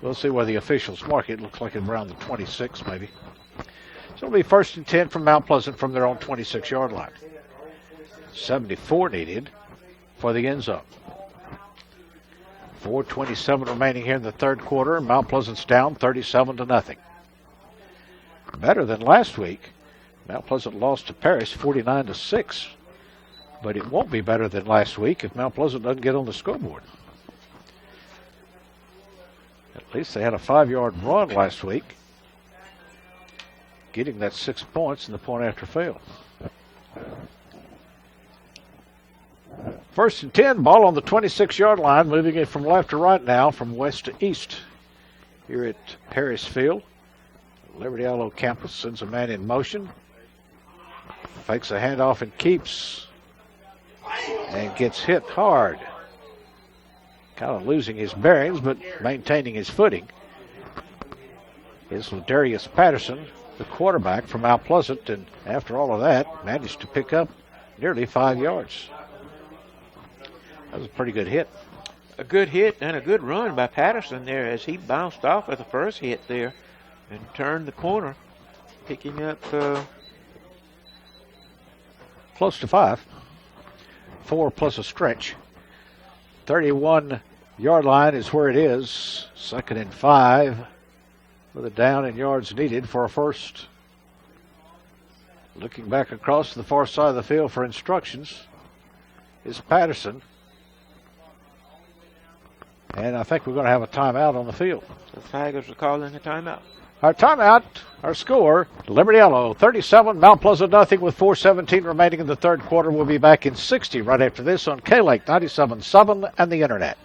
We'll see where the officials mark it. It looks like it's around the 26 maybe. So it'll be 1st and 10 from Mount Pleasant from their own 26-yard line. 74 needed for the end zone. 4:27 remaining here in the 3rd quarter. Mount Pleasant's down 37-0. Better than last week. Mount Pleasant lost to Paris 49-6. But it won't be better than last week if Mount Pleasant doesn't get on the scoreboard. At least they had a 5-yard run last week, getting that 6 points in the point after fail. 1st and 10, ball on the 26-yard line, moving it from left to right now, from west to east. Here at Harris Field, Liberty Aloe campus sends a man in motion, fakes a handoff and keeps, and gets hit hard. Kind of losing his bearings, but maintaining his footing is Ladarius Patterson, the quarterback from Mount Pleasant, and after all of that, managed to pick up nearly 5 yards. That was a pretty good hit. A good hit and a good run by Patterson there as he bounced off of the first hit there and turned the corner, picking up close to 5. 4 plus a stretch. 31-yard line is where it is. 2nd and 5 with a down and yards needed for a first. Looking back across to the far side of the field for instructions is Patterson. And I think we're going to have a timeout on the field. The Tigers are calling a timeout. Our timeout, our score, Liberty Aloe 37, Mount Pleasant nothing with 4:17 remaining in the 3rd quarter. We'll be back in 60 right after this on K-Lake 97.7 and the Internet.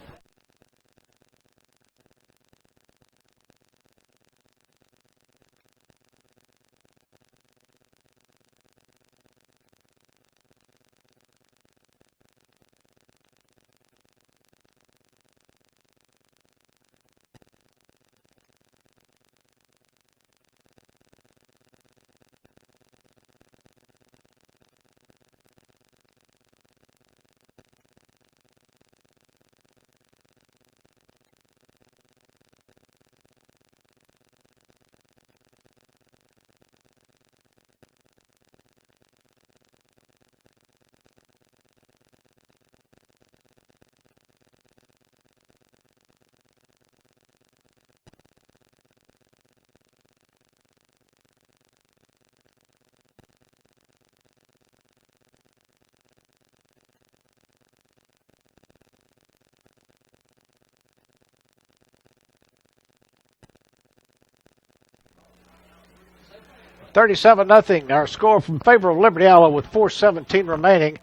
$37-0. Our score from favor of Liberty Aloe with 4:17 remaining.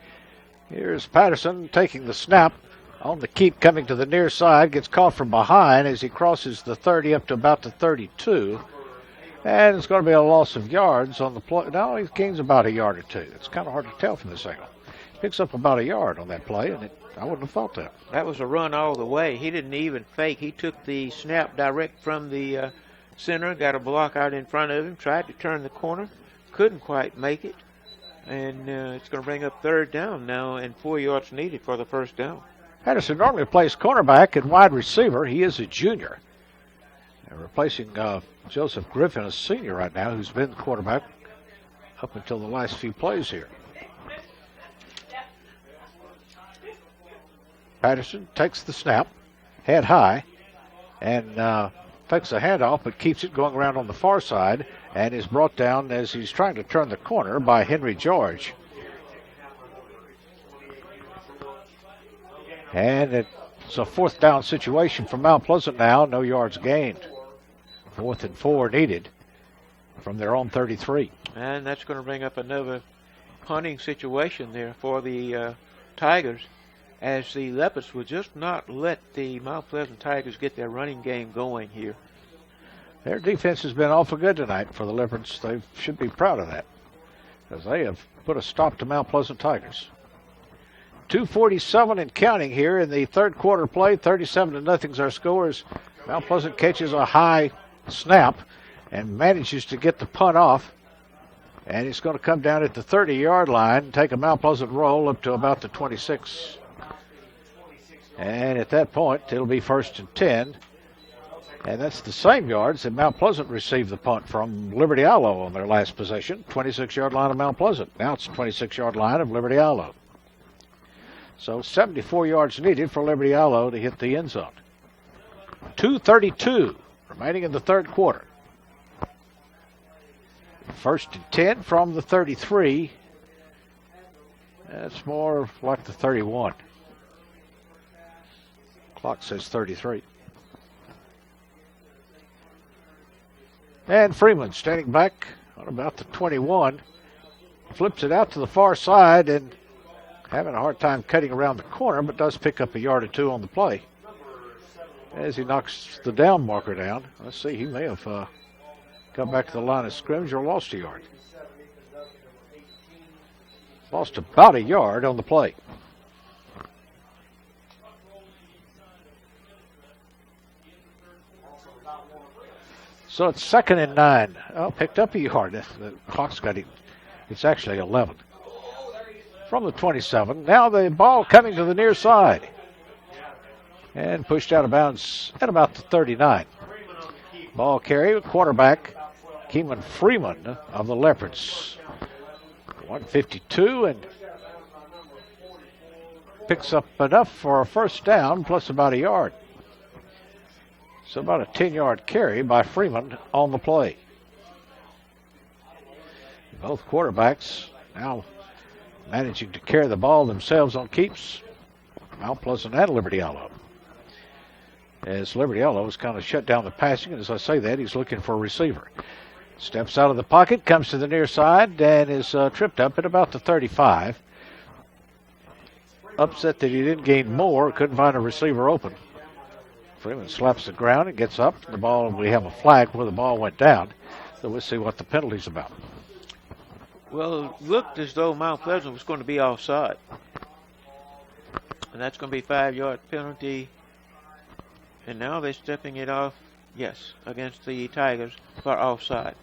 Here's Patterson taking the snap on the keep, coming to the near side. Gets caught from behind as he crosses the 30 up to about the 32. And it's going to be a loss of yards on the play. No, he gains about a yard or two. It's kind of hard to tell from this angle. Picks up about a yard on that play, and I wouldn't have thought that. That was a run all the way. He didn't even fake. He took the snap direct from the center, got a block out in front of him, tried to turn the corner, couldn't quite make it. And it's going to bring up third down now and 4 yards needed for the first down. Patterson normally plays cornerback and wide receiver. He is a junior. And replacing Joseph Griffin, a senior right now, who's been the quarterback up until the last few plays here. Patterson takes the snap, head high, and fakes a handoff, but keeps it going around on the far side, and is brought down as he's trying to turn the corner by Henry George. And it's a fourth down situation for Mount Pleasant now. No yards gained. 4th and 4 needed from their own 33. And that's going to bring up another punting situation there for the Tigers, as the Leopards will just not let the Mount Pleasant Tigers get their running game going here. Their defense has been awful good tonight for the Leopards. They should be proud of that, because they have put a stop to Mount Pleasant Tigers. 2:47 and counting here in the third quarter play. 37-0 is our scores. Mount Pleasant catches a high snap and manages to get the punt off. And it's going to come down at the 30-yard line and take a Mount Pleasant roll up to about the 26. And at that point, it'll be 1st and 10. And that's the same yards that Mount Pleasant received the punt from Liberty Allo on their last possession. 26-yard line of Mount Pleasant. Now it's 26-yard line of Liberty Allo. So 74 yards needed for Liberty Allo to hit the end zone. 2:32 remaining in the third quarter. 1st and 10 from the 33. That's more like the 31. Clock says 33. And Freeman standing back on about the 21. Flips it out to the far side and having a hard time cutting around the corner, but does pick up a yard or two on the play as he knocks the down marker down. Let's see, he may have come back to the line of scrimmage or lost a yard. Lost about a yard on the play. So it's 2nd and 9. Oh, picked up a yard. The clock's got it. It's actually 11. From the 27. Now the ball coming to the near side. And pushed out of bounds at about the 39. Ball carry, quarterback, Keeman Freeman of the Leopards. 152 and picks up enough for a first down plus about a yard. So about a 10-yard carry by Freeman on the play. Both quarterbacks now managing to carry the ball themselves on keeps. Mount Pleasant and Liberty Allo. As Liberty Allo has kind of shut down the passing, and as I say that, he's looking for a receiver. Steps out of the pocket, comes to the near side, and is tripped up at about the 35. Upset that he didn't gain more, couldn't find a receiver open. Freeman slaps the ground and gets up. The ball, we have a flag where the ball went down, so we'll see what the penalty's about. Well, it looked as though Mount Pleasant was going to be offside. And that's going to be a 5-yard penalty. And now they're stepping it off, yes, against the Tigers for offside.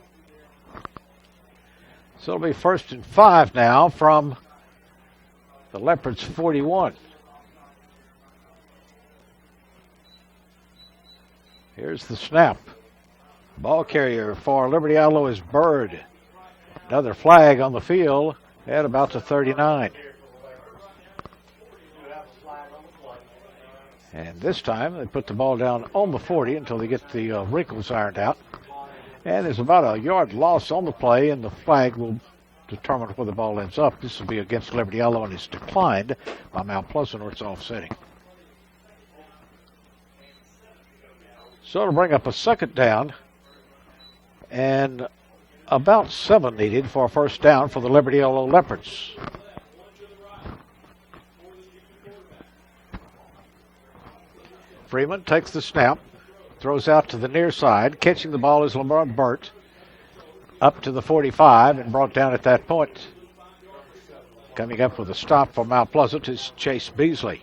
So it'll be 1st and 5 now from the Leopards' 41. Here's the snap. Ball carrier for Liberty Allo is Bird. Another flag on the field at about the 39. And this time they put the ball down on the 40 until they get the wrinkles ironed out. And there's about a yard loss on the play, and the flag will determine where the ball ends up. This will be against Liberty Allo, and it's declined by Mount Pleasant, or it's offsetting. So it'll bring up a 2nd down, and about 7 needed for a first down for the Liberty Allo Leopards. Freeman takes the snap, throws out to the near side. Catching the ball is Lamar Burt. up to the 45 and brought down at that point. Coming up with a stop for Mount Pleasant is Chase Beasley.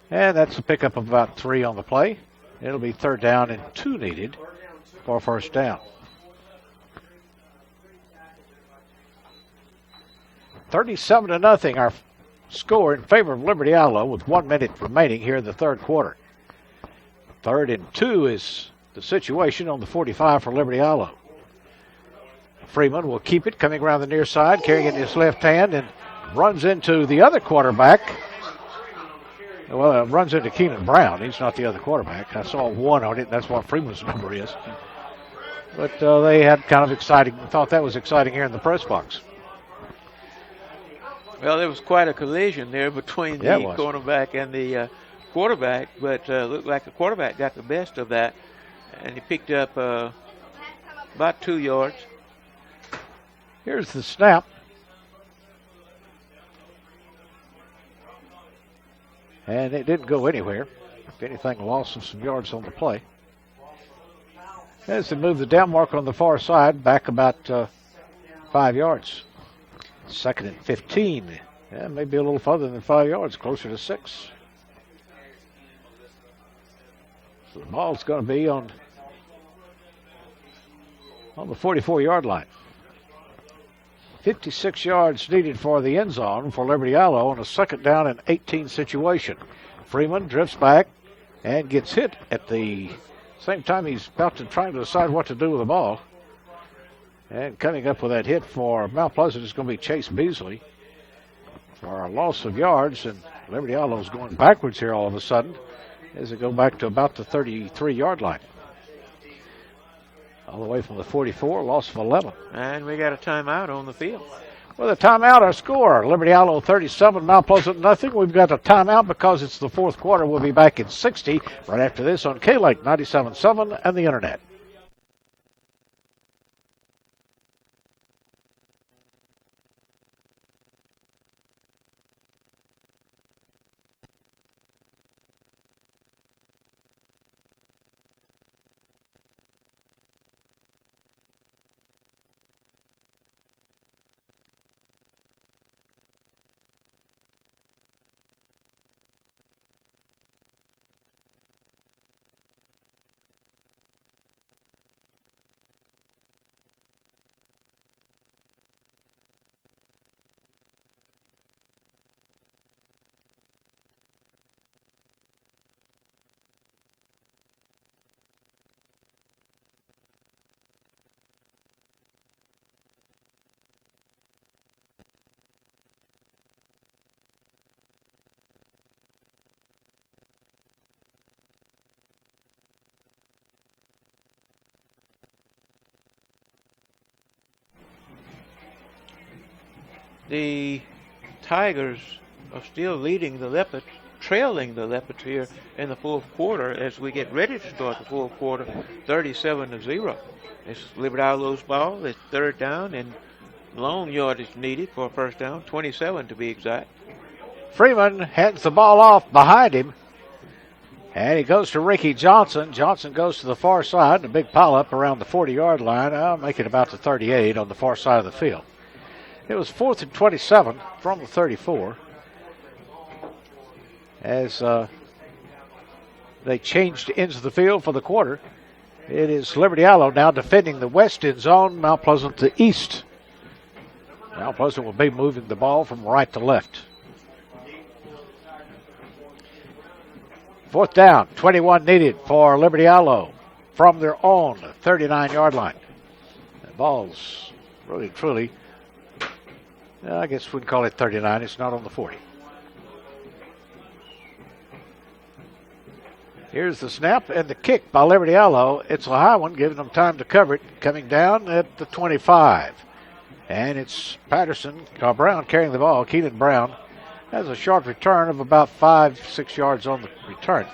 And that's a pickup of about 3 on the play. It'll be 3rd down and 2 needed for first down. 37-0, our score in favor of Liberty Allo with 1 minute remaining here in the third quarter. 3rd and 2 is the situation on the 45 for Liberty Allo. Freeman will keep it, coming around the near side, carrying it in his left hand, and runs into the other quarterback. Well, runs into Keenan Brown. He's not the other quarterback. I saw 1 on it. That's what Freeman's number is. But they had kind of exciting, thought that was exciting here in the press box. Well, there was quite a collision there between the cornerback and the quarterback, but looked like the quarterback got the best of that, and he picked up about 2 yards. Here's the snap. And it didn't go anywhere. If anything, loss of some yards on the play. As they move the down mark on the far side, back about 5 yards. 2nd and 15. Yeah, maybe a little further than 5 yards, closer to 6. So the ball's going to be on the 44-yard line. 56 yards needed for the end zone for Liberty Allo on a 2nd down and 18 situation. Freeman drifts back and gets hit at the same time he's about to try to decide what to do with the ball. And coming up with that hit for Mount Pleasant is going to be Chase Beasley for a loss of yards. And Liberty Allo is going backwards here all of a sudden as they go back to about the 33-yard line. All the way from the 44, loss of 11. And we got a timeout on the field. With a timeout, our score, Liberty Allo 37, Mount Pleasant nothing. We've got a timeout because it's the fourth quarter. We'll be back in 60 right after this on K-Lake 97.7 and the Internet. The Tigers are still leading the Leopards, trailing the Leopards here in the fourth quarter as we get ready to start the fourth quarter, 37-0. It's Liberty Allo's ball. It's 3rd down, and long yardage needed for a first down, 27 to be exact. Freeman hands the ball off behind him, and he goes to Ricky Johnson. Johnson goes to the far side, a big pile-up around the 40-yard line. I'll make it about the 38 on the far side of the field. It was 4th and 27 from the 34 as they changed into the field for the quarter. It is Liberty Allo now defending the west end zone, Mount Pleasant to east. Mount Pleasant will be moving the ball from right to left. 4th down, 21 needed for Liberty Allo from their own 39-yard line. The ball's really, truly, I guess we'd call it 39. It's not on the 40. Here's the snap and the kick by Liberty Allo. It's a high one, giving them time to cover it. Coming down at the 25. And it's Brown carrying the ball. Keenan Brown has a short return of about 5-6 yards on the return.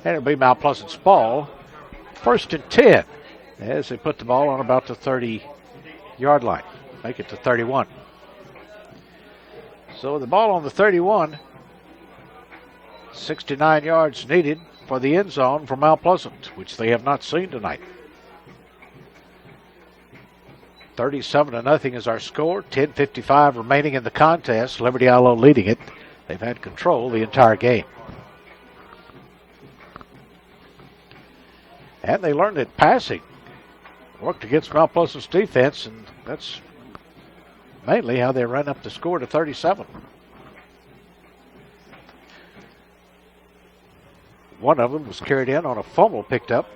And it'll be Mount Pleasant's ball. 1st and 10 as they put the ball on about the 30-yard line. Make it to 31. So the ball on the 31, 69 yards needed for the end zone for Mount Pleasant, which they have not seen tonight. 37-0 is our score. 10:55 remaining in the contest. Liberty Aloe leading it. They've had control the entire game. And they learned that passing worked against Mount Pleasant's defense, and that's mainly how they ran up the score to 37. One of them was carried in on a fumble picked up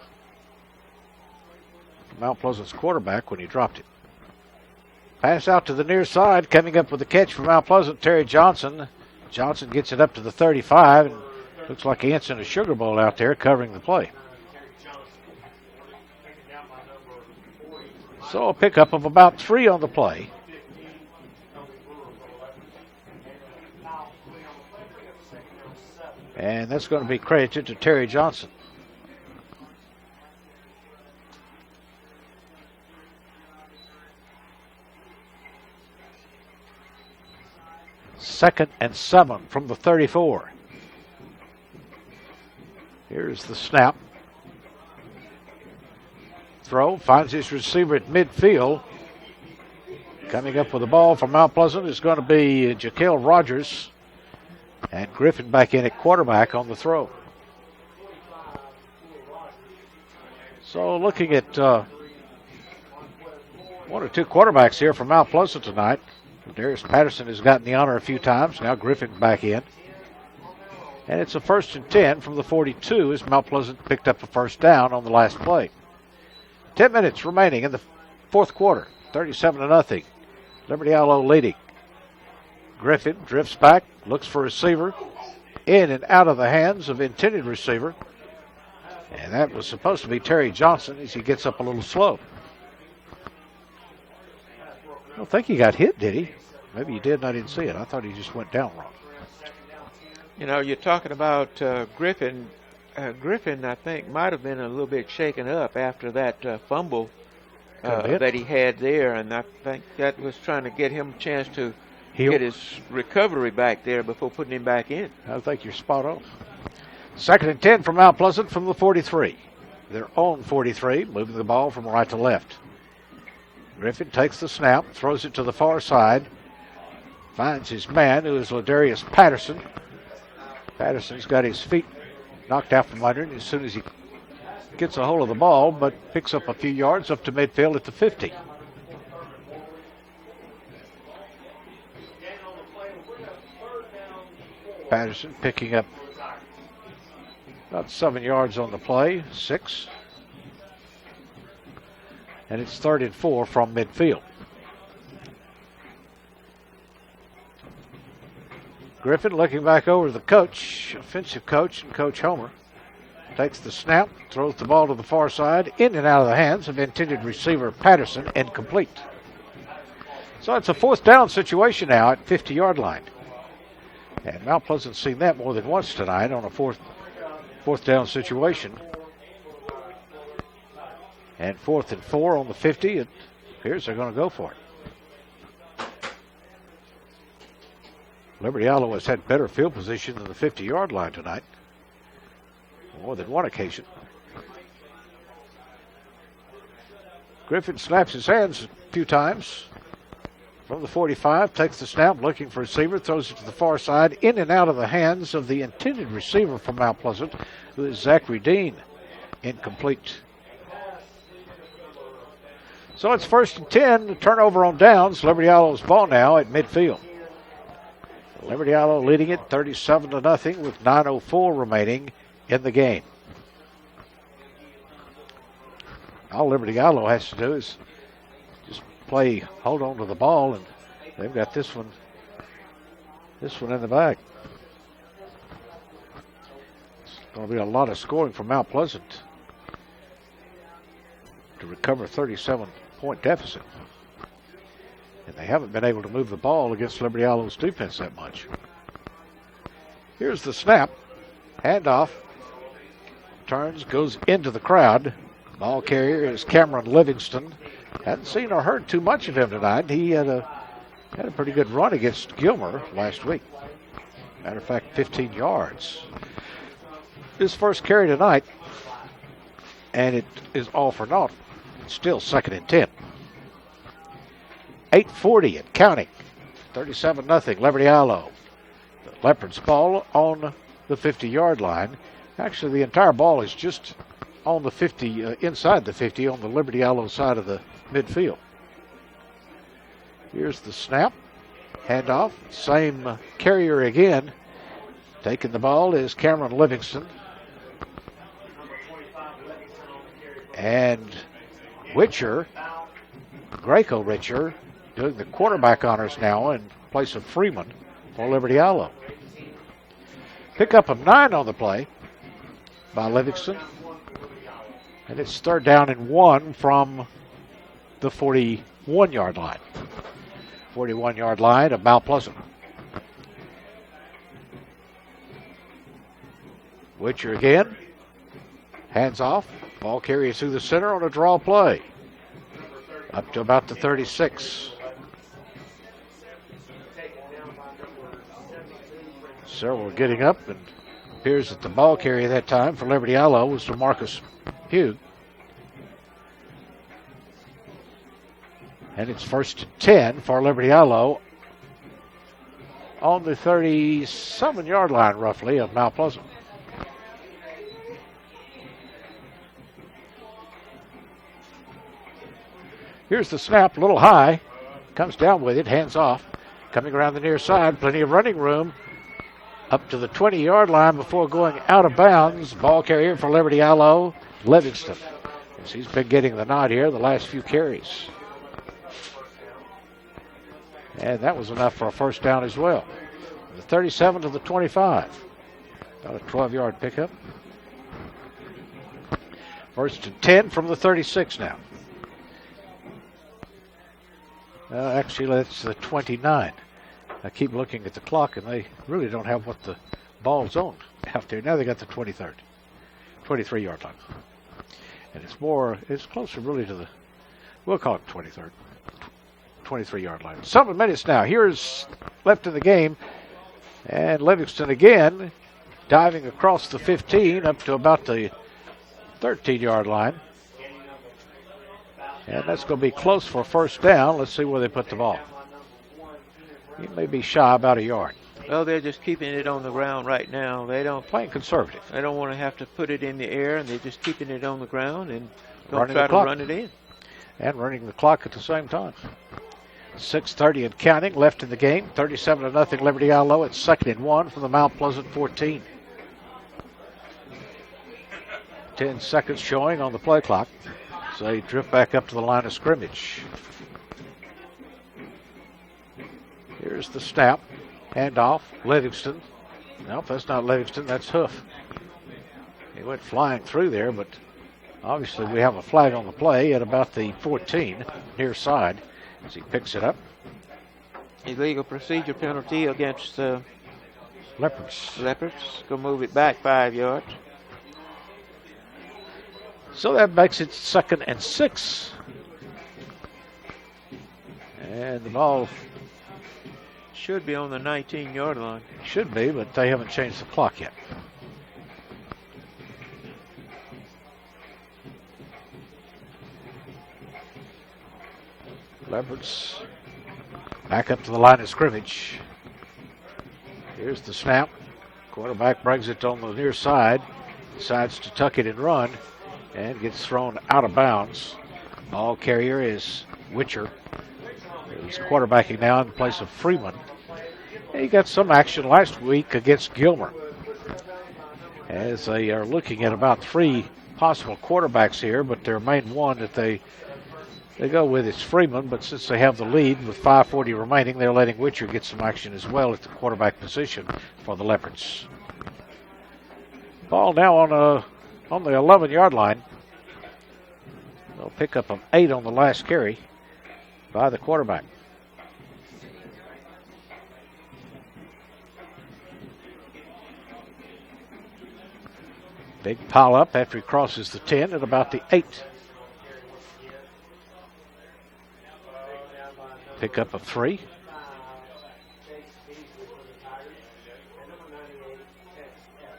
from Mount Pleasant's quarterback when he dropped it. Pass out to the near side, coming up with the catch from Mount Pleasant, Terry Johnson. Johnson gets it up to the 35, and looks like he ends in a Sugar Bowl out there covering the play. So a pickup of about 3 on the play. And that's going to be credited to Terry Johnson. Second and 7 from the 34. Here's the snap. Throw, finds his receiver at midfield. Coming up with the ball from Mount Pleasant is going to be Jaquel Rogers. And Griffin back in at quarterback on the throw. So looking at one or two quarterbacks here from Mount Pleasant tonight. Darius Patterson has gotten the honor a few times. Now Griffin back in. And it's a 1st and 10 from the 42 as Mount Pleasant picked up a first down on the last play. 10 minutes remaining in the fourth quarter. 37-0. Liberty Aloe leading. Griffin drifts back, looks for a receiver. In and out of the hands of intended receiver. And that was supposed to be Terry Johnson as he gets up a little slow. I don't think he got hit, did he? Maybe he did and I didn't see it. I thought he just went down wrong. You know, you're talking about Griffin. Griffin, I think, might have been a little bit shaken up after that fumble that he had there, and I think that was trying to get him a chance to get his recovery back there before putting him back in. I think you're spot on. 2nd and 10 from Mount Pleasant from the 43. Their own 43, moving the ball from right to left. Griffin takes the snap, throws it to the far side, finds his man, who is Ladarius Patterson. Patterson's got his feet knocked out from under him as soon as he gets a hold of the ball, but picks up a few yards up to midfield at the 50. Patterson picking up about 7 yards on the play, 6. And it's 3rd and 4 from midfield. Griffin looking back over to the coach, offensive coach, and Coach Homer. Takes the snap, throws the ball to the far side, in and out of the hands of intended receiver Patterson, and complete. So it's a 4th down situation now at 50-yard line. And Mount Pleasant's seen that more than once tonight on a fourth down situation. And 4th and 4 on the 50. It appears they're going to go for it. Liberty Aloe has had better field position than the 50-yard line tonight. More than one occasion. Griffin slaps his hands a few times. From the 45, takes the snap, looking for a receiver, throws it to the far side, in and out of the hands of the intended receiver from Mount Pleasant, who is Zachary Dean. Incomplete. So it's 1st and 10, the turnover on downs. Liberty Aloe's ball now at midfield. Liberty Aloe leading it 37-0 with 9:04 remaining in the game. All Liberty Aloe has to do is just hold on to the ball, and they've got this one in the bag. It's going to be a lot of scoring from Mount Pleasant to recover a 37-point deficit. And they haven't been able to move the ball against Liberty Aloe's defense that much. Here's the snap. Handoff. Turns, goes into the crowd. Ball carrier is Cameron Livingston. Hadn't seen or heard too much of him tonight. He had a pretty good run against Gilmer last week. Matter of fact, 15 yards. His first carry tonight, and it is all for naught. It's still 2nd and 10. 8:40 and counting. 37-0, Liberty Allo. The Leopards ball on the 50-yard line. Actually, the entire ball is just on the 50, inside the 50, on the Liberty Allo side of the midfield. Here's the snap. Handoff. Same carrier again. Taking the ball is Cameron Livingston. And Witcher, Greco Richer, doing the quarterback honors now in place of Freeman for Liberty Allo. Pickup of 9 on the play by Livingston. And it's 3rd down and 1 from the 41-yard line. 41-yard line of Mount Pleasant. Witcher again. Hands off. Ball carries through the center on a draw play. Up to about the 36. Several getting up, and appears that the ball carrier that time for Liberty Allo was DeMarcus Hugh. And it's 1st and 10 for Liberty Allo on the 37-yard line, roughly, of Mount Pleasant. Here's the snap, a little high. Comes down with it, hands off. Coming around the near side, plenty of running room. Up to the 20-yard line before going out of bounds. Ball carrier for Liberty Allo, Livingston. As he's been getting the nod here the last few carries. And that was enough for a 1st down as well. The 37 to the 25. About a 12-yard pickup. 1st and 10 from the 36 now. Actually, that's the 29. I keep looking at the clock, and they really don't have what the ball's on out there. Now they got the 23-yard line. And it's closer really to the, we'll call it 23rd. 23-yard line. 7 minutes now. Here's left in the game. And Livingston again diving across the 15 up to about the 13-yard line. And that's going to be close for a 1st down. Let's see where they put the ball. He may be shy about a yard. Well, they're just keeping it on the ground right now. They don't playing conservative. They don't want to have to put it in the air, and they're just keeping it on the ground and don't Running try the to clock. run it in. And running the clock at the same time. 6:30 and counting left in the game. 37-0 Liberty Allo. It's 2nd and 1 from the Mount Pleasant 14. 10 seconds showing on the play clock. So they drift back up to the line of scrimmage. Here's the snap. Handoff. Livingston. Nope, that's not Livingston. That's Hoof. He went flying through there, but obviously we have a flag on the play at about the 14, near side, as he picks it up. Illegal procedure penalty against Leopards. Go move it back 5 yards. So that makes it 2nd and 6. And the ball should be on the 19-yard line. Should be, but they haven't changed the clock yet. Leopards back up to the line of scrimmage. Here's the snap. Quarterback brings it on the near side. Decides to tuck it and run. And gets thrown out of bounds. Ball carrier is Witcher. He's quarterbacking now in place of Freeman. He got some action last week against Gilmer. As they are looking at about 3 possible quarterbacks here, but their main one that they go with is Freeman. But since they have the lead with 5:40 remaining, they're letting Witcher get some action as well at the quarterback position for the Leopards. Ball now on the 11-yard line. They'll pick up an 8 on the last carry by the quarterback. Big pile up after he crosses the 10 at about the 8. Pick up a 3.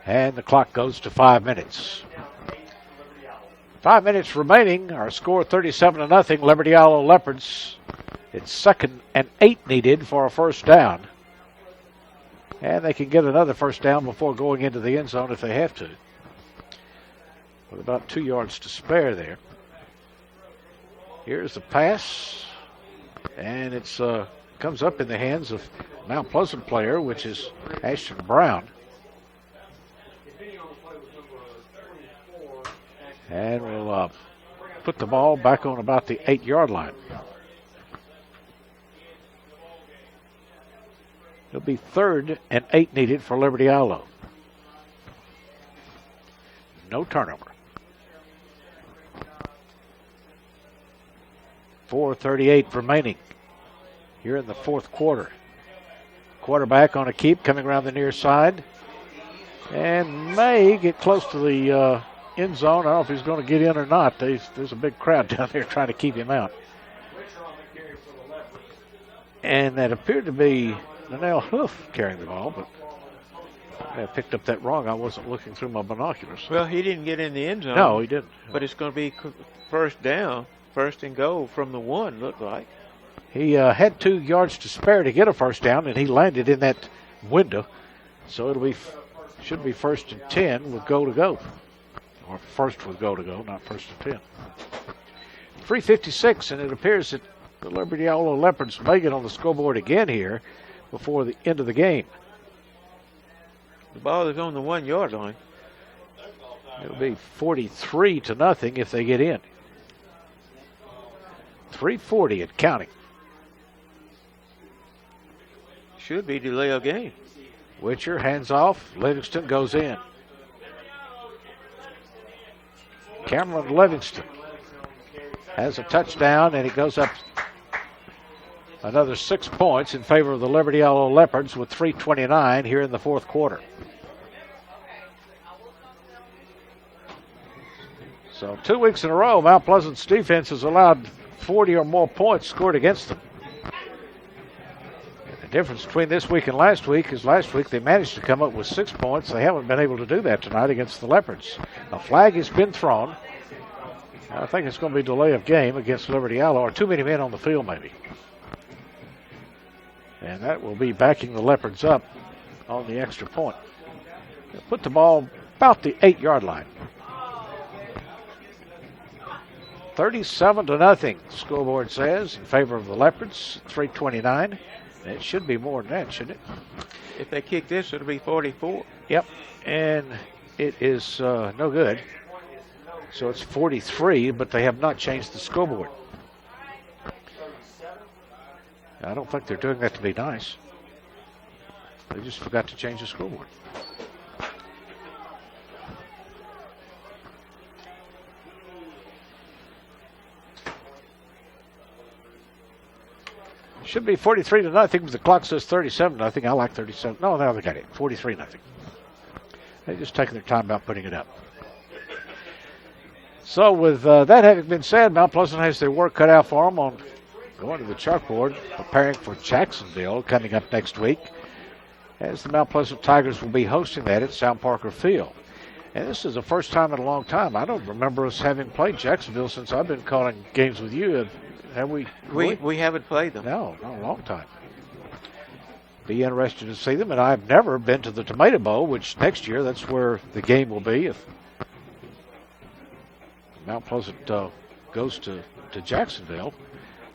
And the clock goes to 5 minutes. 5 minutes remaining. Our score 37-0. Liberty Allo Leopards It's 2nd and 8 needed for a first down. And they can get another first down before going into the end zone if they have to. With about 2 yards to spare there. Here's the pass. And it's comes up in the hands of Mount Pleasant player, which is Ashton Brown. And we'll put the ball back on about the 8-yard line. It'll be 3rd and 8 needed for Liberty Allo. No turnover. 4:38 remaining here in the fourth quarter. Quarterback on a keep coming around the near side. And may get close to the end zone. I don't know if he's going to get in or not. There's a big crowd down there trying to keep him out. And that appeared to be Linnell Hoof carrying the ball, but I picked up that wrong. I wasn't looking through my binoculars. Well, he didn't get in the end zone. No, he didn't. But it's going to be first down, first and goal from the 1, looked like. He had 2 yards to spare to get a first down, and he landed in that window. So should be 1st and 10 with goal to go. Or first with goal to go, not 1st and 10. 3:56, and it appears that the Liberty Allo Leopards may get on the scoreboard again here before the end of the game. The ball is on the 1-yard line. It'll be 43-0 if they get in. 3:40 at counting. Should be delay of game. Witcher hands off. Livingston goes in. Cameron Livingston has a touchdown, and he goes up another 6 points in favor of the Liberty Allo Leopards with 3:29 here in the fourth quarter. So 2 weeks in a row, Mount Pleasant's defense has allowed 40 or more points scored against them. And the difference between this week and last week is last week they managed to come up with 6 points. They haven't been able to do that tonight against the Leopards. A flag has been thrown. I think it's going to be delay of game against Liberty Allo, or too many men on the field maybe. And that will be backing the Leopards up on the extra point. They'll put the ball about the 8-yard line. 37-0, scoreboard says, in favor of the Leopards, 3:29. It should be more than that, shouldn't it? If they kick this, it'll be 44. Yep, and it is no good. So it's 43, but they have not changed the scoreboard. I don't think they're doing that to be nice. They just forgot to change the scoreboard. Should be 43-0, but the clock says 37-0. I like 37. No, they got it. 43-0. They're just taking their time about putting it up. So with that having been said, Mount Pleasant has their work cut out for them on going to the chalkboard, preparing for Jacksonville coming up next week, as the Mount Pleasant Tigers will be hosting that at Sound Parker Field. And this is the first time in a long time. I don't remember us having played Jacksonville since I've been calling games with you. Have we? We haven't played them. No, not a long time. Be interested to see them. And I've never been to the Tomato Bowl, which next year that's where the game will be if Mount Pleasant goes to Jacksonville.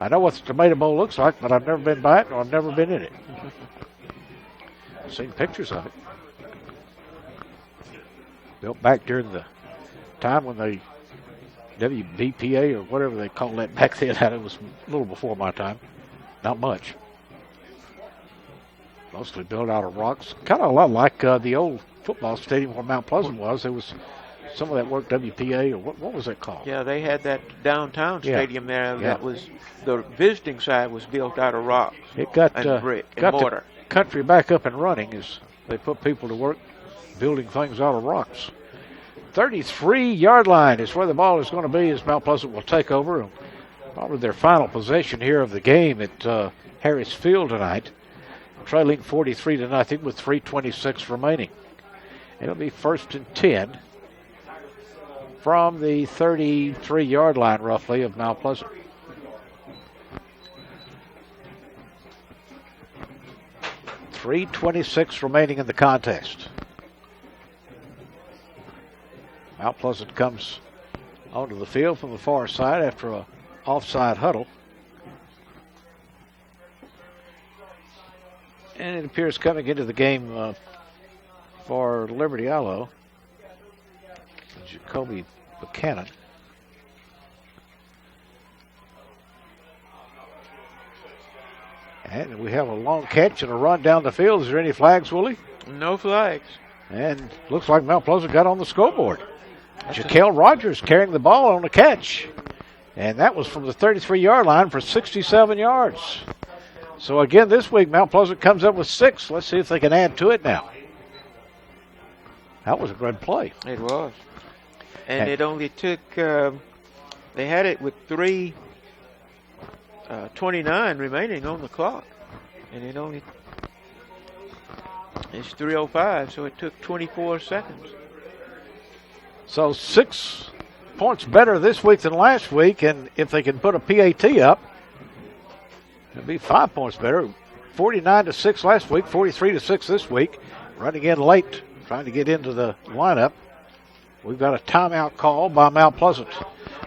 I know what the Tomato Bowl looks like, but I've never been by it or I've never been in it. I've seen pictures of it. Built back during the time when they WBPA or whatever they called that back then. It was a little before my time. Not much. Mostly built out of rocks. Kind of a lot like the old football stadium where Mount Pleasant was. There was some of that work, WPA, or what was it called? Yeah, they had that downtown stadium there. Yeah. That was, the visiting side was built out of rocks. It got and brick and got mortar. The country back up and running as they put people to work building things out of rocks. 33-yard line is where the ball is going to be as Mount Pleasant will take over. Probably their final possession here of the game at Harris Field tonight. Trailing 43-0 with 3:26 remaining. It'll be 1st and 10 from the 33-yard line roughly of Mount Pleasant. 3:26 remaining in the contest. Mount Pleasant comes onto the field from the far side after a offside huddle. And it appears coming into the game for Liberty Allo, Jacoby Buchanan. And we have a long catch and a run down the field. Is there any flags, Willie? No flags. And looks like Mount Pleasant got on the scoreboard. Jaquel Rogers carrying the ball on the catch. And that was from the 33-yard line for 67 yards. So again, this week, Mount Pleasant comes up with 6. Let's see if they can add to it now. That was a good play. It was. And it only took, they had it with 3:29 remaining on the clock. And it's 3:05, so it took 24 seconds. So 6 points better this week than last week, and if they can put a PAT up, it'll be 5 points better. 49-6 last week, 43-6 this week. Running in late, trying to get into the lineup. We've got a timeout call by Mount Pleasant.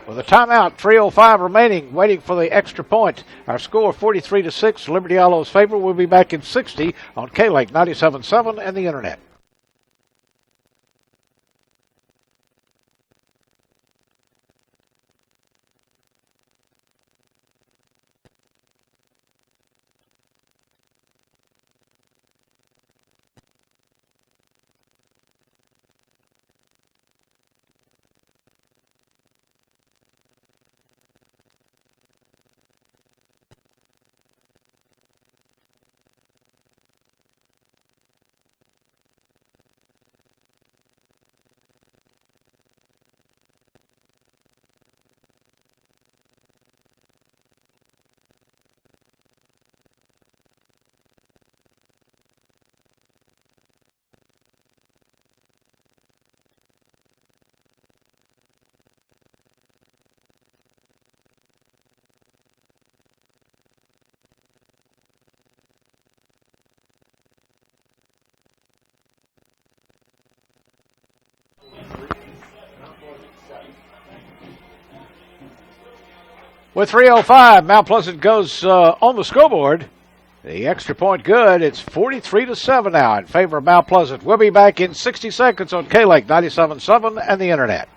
With a timeout, 3:05 remaining, waiting for the extra point. Our score 43-6, Liberty Allo's favor. We'll be back in 60 on K-Lake 97.7 and the internet. With 3:05, Mount Pleasant goes on the scoreboard. The extra point good. It's 43-7 now in favor of Mount Pleasant. We'll be back in 60 seconds on K-Lake 97.7 and the internet.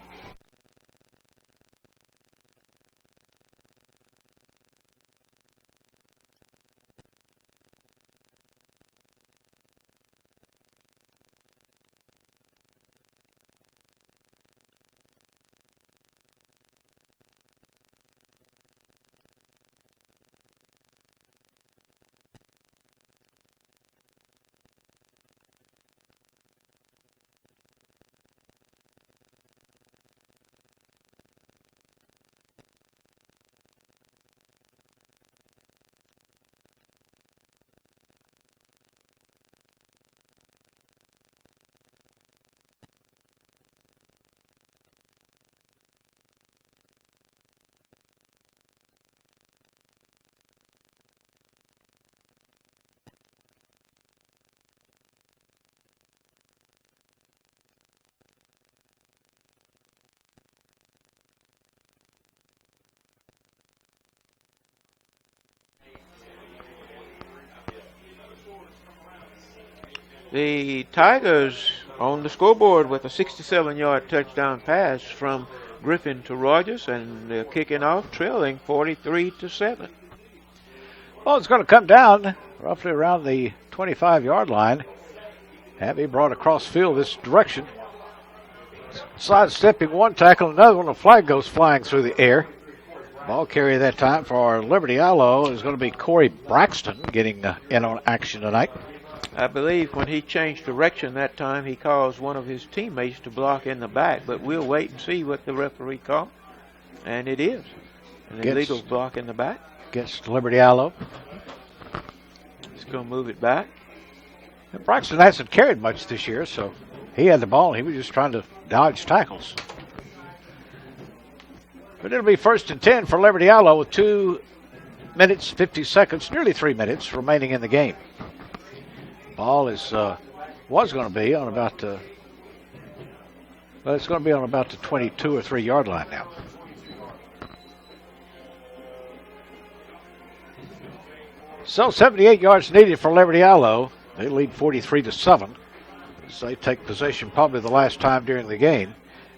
The Tigers on the scoreboard with a 67-yard touchdown pass from Griffin to Rogers, and they're kicking off, trailing 43-7. Well, it's going to come down roughly around the 25-yard line. Abbey brought across field this direction. Sidestepping one tackle, another one. A flag goes flying through the air. Ball carrier that time for Liberty Allo is going to be Corey Braxton getting in on action tonight. I believe when he changed direction that time, he caused one of his teammates to block in the back, but we'll wait and see what the referee called. And it is an illegal block in the back. Against Liberty Allo. He's going to move it back. And Braxton hasn't carried much this year, so he had the ball and he was just trying to dodge tackles. But it'll be 1st and 10 for Liberty Allo with 2 minutes, 50 seconds, nearly 3 minutes remaining in the game. Ball is was going to be on about the it's going to be on about the 22 or 3 yard line now. So 78 yards needed for Liberty Allo. They lead 43-7. So they take possession probably the last time during the game,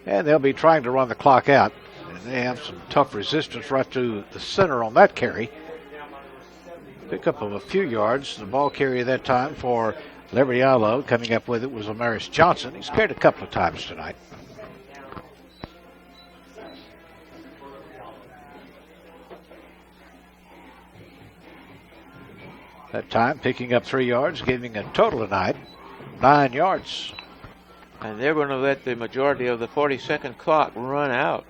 and they'll be trying to run the clock out. And they have some tough resistance right to the center on that carry. Pick up of a few yards. The ball carrier that time for Liberty Allo. Coming up with it was Amaris Johnson. He's carried a couple of times tonight. That time picking up 3 yards, giving a total tonight 9 yards. And they're going to let the majority of the 40-second clock run out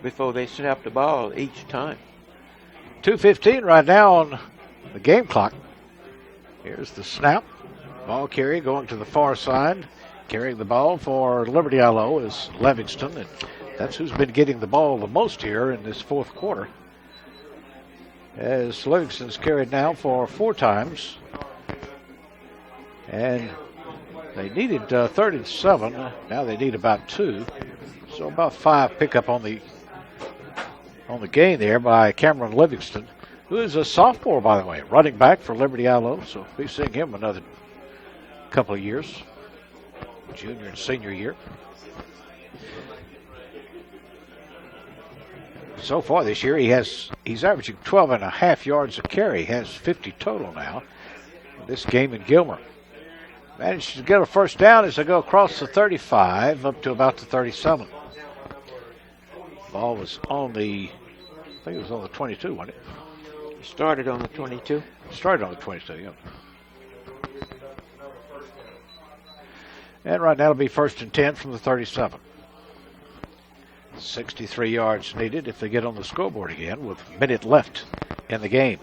before they snap the ball each time. 2:15 right now on the game clock. Here's the snap. Ball carry going to the far side. Carrying the ball for Liberty Allo is Livingston, and that's who's been getting the ball the most here in this fourth quarter. As Livingston's carried now for 4 times. And they needed 37. Now they need about 2. So about 5 pickup on the gain there by Cameron Livingston, who is a sophomore, by the way, running back for Liberty Allo. So we'll be seeing him another couple of years, junior and senior year. So far this year, he's averaging 12.5 yards a carry. He has 50 total now. This game in Gilmer. Managed to get a first down as they go across the 35 up to about the 37. Ball was on the, I think it was on the 22, wasn't it? Started on the 22. Started on the 22, yeah. And right now it'll be 1st and 10 from the 37. 63 yards needed if they get on the scoreboard again with a minute left in the game.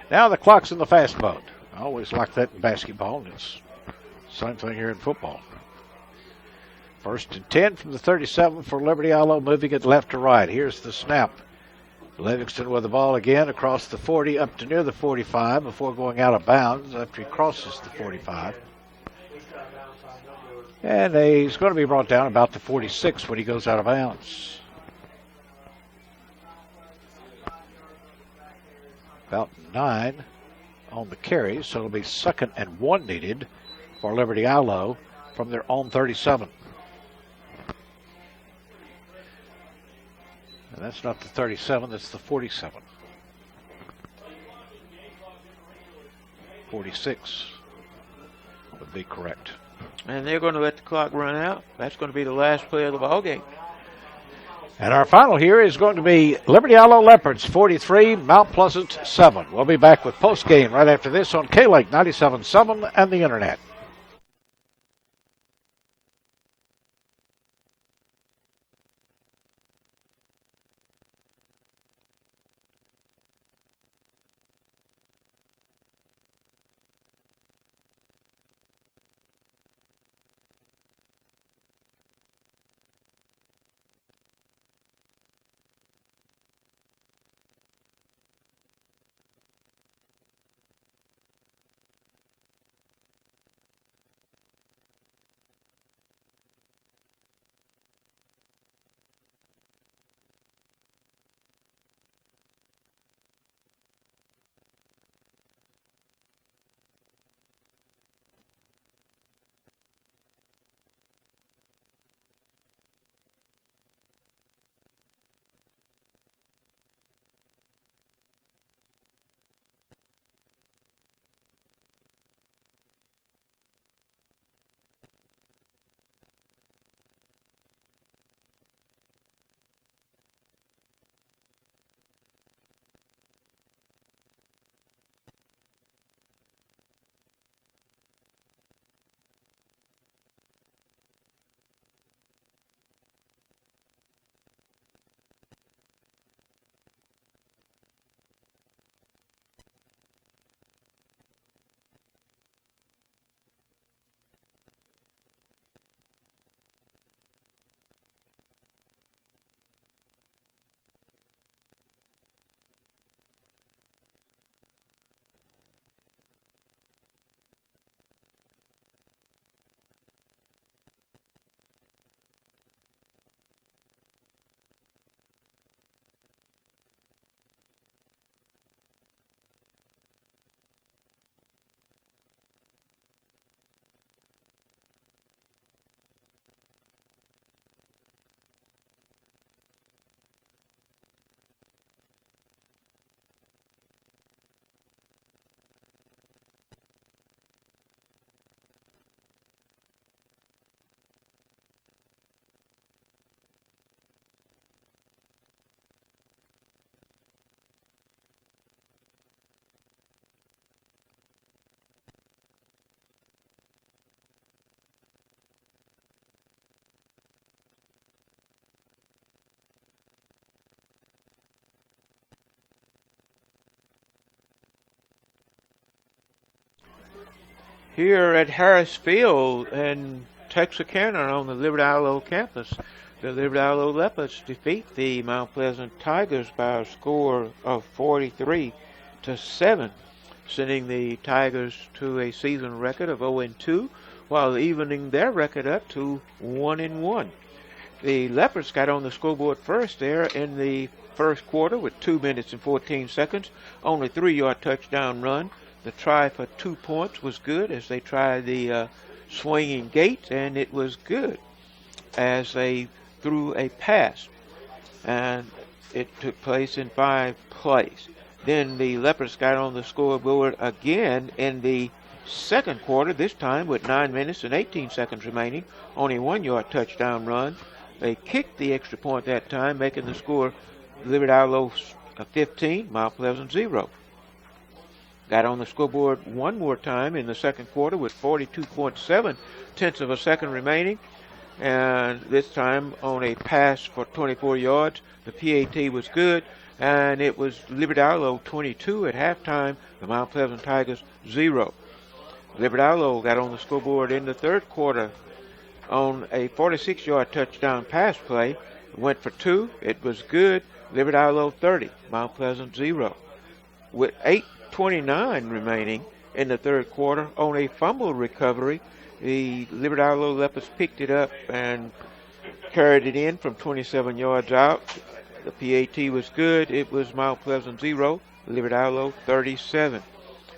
Now the clock's in the fast mode. I always like that in basketball, and it's the same thing here in football. 1st and 10 from the 37 for Liberty Allo, moving it left to right. Here's the snap. Livingston with the ball again across the 40 up to near the 45 before going out of bounds after he crosses the 45. And he's going to be brought down about the 46 when he goes out of bounds. About 9 on the carry, so it'll be 2nd and 1 needed for Liberty Allo from their own 37. And that's not the 37, that's the 47. 46 would be correct. And they're going to let the clock run out. That's going to be the last play of the ball game. And our final here is going to be Liberty Allo Leopards 43, Mount Pleasant 7. We'll be back with post game right after this on K-Lake 97.7 and the internet. here at Harris Field in Texarkana on the Liberty Ilo campus. The Liberty Ilo Leopards defeat the Mount Pleasant Tigers by a score of 43-7, sending the Tigers to a season record of 0-2, while evening their record up to 1-1. The Leopards got on the scoreboard first there in the first quarter with 2 minutes and 14 seconds on a 3-yard touchdown run. The try for 2 points was good as they tried the swinging gate, and it was good as they threw a pass, and it took place in 5 plays. Then the Leopards got on the scoreboard again in the second quarter, this time with 9 minutes and 18 seconds remaining on a 1-yard touchdown run. They kicked the extra point that time, making the score Liberty Ilo 15, Mount Pleasant 0. Got on the scoreboard one more time in the second quarter with 42.7 tenths of a second remaining, and this time on a pass for 24 yards. The PAT was good, and it was Liberty Ilo 22 at halftime, the Mount Pleasant Tigers 0. Liberty Ilo got on the scoreboard in the third quarter on a 46-yard touchdown pass play. It went for 2. It was good. Liberty Ilo 30, Mount Pleasant 0. With 8:29 remaining in the third quarter on a fumble recovery, the Liberty Ilo Leopards picked it up and carried it in from 27 yards out. The PAT was good. It was Mount Pleasant 0, Liberty Ilo 37.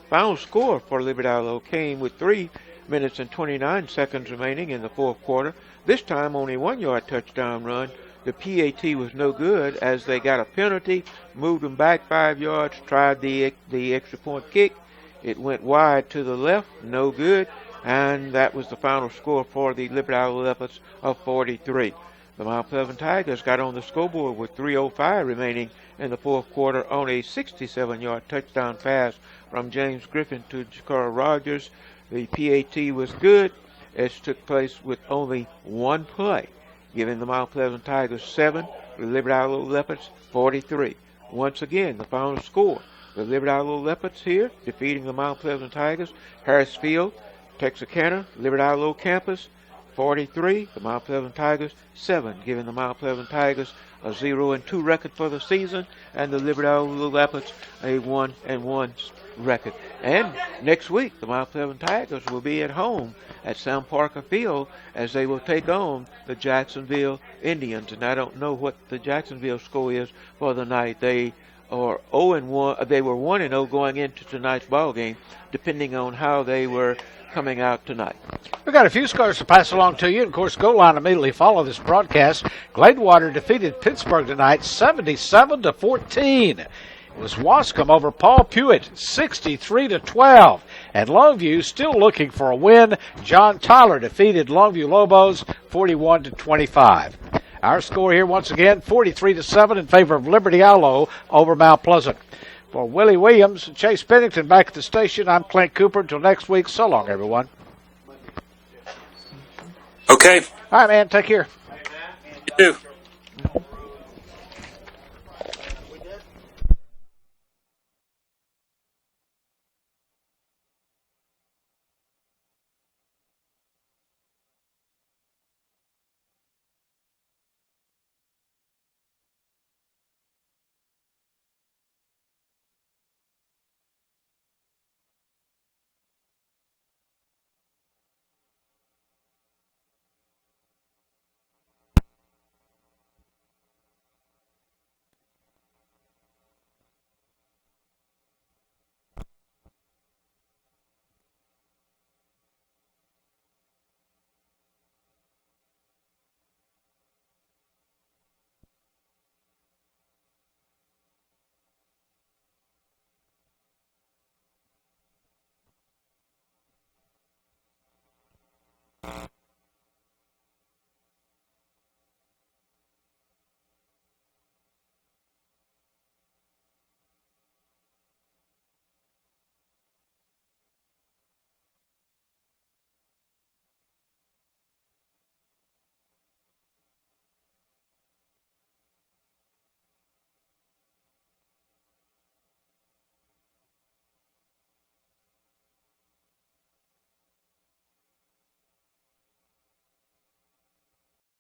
Final score for Liberty Ilo came with 3 minutes and 29 seconds remaining in the fourth quarter. This time on a 1-yard touchdown run. The PAT was no good as they got a penalty, moved them back 5 yards, tried the extra point kick. It went wide to the left, no good, and that was the final score for the Liberty Ilo Leopards of 43. The Mount Pleasant Tigers got on the scoreboard with 3:05 remaining in the fourth quarter on a 67-yard touchdown pass from James Griffin to Jakara Rogers. The PAT was good. It took place with only 1 play, giving the Mount Pleasant Tigers 7, the Liberty Ilo Leopards 43. Once again, the final score. The Liberty Ilo Leopards here defeating the Mount Pleasant Tigers. Harris Field, Texarkana, Liberty Ilo campus 43, the Mount Pleasant Tigers 7, giving the Mount Pleasant Tigers a 0-2 record for the season, and the Liberty Ilo Leopards a 1-1 record. And next week, the Mount Pleasant Tigers will be at home at Sam Parker Field as they will take on the Jacksonville Indians. And I don't know what the Jacksonville score is for the night. They are 0-1. They were 1-0 going into tonight's ball game, depending on how they were coming out tonight. We've got a few scores to pass along to you. Of course, goal line immediately follow this broadcast. Gladewater defeated Pittsburgh tonight 77-14. It was Wascom over Paul Pewitt 63-12. And Longview still looking for a win. John Tyler defeated Longview Lobos 41-25. Our score here once again 43-7 in favor of Liberty Ilo over Mount Pleasant. For Willie Williams, Chase Pennington back at the station, I'm Clint Cooper. Until next week, so long, everyone. Okay. All right, man. Take care. You too.